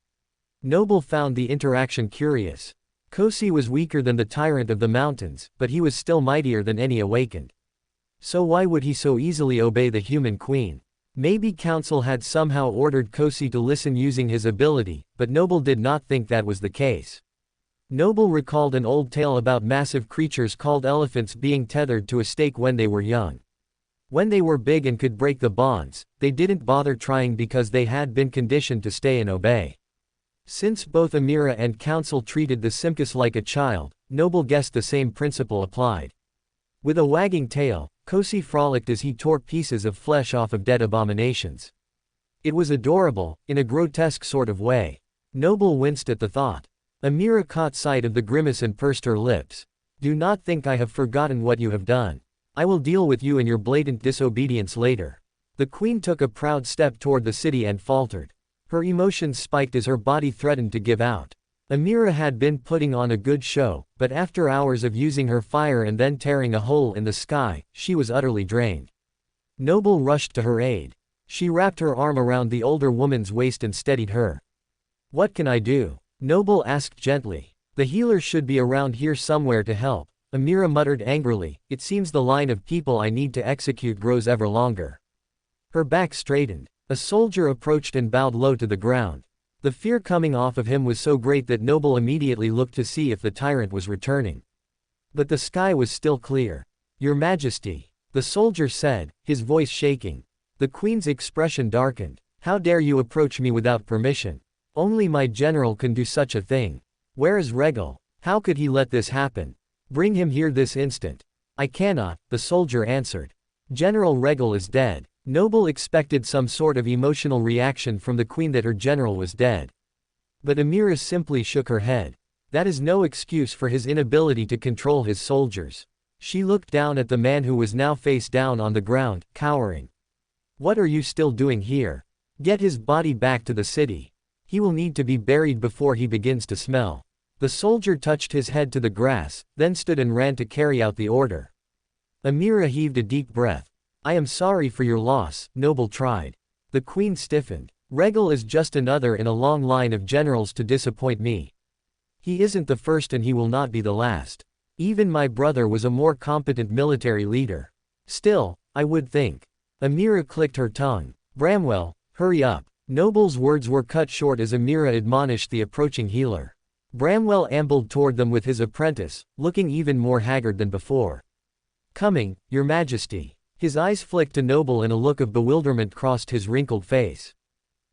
Noble found the interaction curious. Kosi was weaker than the tyrant of the mountains, but he was still mightier than any Awakened. So why would he so easily obey the human queen? Maybe Council had somehow ordered Kosi to listen using his ability, but Noble did not think that was the case. Noble recalled an old tale about massive creatures called elephants being tethered to a stake when they were young. When they were big and could break the bonds, they didn't bother trying because they had been conditioned to stay and obey. Since both Amira and Council treated the Simkus like a child, Noble guessed the same principle applied. With a wagging tail, Kosi frolicked as he tore pieces of flesh off of dead abominations. It was adorable, in a grotesque sort of way. Noble winced at the thought. Amira caught sight of the grimace and pursed her lips. Do not think I have forgotten what you have done. I will deal with you and your blatant disobedience later. The queen took a proud step toward the city and faltered. Her emotions spiked as her body threatened to give out. Amira had been putting on a good show, but after hours of using her fire and then tearing a hole in the sky, she was utterly drained. Noble rushed to her aid. She wrapped her arm around the older woman's waist and steadied her. What can I do? Noble asked gently. The healer should be around here somewhere to help. Amira muttered angrily, it seems the line of people I need to execute grows ever longer. Her back straightened. A soldier approached and bowed low to the ground. The fear coming off of him was so great that Noble immediately looked to see if the tyrant was returning. But the sky was still clear. Your Majesty, the soldier said, his voice shaking. The Queen's expression darkened. How dare you approach me without permission? Only my general can do such a thing. Where is Regal? How could he let this happen? Bring him here this instant. I cannot, the soldier answered. General Regal is dead. Noble expected some sort of emotional reaction from the Queen that her general was dead. But Amira simply shook her head. That is no excuse for his inability to control his soldiers. She looked down at the man who was now face down on the ground, cowering. What are you still doing here? Get his body back to the city. He will need to be buried before he begins to smell. The soldier touched his head to the grass, then stood and ran to carry out the order. Amira heaved a deep breath. I am sorry for your loss, Noble tried. The Queen stiffened. Regal is just another in a long line of generals to disappoint me. He isn't the first and he will not be the last. Even my brother was a more competent military leader. Still, I would think. Amira clicked her tongue. Bramwell, hurry up. Noble's words were cut short as Amira admonished the approaching healer. Bramwell ambled toward them with his apprentice, looking even more haggard than before. Coming, Your Majesty. His eyes flicked to Noble and a look of bewilderment crossed his wrinkled face.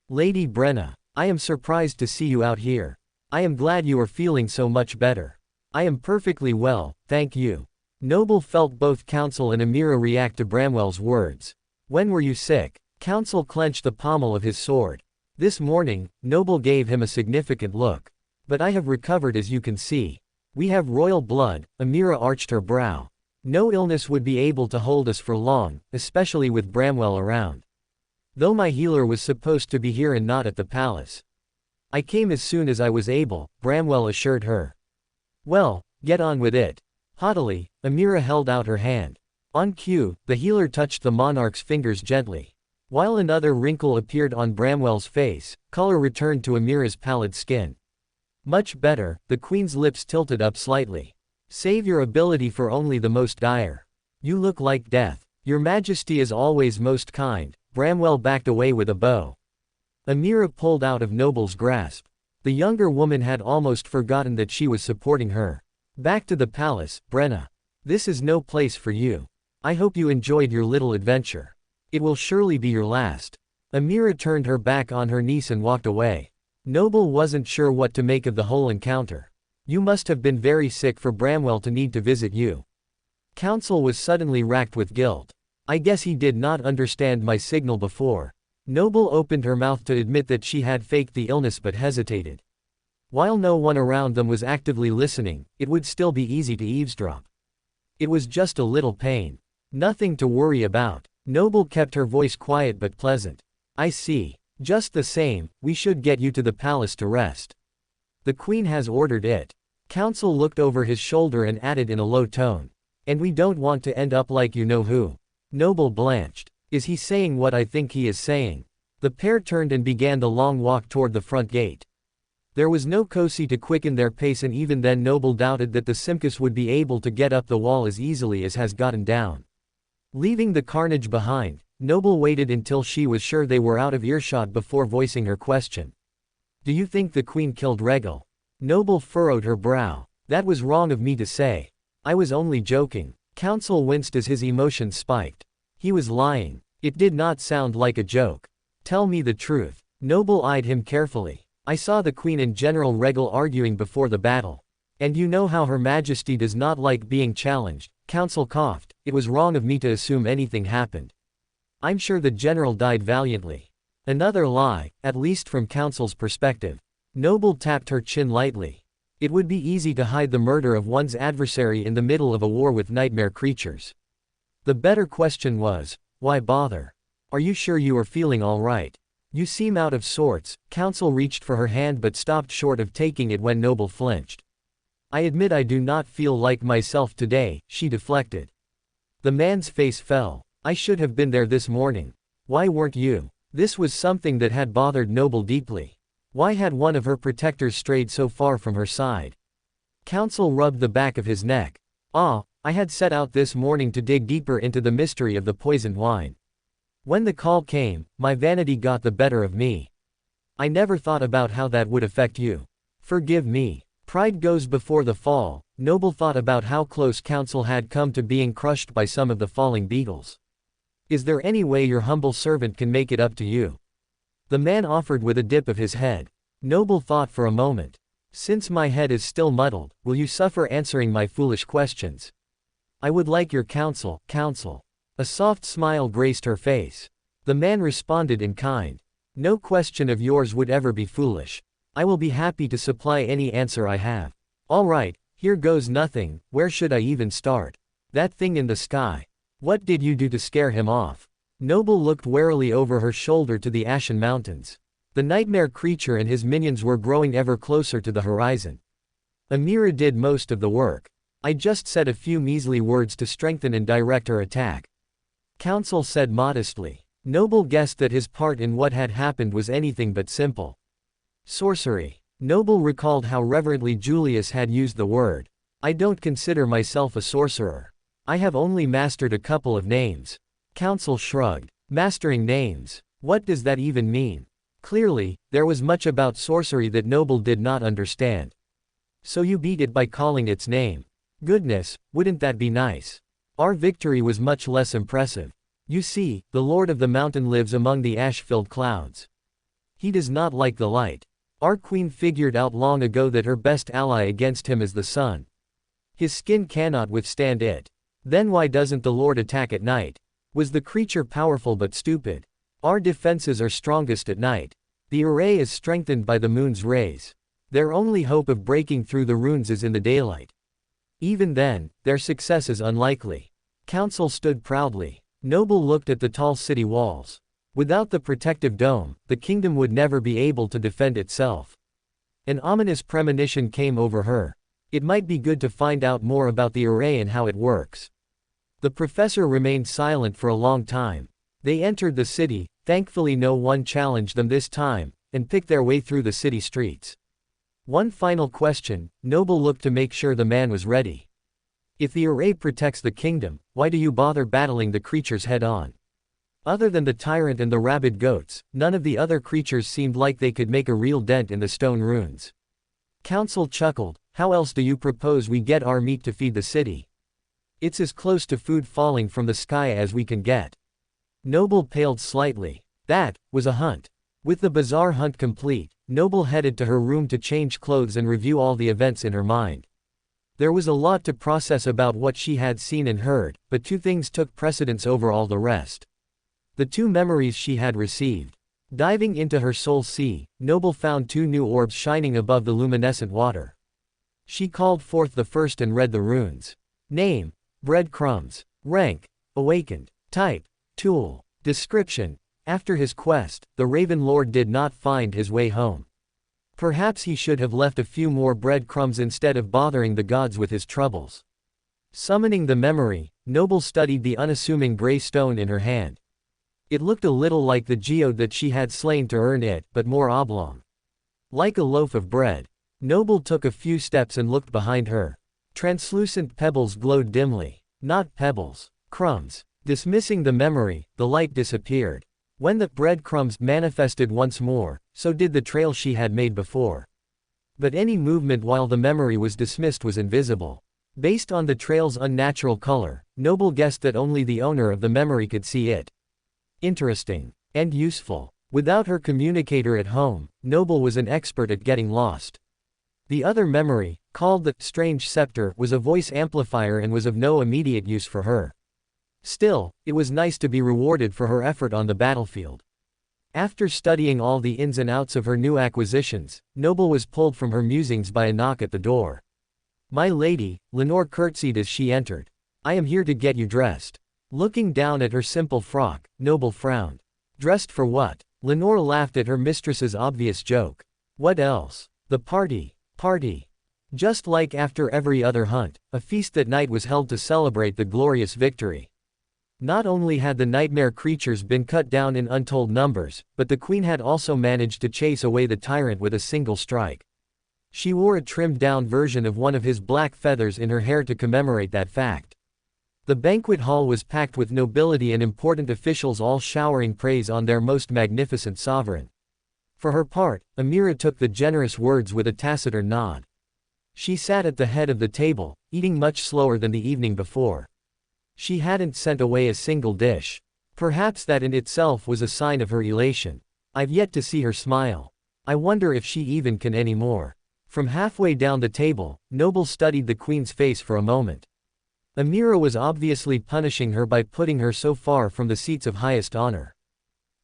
Lady Brenna, I am surprised to see you out here. I am glad you are feeling so much better. I am perfectly well, thank you. Noble felt both Council and Amira react to Bramwell's words. When were you sick? Council clenched the pommel of his sword. This morning, Noble gave him a significant look. But I have recovered as you can see. We have royal blood, Amira arched her brow. No illness would be able to hold us for long, especially with Bramwell around. Though my healer was supposed to be here and not at the palace. I came as soon as I was able, Bramwell assured her. Well, get on with it. Haughtily, Amira held out her hand. On cue, the healer touched the monarch's fingers gently. While another wrinkle appeared on Bramwell's face, color returned to Amira's pallid skin. Much better, the Queen's lips tilted up slightly. Save your ability for only the most dire. You look like death. Your Majesty is always most kind. Bramwell backed away with a bow. Amira pulled out of Noble's grasp. The younger woman had almost forgotten that she was supporting her. Back to the palace, Brenna. This is no place for you. I hope you enjoyed your little adventure. It will surely be your last. Amira turned her back on her niece and walked away. Noble wasn't sure what to make of the whole encounter. You must have been very sick for Bramwell to need to visit you. Council was suddenly racked with guilt. I guess he did not understand my signal before. Noble opened her mouth to admit that she had faked the illness but hesitated. While no one around them was actively listening, it would still be easy to eavesdrop. It was just a little pain. Nothing to worry about. Noble kept her voice quiet but pleasant. I see. Just the same, we should get you to the palace to rest. The Queen has ordered it. Council looked over his shoulder and added in a low tone. And we don't want to end up like you know who. Noble blanched. Is he saying what I think he is saying? The pair turned and began the long walk toward the front gate. There was no Kosi to quicken their pace, and even then Noble doubted that the Simkus would be able to get up the wall as easily as has gotten down. Leaving the carnage behind, Noble waited until she was sure they were out of earshot before voicing her question. Do you think the Queen killed Regal? Noble furrowed her brow. That was wrong of me to say. I was only joking. Council winced as his emotions spiked. He was lying. It did not sound like a joke. Tell me the truth. Noble eyed him carefully. I saw the Queen and General Regal arguing before the battle. And you know how Her Majesty does not like being challenged. Council coughed. It was wrong of me to assume anything happened. I'm sure the general died valiantly. Another lie, at least from Council's perspective. Noble tapped her chin lightly. It would be easy to hide the murder of one's adversary in the middle of a war with nightmare creatures. The better question was, why bother? Are you sure you are feeling all right? You seem out of sorts. Council reached for her hand but stopped short of taking it when Noble flinched. I admit I do not feel like myself today, she deflected. The man's face fell. I should have been there this morning. Why weren't you? This was something that had bothered Noble deeply. Why had one of her protectors strayed so far from her side? Counsel rubbed the back of his neck. I had set out this morning to dig deeper into the mystery of the poisoned wine. When the call came, my vanity got the better of me. I never thought about how that would affect you. Forgive me. Pride goes before the fall. Noble thought about how close Counsel had come to being crushed by some of the falling beetles. Is there any way your humble servant can make it up to you? The man offered with a dip of his head. Noble thought for a moment. Since my head is still muddled, will you suffer answering my foolish questions? I would like your counsel, counsel. A soft smile graced her face. The man responded in kind. No question of yours would ever be foolish. I will be happy to supply any answer I have. All right, here goes nothing. Where should I even start? That thing in the sky. What did you do to scare him off? Noble looked warily over her shoulder to the Ashen Mountains. The nightmare creature and his minions were growing ever closer to the horizon. Amira did most of the work. I just said a few measly words to strengthen and direct her attack. Counsel said modestly. Noble guessed that his part in what had happened was anything but simple. Sorcery. Noble recalled how reverently Julius had used the word. I don't consider myself a sorcerer. I have only mastered a couple of names. Counsel shrugged. Mastering names. What does that even mean? Clearly, there was much about sorcery that Noble did not understand. So you beat it by calling its name. Goodness, wouldn't that be nice? Our victory was much less impressive. You see, the Lord of the Mountain lives among the ash-filled clouds. He does not like the light. Our queen figured out long ago that her best ally against him is the sun. His skin cannot withstand it. Then why doesn't the Lord attack at night? Was the creature powerful but stupid? Our defenses are strongest at night. The array is strengthened by the moon's rays. Their only hope of breaking through the runes is in the daylight. Even then, their success is unlikely. Counsel stood proudly. Noble looked at the tall city walls. Without the protective dome, the kingdom would never be able to defend itself. An ominous premonition came over her. It might be good to find out more about the array and how it works. The professor remained silent for a long time. They entered the city. Thankfully no one challenged them this time, and picked their way through the city streets. One final question. Noble looked to make sure the man was ready. If the array protects the kingdom, why do you bother battling the creatures head-on? Other than the tyrant and the rabid goats, none of the other creatures seemed like they could make a real dent in the stone runes. Counsel chuckled. How else do you propose we get our meat to feed the city? It's as close to food falling from the sky as we can get. Noble paled slightly. That was a hunt. With the bizarre hunt complete, Noble headed to her room to change clothes and review all the events in her mind. There was a lot to process about what she had seen and heard, but two things took precedence over all the rest. The two memories she had received. Diving into her soul sea, Noble found two new orbs shining above the luminescent water. She called forth the first and read the runes. Name: breadcrumbs. Rank: awakened. Type: tool. Description: after his quest, the Raven Lord did not find his way home. Perhaps he should have left a few more breadcrumbs instead of bothering the gods with his troubles. Summoning the memory, Noble studied the unassuming gray stone in her hand. It looked a little like the geode that she had slain to earn it, but more oblong. Like a loaf of bread. Noble took a few steps and looked behind her. Translucent pebbles glowed dimly. Not pebbles. Crumbs. Dismissing the memory, the light disappeared. When the breadcrumbs manifested once more, so did the trail she had made before. But any movement while the memory was dismissed was invisible. Based on the trail's unnatural color, Noble guessed that only the owner of the memory could see it. Interesting. And useful. Without her communicator at home, Noble was an expert at getting lost. The other memory, called the strange scepter, was a voice amplifier and was of no immediate use for her. Still, it was nice to be rewarded for her effort on the battlefield. After studying all the ins and outs of her new acquisitions, Noble was pulled from her musings by a knock at the door. My lady, Lenore curtsied as she entered. I am here to get you dressed. Looking down at her simple frock, Noble frowned. Dressed for what? Lenore laughed at her mistress's obvious joke. What else? The party. Just like after every other hunt, a feast that night was held to celebrate the glorious victory. Not only had the nightmare creatures been cut down in untold numbers, but the queen had also managed to chase away the tyrant with a single strike. She wore a trimmed-down version of one of his black feathers in her hair to commemorate that fact. The banquet hall was packed with nobility and important officials, all showering praise on their most magnificent sovereign. For her part, Amira took the generous words with a taciturn nod. She sat at the head of the table, eating much slower than the evening before. She hadn't sent away a single dish. Perhaps that in itself was a sign of her elation. I've yet to see her smile. I wonder if she even can anymore. From halfway down the table, Noble studied the queen's face for a moment. Amira was obviously punishing her by putting her so far from the seats of highest honor.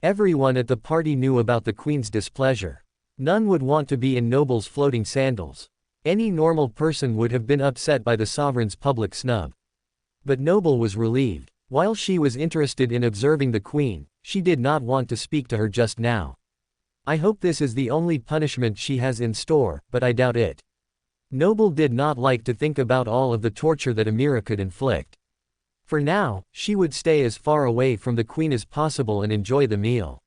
Everyone at the party knew about the queen's displeasure. None would want to be in Noble's floating sandals. Any normal person would have been upset by the sovereign's public snub. But Noble was relieved. While she was interested in observing the queen, she did not want to speak to her just now. I hope this is the only punishment she has in store, but I doubt it. Noble did not like to think about all of the torture that Amira could inflict. For now, she would stay as far away from the queen as possible and enjoy the meal.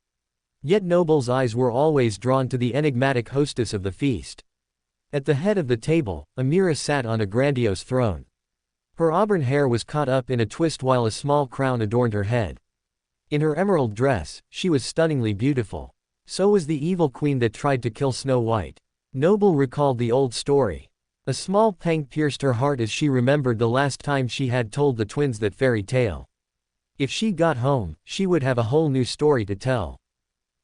Yet Noble's eyes were always drawn to the enigmatic hostess of the feast. At the head of the table, Amira sat on a grandiose throne. Her auburn hair was caught up in a twist while a small crown adorned her head. In her emerald dress, she was stunningly beautiful. So was the evil queen that tried to kill Snow White. Noble recalled the old story. A small pang pierced her heart as she remembered the last time she had told the twins that fairy tale. If she got home, she would have a whole new story to tell.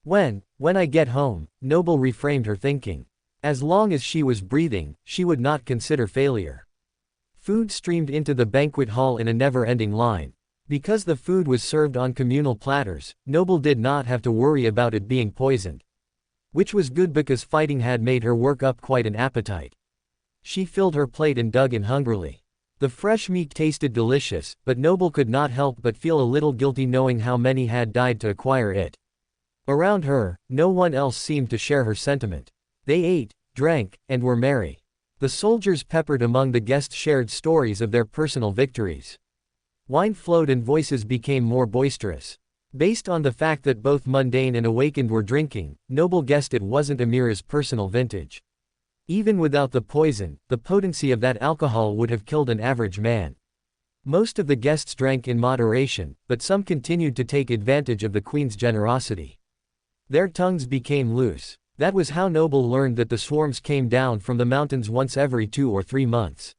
When I get home, Noble reframed her thinking. As long as she was breathing, she would not consider failure. Food streamed into the banquet hall in a never-ending line. Because the food was served on communal platters, Noble did not have to worry about it being poisoned. Which was good because fighting had made her work up quite an appetite. She filled her plate and dug in hungrily. The fresh meat tasted delicious, but Noble could not help but feel a little guilty knowing how many had died to acquire it. Around her, no one else seemed to share her sentiment. They ate, drank, and were merry. The soldiers peppered among the guests shared stories of their personal victories. Wine flowed and voices became more boisterous. Based on the fact that both mundane and awakened were drinking, Noble guessed it wasn't Amira's personal vintage. Even without the poison, the potency of that alcohol would have killed an average man. Most of the guests drank in moderation, but some continued to take advantage of the queen's generosity. Their tongues became loose. That was how Noble learned that the swarms came down from the mountains once every 2 or 3 months.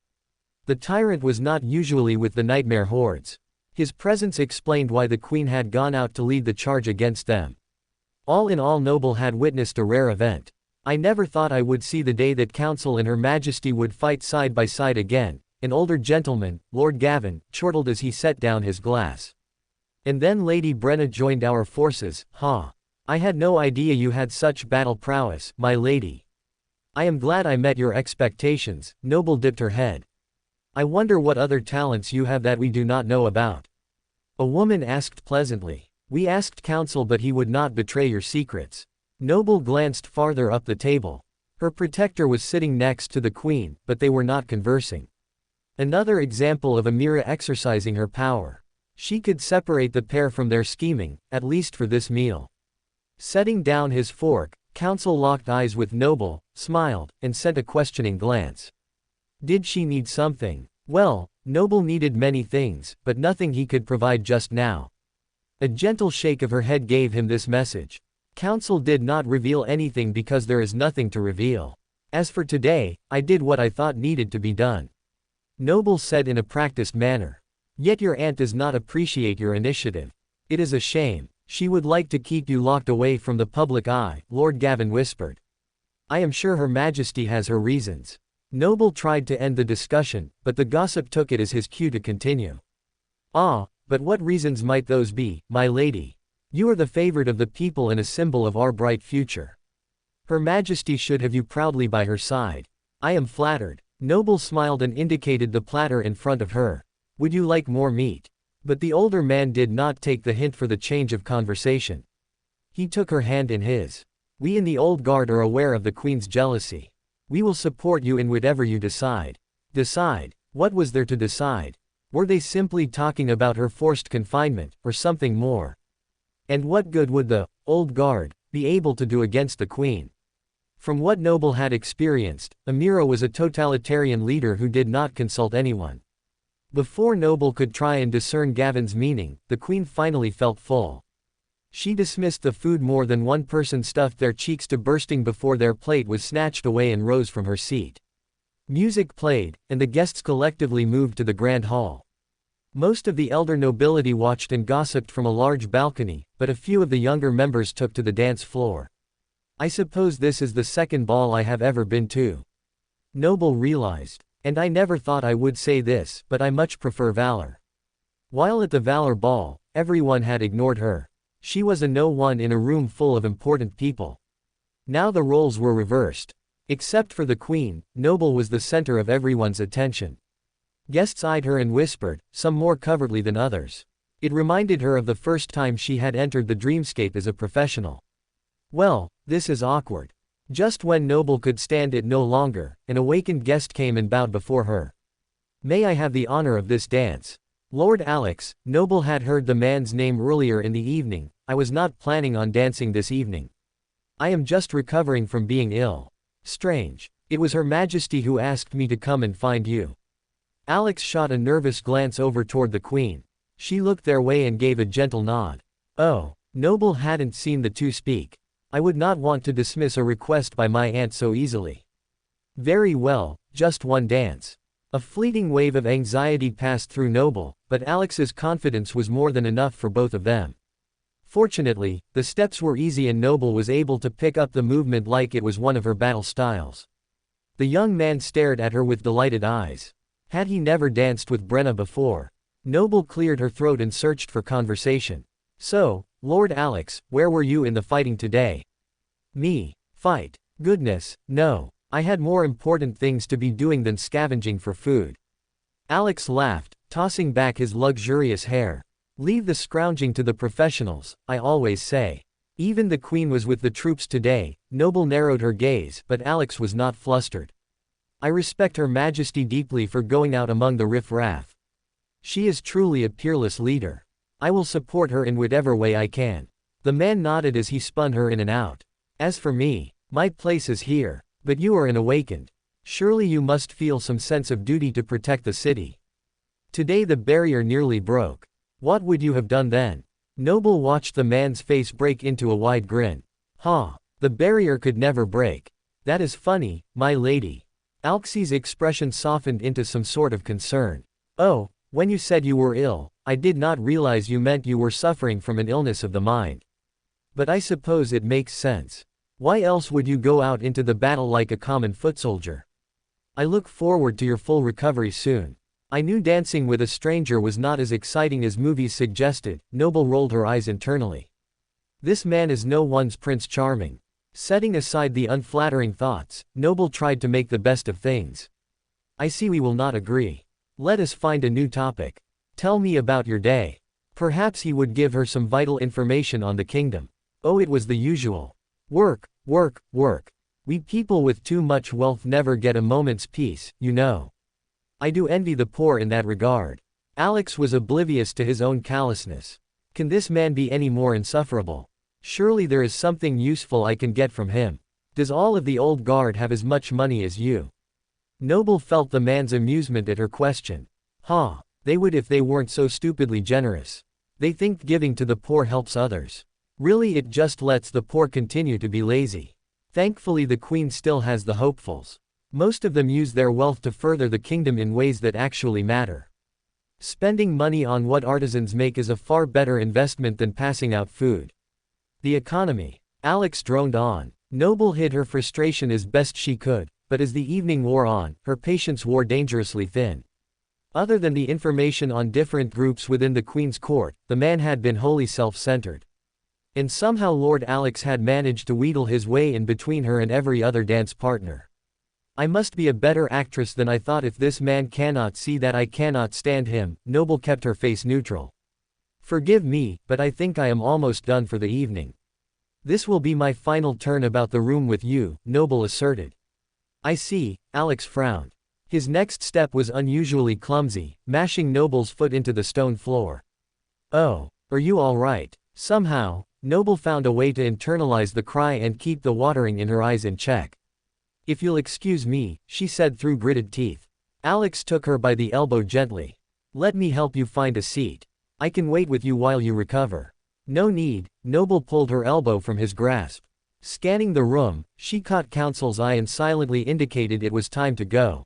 The tyrant was not usually with the nightmare hordes. His presence explained why the queen had gone out to lead the charge against them. All in all, Noble had witnessed a rare event. I never thought I would see the day that Council and Her Majesty would fight side by side again, an older gentleman, Lord Gavin, chortled as he set down his glass. And then Lady Brenna joined our forces, huh? I had no idea you had such battle prowess, my lady. I am glad I met your expectations. Noble dipped her head. I wonder what other talents you have that we do not know about. A woman asked pleasantly. We asked Council, but he would not betray your secrets. Noble glanced farther up the table. Her protector was sitting next to the queen, but they were not conversing. Another example of Amira exercising her power. She could separate the pair from their scheming, at least for this meal. Setting down his fork, Council locked eyes with Noble, smiled, and sent a questioning glance. Did she need something? Well, Noble needed many things, but nothing he could provide just now. A gentle shake of her head gave him this message. Council did not reveal anything because there is nothing to reveal. As for today, I did what I thought needed to be done. Noble said in a practiced manner. Yet your aunt does not appreciate your initiative. It is a shame. She would like to keep you locked away from the public eye, Lord Gavin whispered. I am sure Her Majesty has her reasons. Noble tried to end the discussion, but the gossip took it as his cue to continue. Ah, but what reasons might those be, my lady? You are the favorite of the people and a symbol of our bright future. Her Majesty should have you proudly by her side. I am flattered. Noble smiled and indicated the platter in front of her. Would you like more meat? But the older man did not take the hint for the change of conversation. He took her hand in his. We in the old guard are aware of the queen's jealousy. We will support you in whatever you decide. Decide? What was there to decide? Were they simply talking about her forced confinement, or something more? And what good would the old guard be able to do against the queen? From what Noble had experienced, Amira was a totalitarian leader who did not consult anyone. Before Noble could try and discern Gavin's meaning, the queen finally felt full. She dismissed the food. More than one person stuffed their cheeks to bursting before their plate was snatched away and rose from her seat. Music played, and the guests collectively moved to the grand hall. Most of the elder nobility watched and gossiped from a large balcony, but a few of the younger members took to the dance floor. I suppose this is the second ball I have ever been to. Noble realized. And I never thought I would say this, but I much prefer Valor. While at the Valor ball, everyone had ignored her. She was a no one in a room full of important people. Now the roles were reversed. Except for the queen, Noble was the center of everyone's attention. Guests eyed her and whispered, some more covertly than others. It reminded her of the first time she had entered the Dreamscape as a professional. Well, this is awkward. Just when Noble could stand it no longer, an awakened guest came and bowed before her. May I have the honor of this dance? Lord Alex, Noble had heard the man's name earlier in the evening. I was not planning on dancing this evening. I am just recovering from being ill. Strange. It was Her Majesty who asked me to come and find you. Alex shot a nervous glance over toward the queen. She looked their way and gave a gentle nod. Oh, Noble hadn't seen the two speak. I would not want to dismiss a request by my aunt so easily. Very well, just one dance. A fleeting wave of anxiety passed through Noble, but Alex's confidence was more than enough for both of them. Fortunately, the steps were easy and Noble was able to pick up the movement like it was one of her battle styles. The young man stared at her with delighted eyes. Had he never danced with Brenna before? Noble cleared her throat and searched for conversation. So, Lord Alex, where were you in the fighting today? Me? Fight? Goodness, no. I had more important things to be doing than scavenging for food. Alex laughed, tossing back his luxurious hair. Leave the scrounging to the professionals, I always say. Even the queen was with the troops today. Noble narrowed her gaze, but Alex was not flustered. I respect Her Majesty deeply for going out among the riff-raff. She is truly a peerless leader. I will support her in whatever way I can. The man nodded as he spun her in and out. As for me, my place is here. But you are an awakened. Surely you must feel some sense of duty to protect the city. Today the barrier nearly broke. What would you have done then? Noble watched the man's face break into a wide grin. Ha! The barrier could never break. That is funny, my lady. Alex's expression softened into some sort of concern. Oh, when you said you were ill, I did not realize you meant you were suffering from an illness of the mind. But I suppose it makes sense. Why else would you go out into the battle like a common foot soldier? I look forward to your full recovery soon. I knew dancing with a stranger was not as exciting as movies suggested. Noble rolled her eyes internally. This man is no one's Prince Charming. Setting aside the unflattering thoughts, Noble tried to make the best of things. I see we will not agree. Let us find a new topic. Tell me about your day. Perhaps he would give her some vital information on the kingdom. Oh, it was the usual. Work, work, work. We people with too much wealth never get a moment's peace, you know. I do envy the poor in that regard. Alex was oblivious to his own callousness. Can this man be any more insufferable? Surely there is something useful I can get from him. Does all of the old guard have as much money as you? Noble felt the man's amusement at her question. Ha! They would if they weren't so stupidly generous. They think giving to the poor helps others. Really, it just lets the poor continue to be lazy. Thankfully the queen still has the hopefuls. Most of them use their wealth to further the kingdom in ways that actually matter. Spending money on what artisans make is a far better investment than passing out food. The economy. Alex droned on. Noble hid her frustration as best she could, but as the evening wore on, her patience wore dangerously thin. Other than the information on different groups within the Queen's court, the man had been wholly self-centered. And somehow Lord Alex had managed to wheedle his way in between her and every other dance partner. I must be a better actress than I thought if this man cannot see that I cannot stand him. Noble kept her face neutral. Forgive me, but I think I am almost done for the evening. This will be my final turn about the room with you, Noble asserted. I see, Alex frowned. His next step was unusually clumsy, mashing Noble's foot into the stone floor. "Oh, are you all right?" Somehow, Noble found a way to internalize the cry and keep the watering in her eyes in check. "If you'll excuse me," she said through gritted teeth. Alex took her by the elbow gently. "Let me help you find a seat. I can wait with you while you recover." "No need," Noble pulled her elbow from his grasp. Scanning the room, she caught Counsel's eye and silently indicated it was time to go.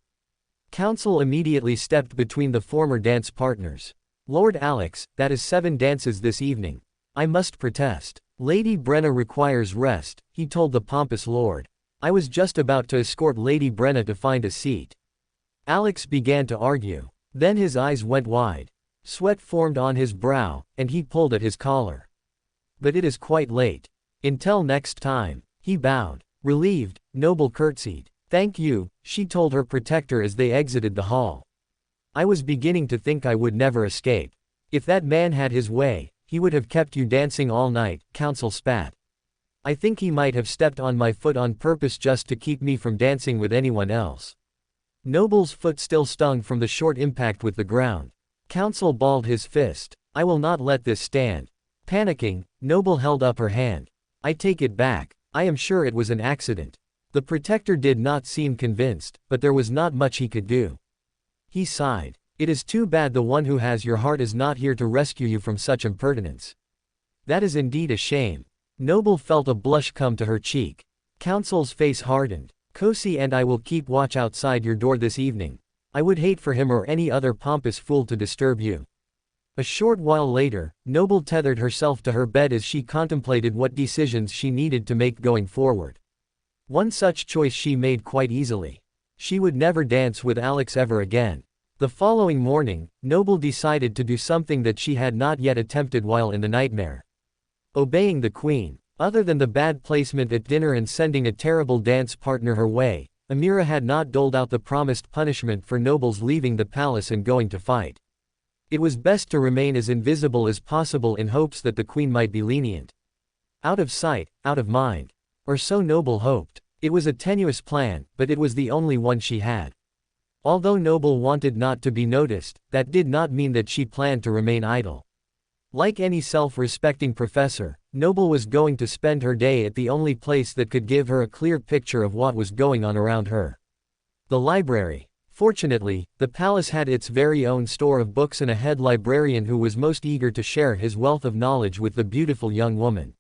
Counsel immediately stepped between the former dance partners. "Lord Alex, that is 7 dances this evening. I must protest. Lady Brenna requires rest," he told the pompous lord. "I was just about to escort Lady Brenna to find a seat." Alex began to argue. Then his eyes went wide. Sweat formed on his brow, and he pulled at his collar. "But it is quite late. Until next time." He bowed. Relieved, Noble curtsied. "Thank you," she told her protector as they exited the hall. "I was beginning to think I would never escape. If that man had his way, he would have kept you dancing all night," Counsel spat. "I think he might have stepped on my foot on purpose just to keep me from dancing with anyone else." Noble's foot still stung from the short impact with the ground. Counsel balled his fist. "I will not let this stand." Panicking, Noble held up her hand. "I take it back. I am sure it was an accident." The protector did not seem convinced, but there was not much he could do. He sighed. "It is too bad the one who has your heart is not here to rescue you from such impertinence. That is indeed a shame." Noble felt a blush come to her cheek. Counsel's face hardened. "Kosi and I will keep watch outside your door this evening. I would hate for him or any other pompous fool to disturb you." A short while later, Noble tethered herself to her bed as she contemplated what decisions she needed to make going forward. One such choice she made quite easily. She would never dance with Alex ever again. The following morning, Noble decided to do something that she had not yet attempted while in the nightmare. Obeying the queen. Other than the bad placement at dinner and sending a terrible dance partner her way, Amira had not doled out the promised punishment for Noble's leaving the palace and going to fight. It was best to remain as invisible as possible in hopes that the queen might be lenient. Out of sight, out of mind. Or so Noble hoped. It was a tenuous plan, but it was the only one she had. Although Noble wanted not to be noticed, that did not mean that she planned to remain idle. Like any self-respecting professor, Noble was going to spend her day at the only place that could give her a clear picture of what was going on around her. The library. Fortunately, the palace had its very own store of books and a head librarian who was most eager to share his wealth of knowledge with the beautiful young woman.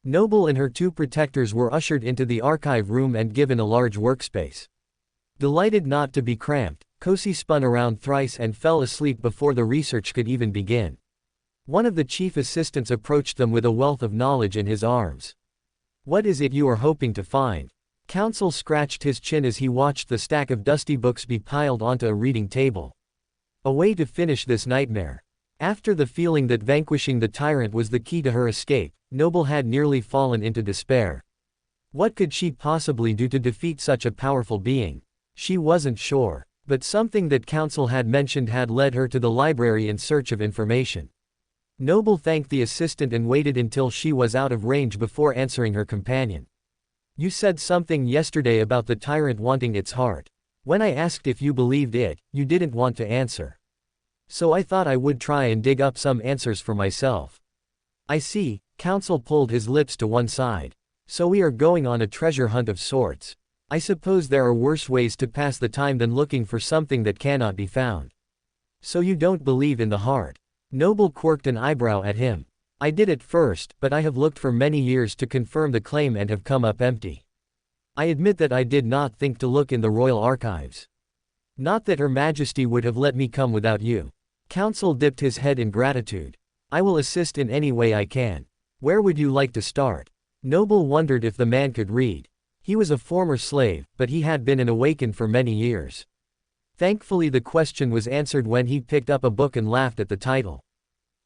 Noble and her 2 protectors were ushered into the archive room and given a large workspace. Delighted not to be cramped, Kosi spun around thrice and fell asleep before the research could even begin. One of the chief assistants approached them with a wealth of knowledge in his arms. "What is it you are hoping to find?" Counsel scratched his chin as he watched the stack of dusty books be piled onto a reading table. "A way to finish this nightmare." After the feeling that vanquishing the tyrant was the key to her escape, Noble had nearly fallen into despair. What could she possibly do to defeat such a powerful being? She wasn't sure, but something that Counsel had mentioned had led her to the library in search of information. Noble thanked the assistant and waited until she was out of range before answering her companion. "You said something yesterday about the tyrant wanting its heart. When I asked if you believed it, you didn't want to answer. So I thought I would try and dig up some answers for myself." "I see." Counsel pulled his lips to one side. "So we are going on a treasure hunt of sorts. I suppose there are worse ways to pass the time than looking for something that cannot be found. So you don't believe in the heart?" Noble quirked an eyebrow at him. "I did at first, but I have looked for many years to confirm the claim and have come up empty. I admit that I did not think to look in the royal archives. Not that Her Majesty would have let me come without you." Counsel dipped his head in gratitude. "I will assist in any way I can. Where would you like to start?" Noble wondered if the man could read. He was a former slave, but he had been an awakened for many years. Thankfully the question was answered when he picked up a book and laughed at the title.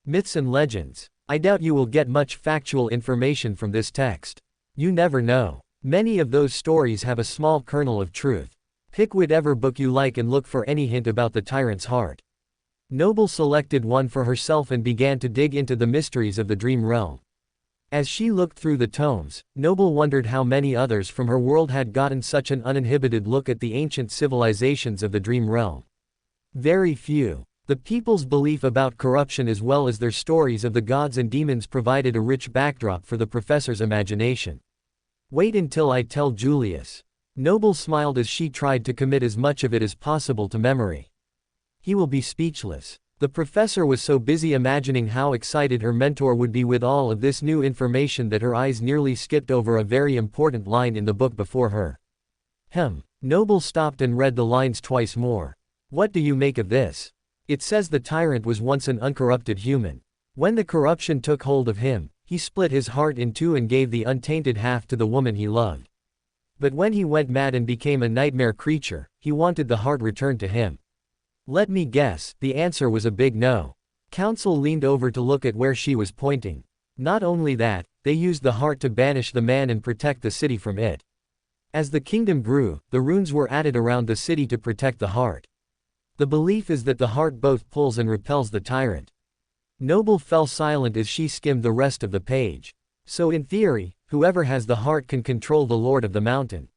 "Myths and Legends. I doubt you will get much factual information from this text. You never know. Many of those stories have a small kernel of truth. Pick whatever book you like and look for any hint about the tyrant's heart." Noble selected one for herself and began to dig into the mysteries of the dream realm. As she looked through the tomes, Noble wondered how many others from her world had gotten such an uninhibited look at the ancient civilizations of the dream realm. Very few. The people's belief about corruption as well as their stories of the gods and demons provided a rich backdrop for the professor's imagination. Wait until I tell Julius. Noble smiled as she tried to commit as much of it as possible to memory. He will be speechless. The professor was so busy imagining how excited her mentor would be with all of this new information that her eyes nearly skipped over a very important line in the book before her. Noble stopped and read the lines twice more. What do you make of this? It says the tyrant was once an uncorrupted human. When the corruption took hold of him, he split his heart in two and gave the untainted half to the woman he loved. But when he went mad and became a nightmare creature, he wanted the heart returned to him. Let me guess, the answer was a big no. Council leaned over to look at where she was pointing. Not only that, they used the heart to banish the man and protect the city from it. As the kingdom grew, the runes were added around the city to protect the heart. The belief is that the heart both pulls and repels the tyrant. Noble fell silent as she skimmed the rest of the page. So in theory, whoever has the heart can control the Lord of the Mountain.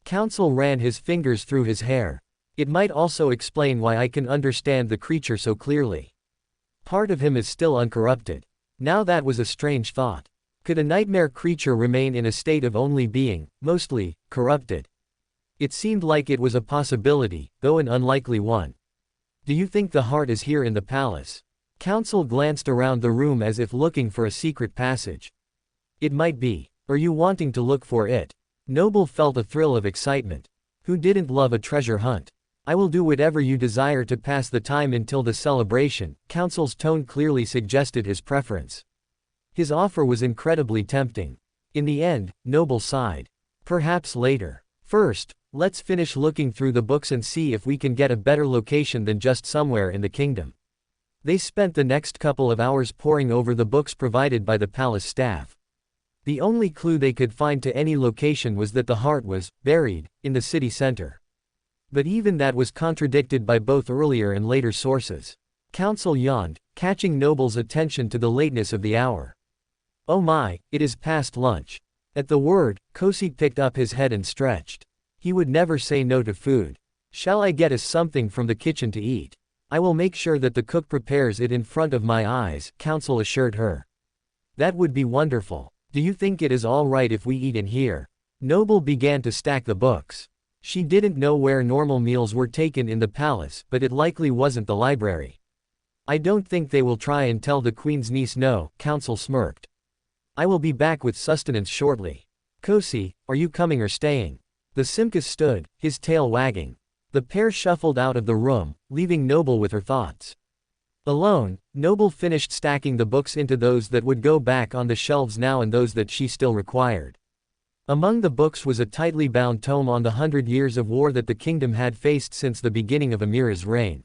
Council ran his fingers through his hair. It might also explain why I can understand the creature so clearly. Part of him is still uncorrupted. Now that was a strange thought. Could a nightmare creature remain in a state of only being, mostly, corrupted? It seemed like it was a possibility, though an unlikely one. Do you think the heart is here in the palace? Council glanced around the room as if looking for a secret passage. It might be. Are you wanting to look for it? Noble felt a thrill of excitement. Who didn't love a treasure hunt? I will do whatever you desire to pass the time until the celebration. Council's tone clearly suggested his preference. His offer was incredibly tempting. In the end, Noble sighed. Perhaps later. First, let's finish looking through the books and see if we can get a better location than just somewhere in the kingdom. They spent the next couple of hours poring over the books provided by the palace staff. The only clue they could find to any location was that the heart was buried in the city center. But even that was contradicted by both earlier and later sources. Council yawned, catching Noble's attention to the lateness of the hour. Oh my, it is past lunch. At the word, Kosi picked up his head and stretched. He would never say no to food. Shall I get us something from the kitchen to eat? I will make sure that the cook prepares it in front of my eyes, Council assured her. That would be wonderful. Do you think it is all right if we eat in here? Noble began to stack the books. She didn't know where normal meals were taken in the palace, but it likely wasn't the library. I don't think they will try and tell the queen's niece no, Council smirked. I will be back with sustenance shortly. Kosi, are you coming or staying? The Simkus stood, his tail wagging. The pair shuffled out of the room, leaving Noble with her thoughts. Alone, Noble finished stacking the books into those that would go back on the shelves now and those that she still required. Among the books was a tightly bound tome on the 100 years of war that the kingdom had faced since the beginning of Amira's reign.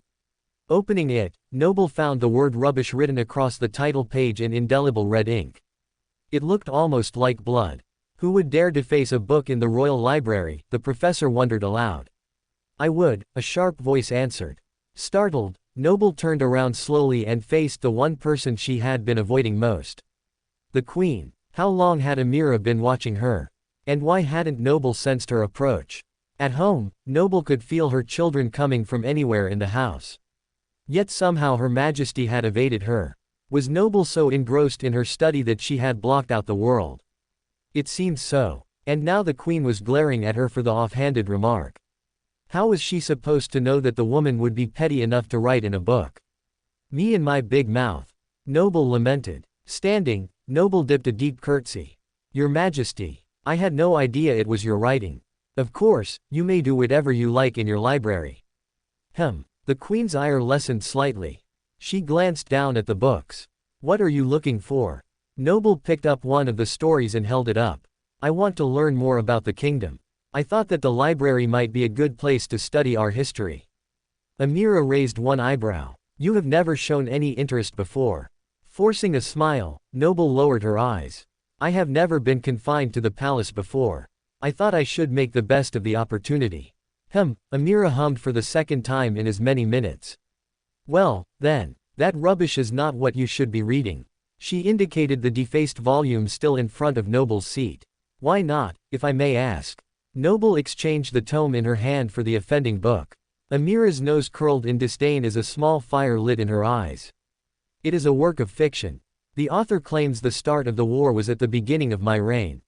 Opening it, Noble found the word rubbish written across the title page in indelible red ink. It looked almost like blood. Who would dare deface a book in the royal library? The professor wondered aloud. I would, a sharp voice answered. Startled, Noble turned around slowly and faced the one person she had been avoiding most. The queen. How long had Amira been watching her? And why hadn't Noble sensed her approach? At home, Noble could feel her children coming from anywhere in the house. Yet somehow Her Majesty had evaded her. Was Noble so engrossed in her study that she had blocked out the world? It seemed so. And now the queen was glaring at her for the offhanded remark. How was she supposed to know that the woman would be petty enough to write in a book? Me and my big mouth. Noble lamented. Standing, Noble dipped a deep curtsy. Your Majesty, I had no idea it was your writing. Of course, you may do whatever you like in your library. The queen's ire lessened slightly. She glanced down at the books. What are you looking for? Noble picked up one of the stories and held it up. I want to learn more about the kingdom. I thought that the library might be a good place to study our history. Amira raised one eyebrow. You have never shown any interest before. Forcing a smile, Noble lowered her eyes. I have never been confined to the palace before. I thought I should make the best of the opportunity. Amira hummed for the second time in as many minutes. Well, then, that rubbish is not what you should be reading. She indicated the defaced volume still in front of Noble's seat. Why not, if I may ask? Noble exchanged the tome in her hand for the offending book. Amira's nose curled in disdain as a small fire lit in her eyes. It is a work of fiction. The author claims the start of the war was at the beginning of my reign.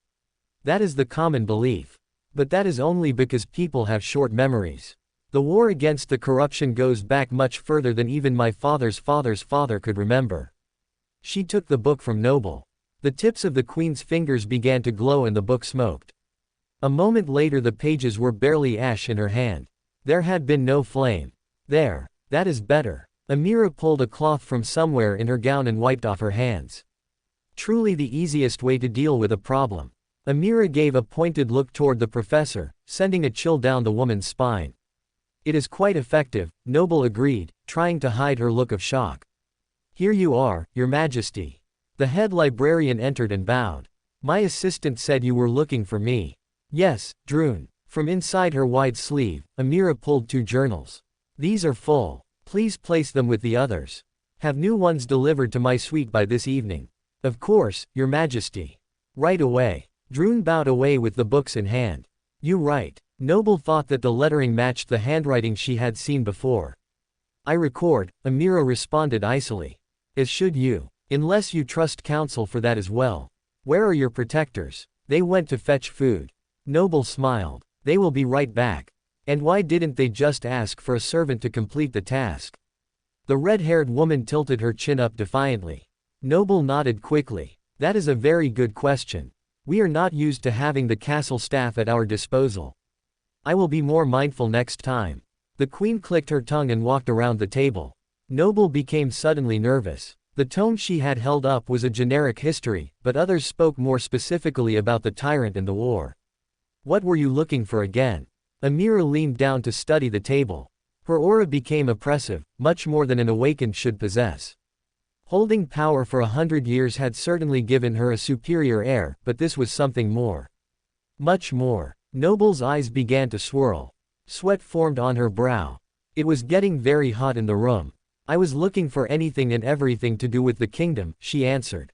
That is the common belief. But that is only because people have short memories. The war against the corruption goes back much further than even my father's father could remember. She took the book from Noble. The tips of the queen's fingers began to glow and the book smoked. A moment later the pages were barely ash in her hand. There had been no flame. There. That is better. Amira pulled a cloth from somewhere in her gown and wiped off her hands. Truly the easiest way to deal with a problem. Amira gave a pointed look toward the professor, sending a chill down the woman's spine. It is quite effective, Noble agreed, trying to hide her look of shock. Here you are, Your Majesty. The head librarian entered and bowed. My assistant said you were looking for me. Yes, Droon. From inside her wide sleeve, Amira pulled 2 journals. These are full. Please place them with the others. Have new ones delivered to my suite by this evening. Of course, Your Majesty. Right away. Droon bowed away with the books in hand. You right. Noble thought that the lettering matched the handwriting she had seen before. I record, Amira responded icily. As should you. Unless you trust counsel for that as well. Where are your protectors? They went to fetch food. Noble smiled. They will be right back. And why didn't they just ask for a servant to complete the task? The red-haired woman tilted her chin up defiantly. Noble nodded quickly. That is a very good question. We are not used to having the castle staff at our disposal. I will be more mindful next time. The queen clicked her tongue and walked around the table. Noble became suddenly nervous. The tome she had held up was a generic history, but others spoke more specifically about the tyrant and the war. What were you looking for again? Amira leaned down to study the table. Her aura became oppressive, much more than an awakened should possess. Holding power for 100 years had certainly given her a superior air, but this was something more. Much more. Noble's eyes began to swirl. Sweat formed on her brow. It was getting very hot in the room. I was looking for anything and everything to do with the kingdom, she answered.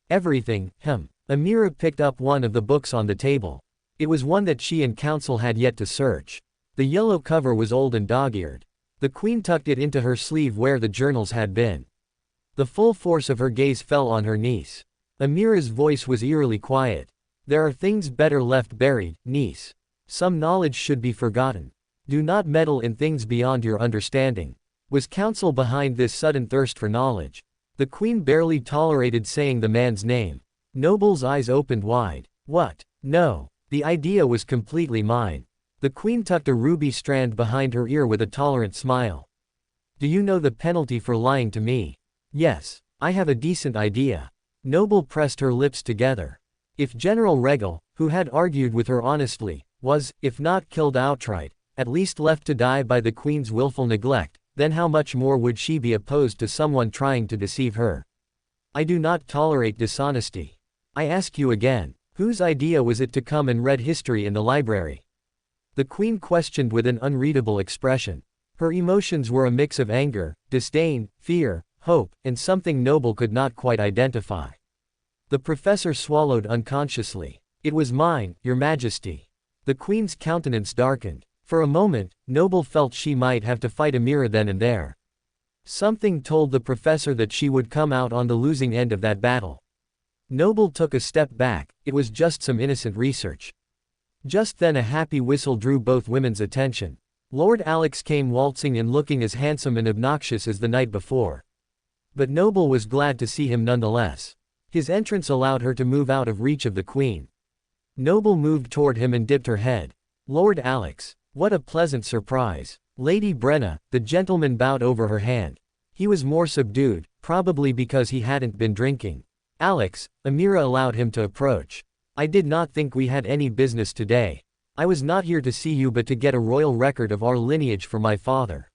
Everything, Amira picked up one of the books on the table. It was one that she and counsel had yet to search. The yellow cover was old and dog-eared. The queen tucked it into her sleeve where the journals had been. The full force of her gaze fell on her niece. Amira's voice was eerily quiet. There are things better left buried, niece. Some knowledge should be forgotten. Do not meddle in things beyond your understanding. Was counsel behind this sudden thirst for knowledge? The queen barely tolerated saying the man's name. Noble's eyes opened wide. What? No. The idea was completely mine. The queen tucked a ruby strand behind her ear with a tolerant smile. Do you know the penalty for lying to me? Yes. I have a decent idea. Noble pressed her lips together. If General Regal, who had argued with her honestly, was, if not killed outright, at least left to die by the queen's willful neglect, then how much more would she be opposed to someone trying to deceive her? I do not tolerate dishonesty. I ask you again. Whose idea was it to come and read history in the library? The queen questioned with an unreadable expression. Her emotions were a mix of anger, disdain, fear, hope, and something Noble could not quite identify. The professor swallowed unconsciously. It was mine, Your Majesty. The queen's countenance darkened. For a moment, Noble felt she might have to fight Amira then and there. Something told the professor that she would come out on the losing end of that battle. Noble took a step back. It was just some innocent research. Just then a happy whistle drew both women's attention. Lord Alex came waltzing in looking as handsome and obnoxious as the night before. But Noble was glad to see him nonetheless. His entrance allowed her to move out of reach of the queen. Noble moved toward him and dipped her head. Lord Alex. What a pleasant surprise. Lady Brenna, the gentleman bowed over her hand. He was more subdued, probably because he hadn't been drinking. Alex, Amira allowed him to approach. I did not think we had any business today. I was not here to see you but to get a royal record of our lineage for my father.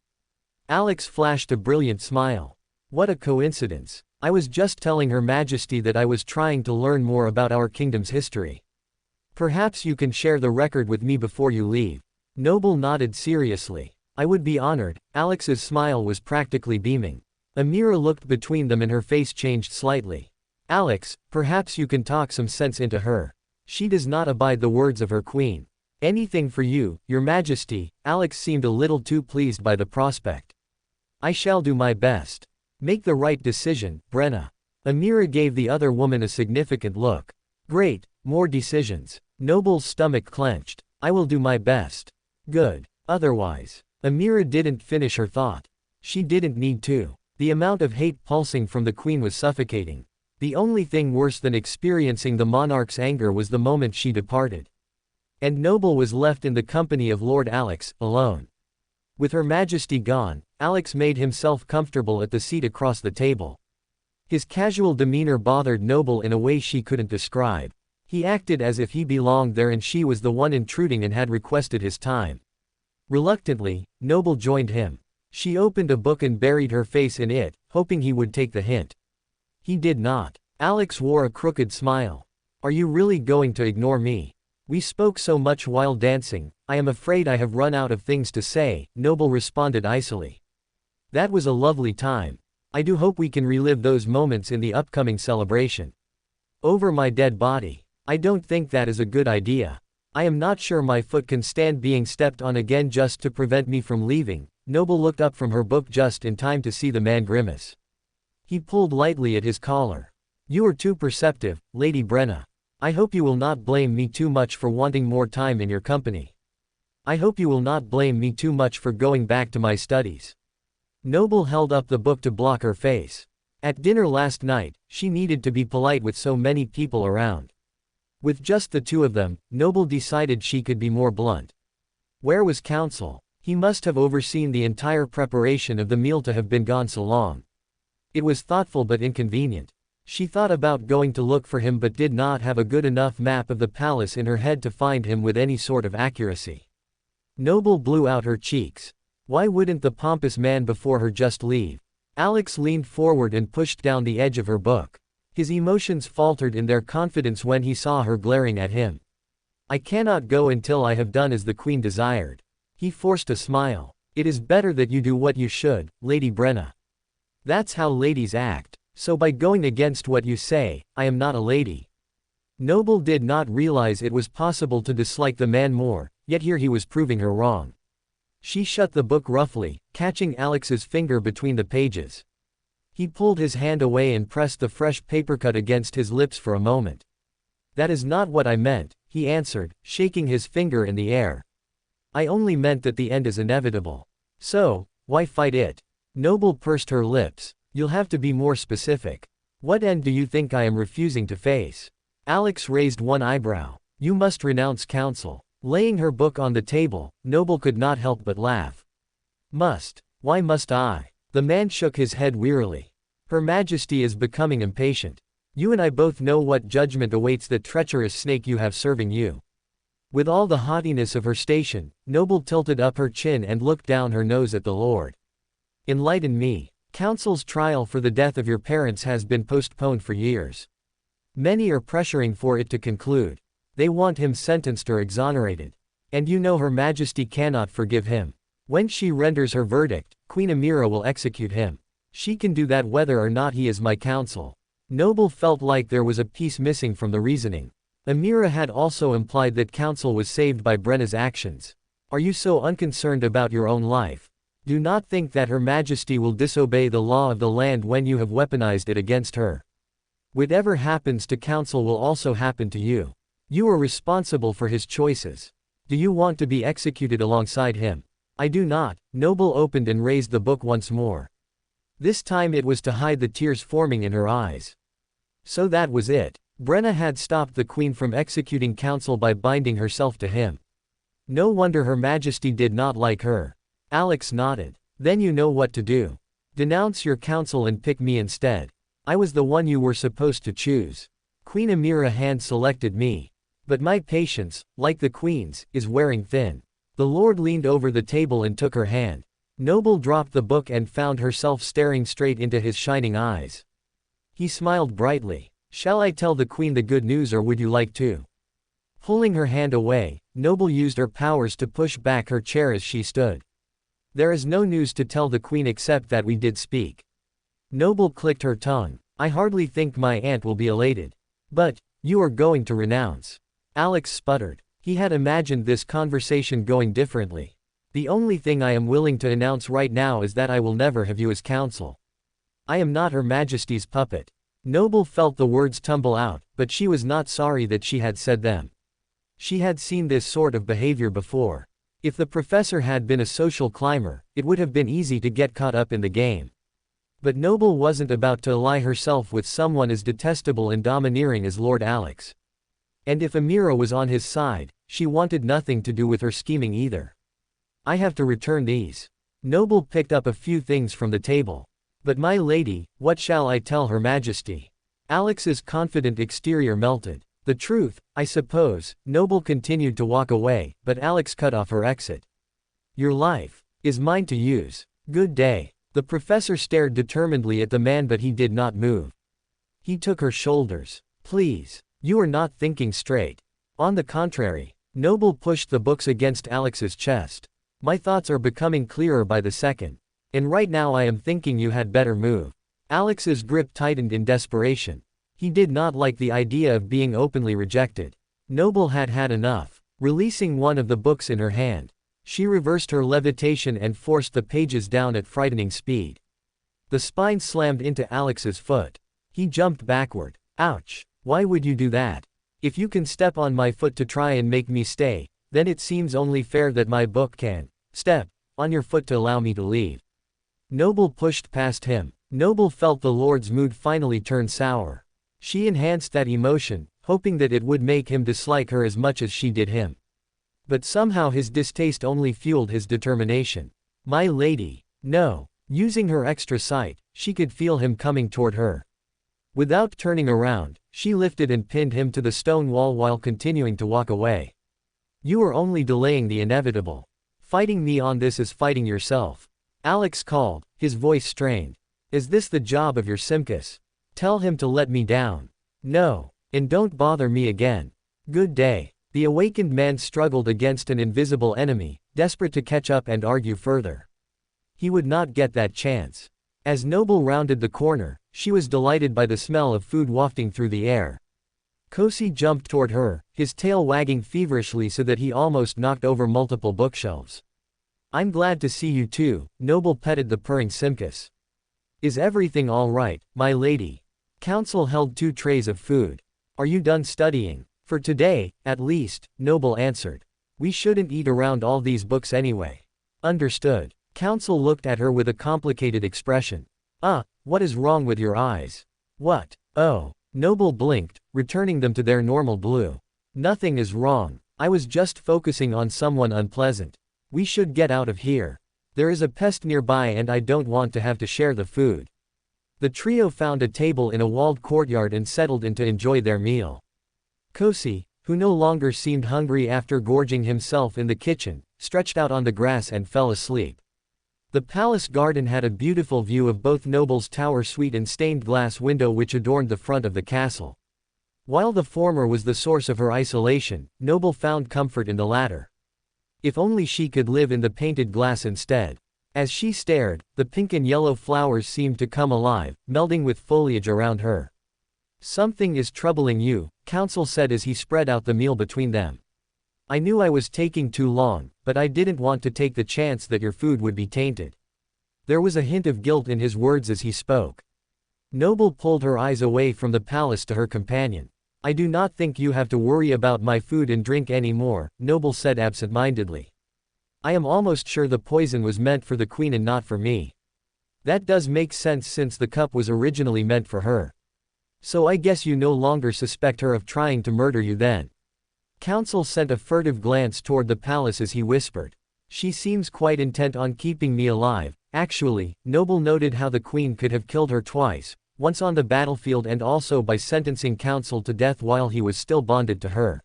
Alex flashed a brilliant smile. What a coincidence. I was just telling Her Majesty that I was trying to learn more about our kingdom's history. Perhaps you can share the record with me before you leave. Noble nodded seriously. I would be honored. Alex's smile was practically beaming. Amira looked between them and her face changed slightly. Alex, perhaps you can talk some sense into her. She does not abide the words of her queen. Anything for you, your majesty. Alex seemed a little too pleased by the prospect. I shall do my best. Make the right decision, Brenna. Amira gave the other woman a significant look. Great, more decisions. Noble's stomach clenched. I will do my best. Good. Otherwise. Amira didn't finish her thought. She didn't need to. The amount of hate pulsing from the queen was suffocating. The only thing worse than experiencing the monarch's anger was the moment she departed. And Noble was left in the company of Lord Alex, alone. With Her Majesty gone, Alex made himself comfortable at the seat across the table. His casual demeanor bothered Noble in a way she couldn't describe. He acted as if he belonged there and she was the one intruding and had requested his time. Reluctantly, Noble joined him. She opened a book and buried her face in it, hoping he would take the hint. He did not. Alex wore a crooked smile. Are you really going to ignore me? We spoke so much while dancing, I am afraid I have run out of things to say, Noble responded icily. That was a lovely time. I do hope we can relive those moments in the upcoming celebration. Over my dead body. I don't think that is a good idea. I am not sure my foot can stand being stepped on again just to prevent me from leaving. Noble looked up from her book just in time to see the man grimace. He pulled lightly at his collar. You are too perceptive, Lady Brenna. I hope you will not blame me too much for wanting more time in your company. I hope you will not blame me too much for going back to my studies. Noble held up the book to block her face. At dinner last night, she needed to be polite with so many people around. With just the two of them, Noble decided she could be more blunt. Where was Counsel? He must have overseen the entire preparation of the meal to have been gone so long. It was thoughtful but inconvenient. She thought about going to look for him but did not have a good enough map of the palace in her head to find him with any sort of accuracy. Noble blew out her cheeks. Why wouldn't the pompous man before her just leave? Alex leaned forward and pushed down the edge of her book. His emotions faltered in their confidence when he saw her glaring at him. I cannot go until I have done as the queen desired. He forced a smile. It is better that you do what you should, Lady Brenna. That's how ladies act. So by going against what you say, I am not a lady. Noble did not realize it was possible to dislike the man more, yet here he was proving her wrong. She shut the book roughly, catching Alex's finger between the pages. He pulled his hand away and pressed the fresh papercut against his lips for a moment. That is not what I meant, he answered, shaking his finger in the air. I only meant that the end is inevitable. So, why fight it? Noble pursed her lips. You'll have to be more specific. What end do you think I am refusing to face? Alex raised one eyebrow. You must renounce counsel. Laying her book on the table, Noble could not help but laugh. Must? Why must I? The man shook his head wearily. Her Majesty is becoming impatient. You and I both know what judgment awaits the treacherous snake you have serving you. With all the haughtiness of her station, Noble tilted up her chin and looked down her nose at the Lord. Enlighten me. Counsel's trial for the death of your parents has been postponed for years. Many are pressuring for it to conclude. They want him sentenced or exonerated. And you know Her Majesty cannot forgive him. When she renders her verdict, Queen Amira will execute him. She can do that whether or not he is my counsel. Noble felt like there was a piece missing from the reasoning. Amira had also implied that counsel was saved by Brenna's actions. Are you so unconcerned about your own life? Do not think that Her Majesty will disobey the law of the land when you have weaponized it against her. Whatever happens to counsel will also happen to you. You are responsible for his choices. Do you want to be executed alongside him? I do not. Noble opened and raised the book once more. This time it was to hide the tears forming in her eyes. So that was it. Brenna had stopped the queen from executing counsel by binding herself to him. No wonder Her Majesty did not like her. Alex nodded. Then you know what to do. Denounce your counsel and pick me instead. I was the one you were supposed to choose. Queen Amira hand-selected me. But my patience, like the queen's, is wearing thin. The Lord leaned over the table and took her hand. Noble dropped the book and found herself staring straight into his shining eyes. He smiled brightly. Shall I tell the queen the good news or would you like to? Pulling her hand away, Noble used her powers to push back her chair as she stood. There is no news to tell the queen except that we did speak. Noble clicked her tongue. I hardly think my aunt will be elated. But, you are going to renounce. Alex sputtered. He had imagined this conversation going differently. The only thing I am willing to announce right now is that I will never have you as counsel. I am not Her Majesty's puppet. Noble felt the words tumble out, but she was not sorry that she had said them. She had seen this sort of behavior before. If the professor had been a social climber, it would have been easy to get caught up in the game. But Noble wasn't about to ally herself with someone as detestable and domineering as Lord Alex. And if Amira was on his side, she wanted nothing to do with her scheming either. I have to return these. Noble picked up a few things from the table. But my lady, what shall I tell Her Majesty? Alex's confident exterior melted. The truth, I suppose. Noble continued to walk away, but Alex cut off her exit. Your life is mine to use. Good day. The professor stared determinedly at the man, but he did not move. He took her shoulders. Please. You are not thinking straight. On the contrary. Noble pushed the books against Alex's chest. My thoughts are becoming clearer by the second. And right now I am thinking you had better move. Alex's grip tightened in desperation. He did not like the idea of being openly rejected. Noble had had enough. Releasing one of the books in her hand, she reversed her levitation and forced the pages down at frightening speed. The spine slammed into Alex's foot. He jumped backward. Ouch. Why would you do that? If you can step on my foot to try and make me stay, then it seems only fair that my book can step on your foot to allow me to leave. Noble pushed past him. Noble felt the Lord's mood finally turn sour. She enhanced that emotion, hoping that it would make him dislike her as much as she did him. But somehow his distaste only fueled his determination. My lady. No. Using her extra sight, she could feel him coming toward her. Without turning around, she lifted and pinned him to the stone wall while continuing to walk away. You are only delaying the inevitable. Fighting me on this is fighting yourself. Alex called, his voice strained. Is this the job of your Simcus? Tell him to let me down. No. And don't bother me again. Good day. The awakened man struggled against an invisible enemy, desperate to catch up and argue further. He would not get that chance. As Noble rounded the corner, she was delighted by the smell of food wafting through the air. Kosi jumped toward her, his tail wagging feverishly so that he almost knocked over multiple bookshelves. I'm glad to see you too, Noble petted the purring Simcus. Is everything all right, my lady? Council held 2 trays of food. Are you done studying? For today, at least, Noble answered. We shouldn't eat around all these books anyway. Understood. Council looked at her with a complicated expression. What is wrong with your eyes? What? Oh. Noble blinked, returning them to their normal blue. Nothing is wrong. I was just focusing on someone unpleasant. We should get out of here. There is a pest nearby and I don't want to have to share the food. The trio found a table in a walled courtyard and settled in to enjoy their meal. Kosi, who no longer seemed hungry after gorging himself in the kitchen, stretched out on the grass and fell asleep. The palace garden had a beautiful view of both Noble's tower suite and stained glass window which adorned the front of the castle. While the former was the source of her isolation, Noble found comfort in the latter. If only she could live in the painted glass instead. As she stared, the pink and yellow flowers seemed to come alive, melding with foliage around her. Something is troubling you, Council said as he spread out the meal between them. I knew I was taking too long, but I didn't want to take the chance that your food would be tainted. There was a hint of guilt in his words as he spoke. Noble pulled her eyes away from the palace to her companion. I do not think you have to worry about my food and drink anymore, Noble said absent-mindedly. I am almost sure the poison was meant for the queen and not for me. That does make sense since the cup was originally meant for her. So I guess you no longer suspect her of trying to murder you then. Council sent a furtive glance toward the palace as he whispered. She seems quite intent on keeping me alive. Actually, Noble noted how the queen could have killed her twice, once on the battlefield and also by sentencing Council to death while he was still bonded to her.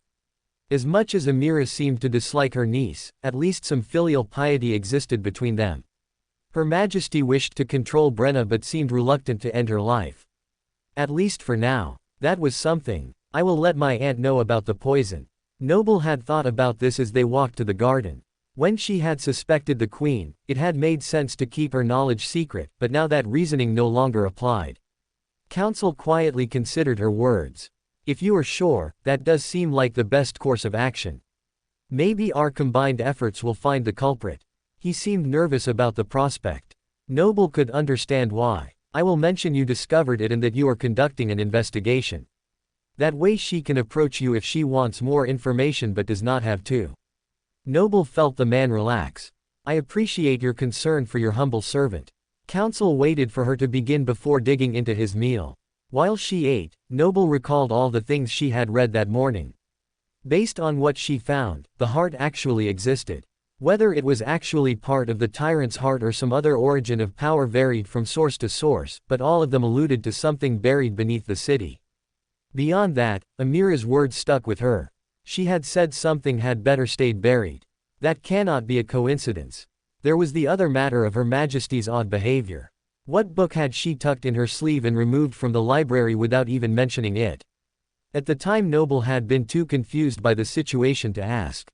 As much as Amira seemed to dislike her niece, at least some filial piety existed between them. Her Majesty wished to control Brenna but seemed reluctant to end her life. At least for now. That was something. I will let my aunt know about the poison. Noble had thought about this as they walked to the garden. When she had suspected the queen, it had made sense to keep her knowledge secret, but now that reasoning no longer applied. Counsel quietly considered her words. If you are sure, that does seem like the best course of action. Maybe our combined efforts will find the culprit. He seemed nervous about the prospect. Noble could understand why. I will mention you discovered it and that you are conducting an investigation. That way she can approach you if she wants more information but does not have to. Noble felt the man relax. I appreciate your concern for your humble servant. Counsel waited for her to begin before digging into his meal. While she ate, Noble recalled all the things she had read that morning. Based on what she found, the heart actually existed. Whether it was actually part of the tyrant's heart or some other origin of power varied from source to source, but all of them alluded to something buried beneath the city. Beyond that, Amira's words stuck with her. She had said something had better stayed buried. That cannot be a coincidence. There was the other matter of Her Majesty's odd behavior. What book had she tucked in her sleeve and removed from the library without even mentioning it? At the time Noble had been too confused by the situation to ask.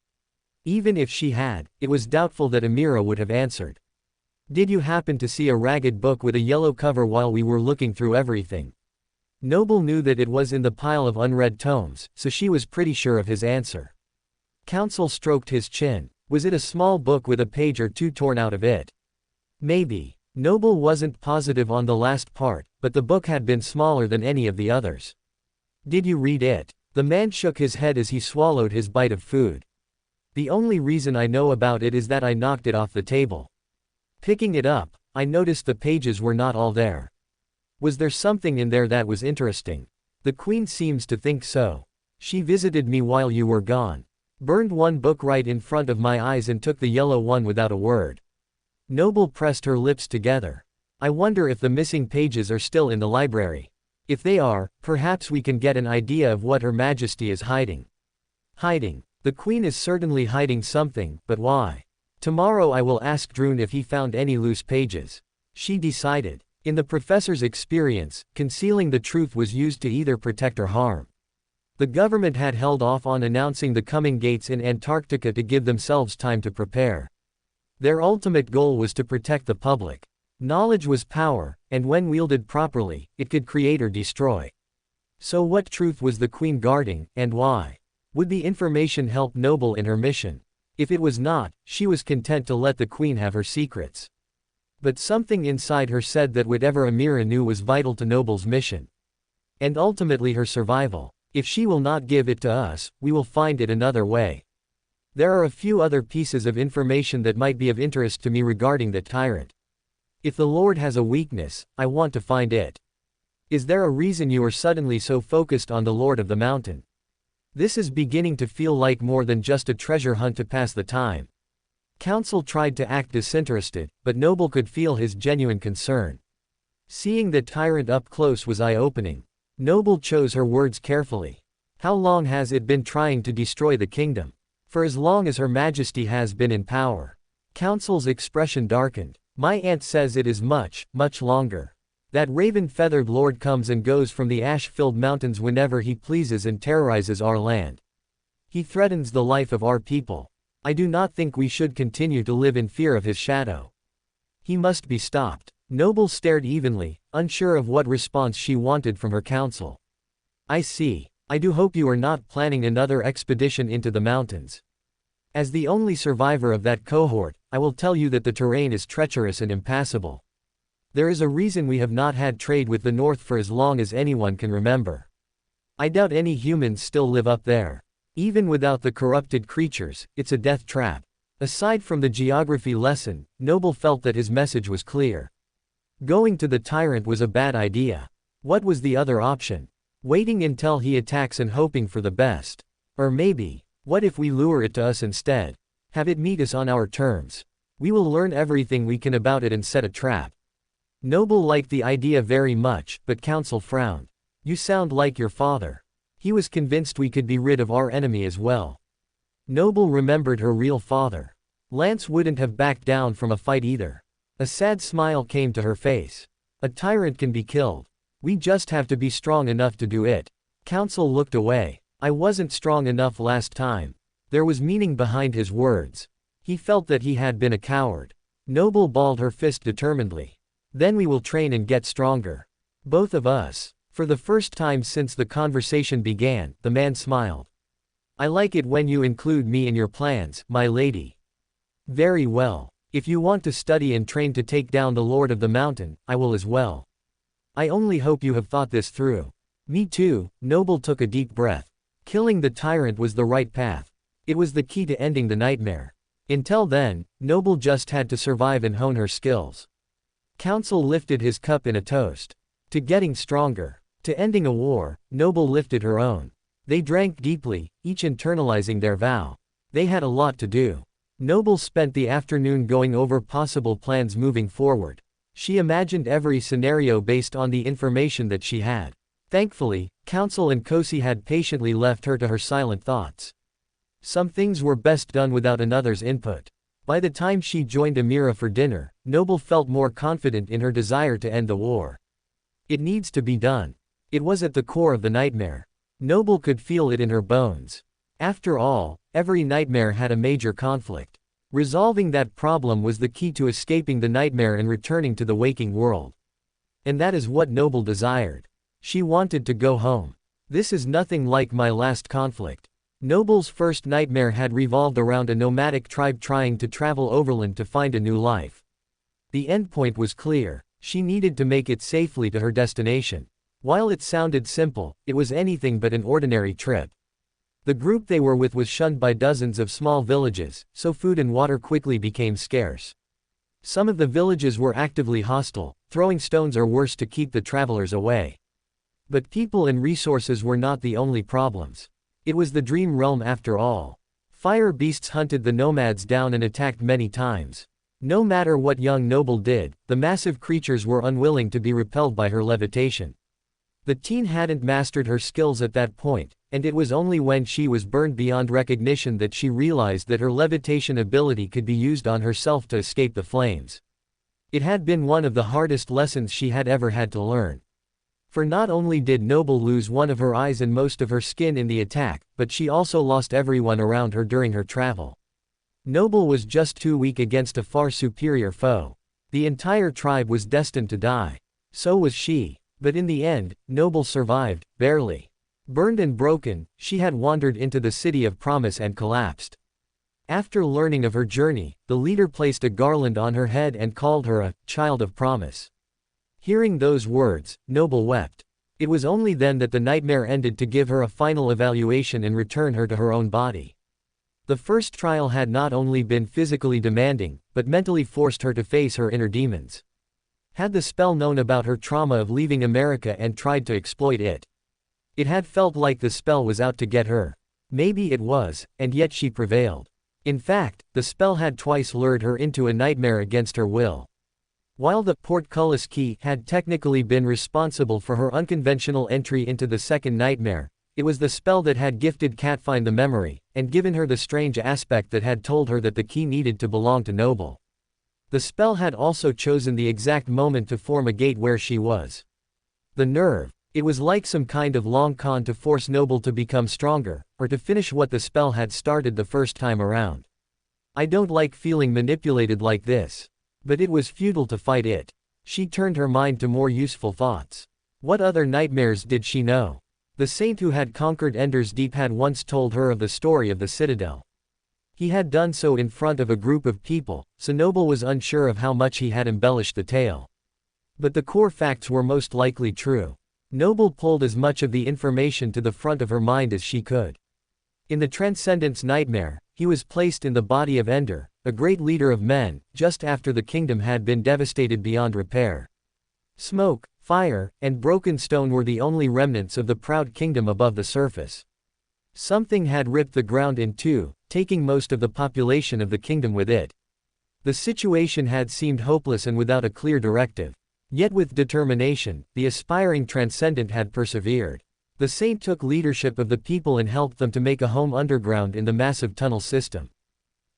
Even if she had, it was doubtful that Amira would have answered. Did you happen to see a ragged book with a yellow cover while we were looking through everything? Noble knew that it was in the pile of unread tomes, so she was pretty sure of his answer. Counsel stroked his chin. Was it a small book with a page or two torn out of it? Maybe. Noble wasn't positive on the last part, but the book had been smaller than any of the others. Did you read it? The man shook his head as he swallowed his bite of food. The only reason I know about it is that I knocked it off the table. Picking it up, I noticed the pages were not all there. Was there something in there that was interesting? The Queen seems to think so. She visited me while you were gone. Burned one book right in front of my eyes and took the yellow one without a word. Noble pressed her lips together. I wonder if the missing pages are still in the library. If they are, perhaps we can get an idea of what Her Majesty is hiding. Hiding. The Queen is certainly hiding something, but why? Tomorrow I will ask Droon if he found any loose pages. She decided. In the professor's experience, concealing the truth was used to either protect or harm. The government had held off on announcing the coming gates in Antarctica to give themselves time to prepare. Their ultimate goal was to protect the public. Knowledge was power, and when wielded properly, it could create or destroy. So what truth was the Queen guarding, and why? Would the information help Noble in her mission? If it was not, she was content to let the Queen have her secrets. But something inside her said that whatever Amira knew was vital to Noble's mission. And ultimately her survival. If she will not give it to us, we will find it another way. There are a few other pieces of information that might be of interest to me regarding that tyrant. If the Lord has a weakness, I want to find it. Is there a reason you are suddenly so focused on the Lord of the Mountain? This is beginning to feel like more than just a treasure hunt to pass the time. Counsel tried to act disinterested, but Noble could feel his genuine concern. Seeing the tyrant up close was eye-opening. Noble chose her words carefully. How long has it been trying to destroy the kingdom? For as long as Her Majesty has been in power. Counsel's expression darkened. My aunt says it is much, much longer. That raven-feathered lord comes and goes from the ash-filled mountains whenever he pleases and terrorizes our land. He threatens the life of our people. I do not think we should continue to live in fear of his shadow. He must be stopped. Noble stared evenly, unsure of what response she wanted from her counsel. I see. I do hope you are not planning another expedition into the mountains. As the only survivor of that cohort, I will tell you that the terrain is treacherous and impassable. There is a reason we have not had trade with the north for as long as anyone can remember. I doubt any humans still live up there. Even without the corrupted creatures, it's a death trap. Aside from the geography lesson, Noble felt that his message was clear. Going to the tyrant was a bad idea. What was the other option? Waiting until he attacks and hoping for the best. Or maybe, what if we lure it to us instead? Have it meet us on our terms. We will learn everything we can about it and set a trap. Noble liked the idea very much, but Counsel frowned. You sound like your father. He was convinced we could be rid of our enemy as well. Noble remembered her real father. Lance wouldn't have backed down from a fight either. A sad smile came to her face. A tyrant can be killed. We just have to be strong enough to do it. Counsel looked away. I wasn't strong enough last time. There was meaning behind his words. He felt that he had been a coward. Noble balled her fist determinedly. Then we will train and get stronger. Both of us. For the first time since the conversation began, the man smiled. I like it when you include me in your plans, my lady. Very well. If you want to study and train to take down the Lord of the Mountain, I will as well. I only hope you have thought this through. Me too. Noble took a deep breath. Killing the tyrant was the right path. It was the key to ending the nightmare. Until then, Noble just had to survive and hone her skills. Council lifted his cup in a toast. To getting stronger. To ending a war, Noble lifted her own. They drank deeply, each internalizing their vow. They had a lot to do. Noble spent the afternoon going over possible plans moving forward. She imagined every scenario based on the information that she had. Thankfully, Council and Kosi had patiently left her to her silent thoughts. Some things were best done without another's input. By the time she joined Amira for dinner, Noble felt more confident in her desire to end the war. It needs to be done. It was at the core of the nightmare. Noble could feel it in her bones. After all, every nightmare had a major conflict. Resolving that problem was the key to escaping the nightmare and returning to the waking world. And that is what Noble desired. She wanted to go home. This is nothing like my last conflict. Noble's first nightmare had revolved around a nomadic tribe trying to travel overland to find a new life. The endpoint was clear. She needed to make it safely to her destination. While it sounded simple, it was anything but an ordinary trip. The group they were with was shunned by dozens of small villages, so food and water quickly became scarce. Some of the villages were actively hostile, throwing stones or worse to keep the travelers away. But people and resources were not the only problems. It was the dream realm after all. Fire beasts hunted the nomads down and attacked many times. No matter what young Noble did, the massive creatures were unwilling to be repelled by her levitation. The teen hadn't mastered her skills at that point, and it was only when she was burned beyond recognition that she realized that her levitation ability could be used on herself to escape the flames. It had been one of the hardest lessons she had ever had to learn. For not only did Noble lose one of her eyes and most of her skin in the attack, but she also lost everyone around her during her travel. Noble was just too weak against a far superior foe. The entire tribe was destined to die. So was she. But in the end, Noble survived, barely. Burned and broken, she had wandered into the city of promise and collapsed. After learning of her journey, the leader placed a garland on her head and called her a child of promise. Hearing those words, Noble wept. It was only then that the nightmare ended to give her a final evaluation and return her to her own body. The first trial had not only been physically demanding, but mentally forced her to face her inner demons. Had the spell known about her trauma of leaving America and tried to exploit it? It had felt like the spell was out to get her. Maybe it was, and yet she prevailed. In fact, the spell had twice lured her into a nightmare against her will. While the portcullis key had technically been responsible for her unconventional entry into the second nightmare, it was the spell that had gifted Catfine the memory, and given her the strange aspect that had told her that the key needed to belong to Noble. The spell had also chosen the exact moment to form a gate where she was. The nerve. It was like some kind of long con to force Noble to become stronger, or to finish what the spell had started the first time around. I don't like feeling manipulated like this. But it was futile to fight it. She turned her mind to more useful thoughts. What other nightmares did she know? The saint who had conquered Ender's Deep had once told her of the story of the Citadel. He had done so in front of a group of people, so Noble was unsure of how much he had embellished the tale. But the core facts were most likely true. Noble pulled as much of the information to the front of her mind as she could. In the Transcendence Nightmare, he was placed in the body of Ender, a great leader of men, just after the kingdom had been devastated beyond repair. Smoke, fire, and broken stone were the only remnants of the proud kingdom above the surface. Something had ripped the ground in two, taking most of the population of the kingdom with it. The situation had seemed hopeless and without a clear directive. Yet with determination, the aspiring Transcendent had persevered. The saint took leadership of the people and helped them to make a home underground in the massive tunnel system.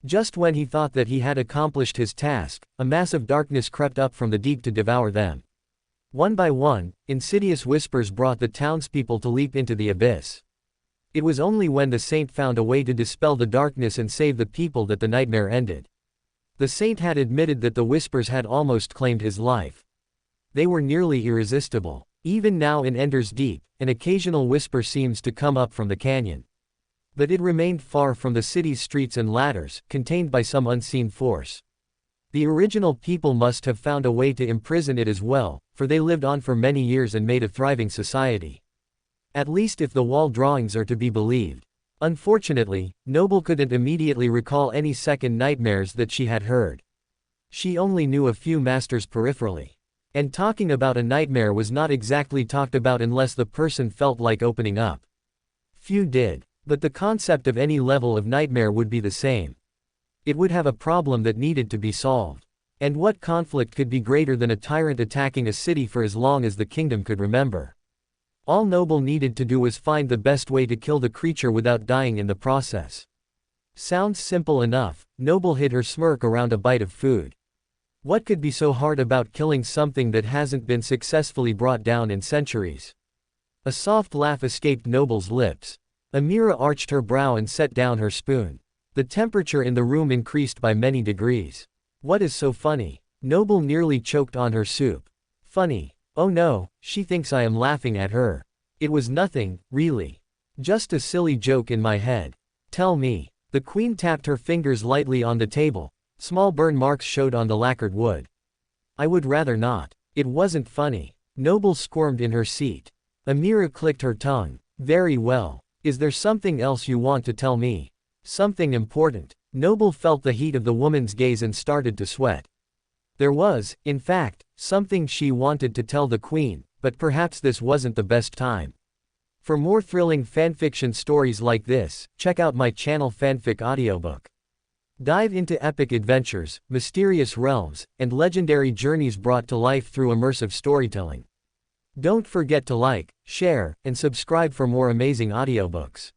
Just when he thought that he had accomplished his task, a massive darkness crept up from the deep to devour them. One by one, insidious whispers brought the townspeople to leap into the abyss. It was only when the saint found a way to dispel the darkness and save the people that the nightmare ended. The saint had admitted that the whispers had almost claimed his life. They were nearly irresistible. Even now it enters deep, an occasional whisper seems to come up from the canyon. But it remained far from the city's streets and ladders, contained by some unseen force. The original people must have found a way to imprison it as well, for they lived on for many years and made a thriving society. At least if the wall drawings are to be believed. Unfortunately, Noble couldn't immediately recall any second nightmares that she had heard. She only knew a few masters peripherally. And talking about a nightmare was not exactly talked about unless the person felt like opening up. Few did, but the concept of any level of nightmare would be the same. It would have a problem that needed to be solved. And what conflict could be greater than a tyrant attacking a city for as long as the kingdom could remember? All Noble needed to do was find the best way to kill the creature without dying in the process. Sounds simple enough. Noble hid her smirk around a bite of food. What could be so hard about killing something that hasn't been successfully brought down in centuries? A soft laugh escaped Noble's lips. Amira arched her brow and set down her spoon. The temperature in the room increased by many degrees. What is so funny? Noble nearly choked on her soup. Funny? Oh no, she thinks I am laughing at her. It was nothing, really. Just a silly joke in my head. Tell me. The queen tapped her fingers lightly on the table. Small burn marks showed on the lacquered wood. I would rather not. It wasn't funny. Noble squirmed in her seat. Amira clicked her tongue. Very well. Is there something else you want to tell me? Something important. Noble felt the heat of the woman's gaze and started to sweat. There was, in fact, something she wanted to tell the queen, but perhaps this wasn't the best time. For more thrilling fanfiction stories like this, check out my channel Fanfic Audiobook. Dive into epic adventures, mysterious realms, and legendary journeys brought to life through immersive storytelling. Don't forget to like, share, and subscribe for more amazing audiobooks.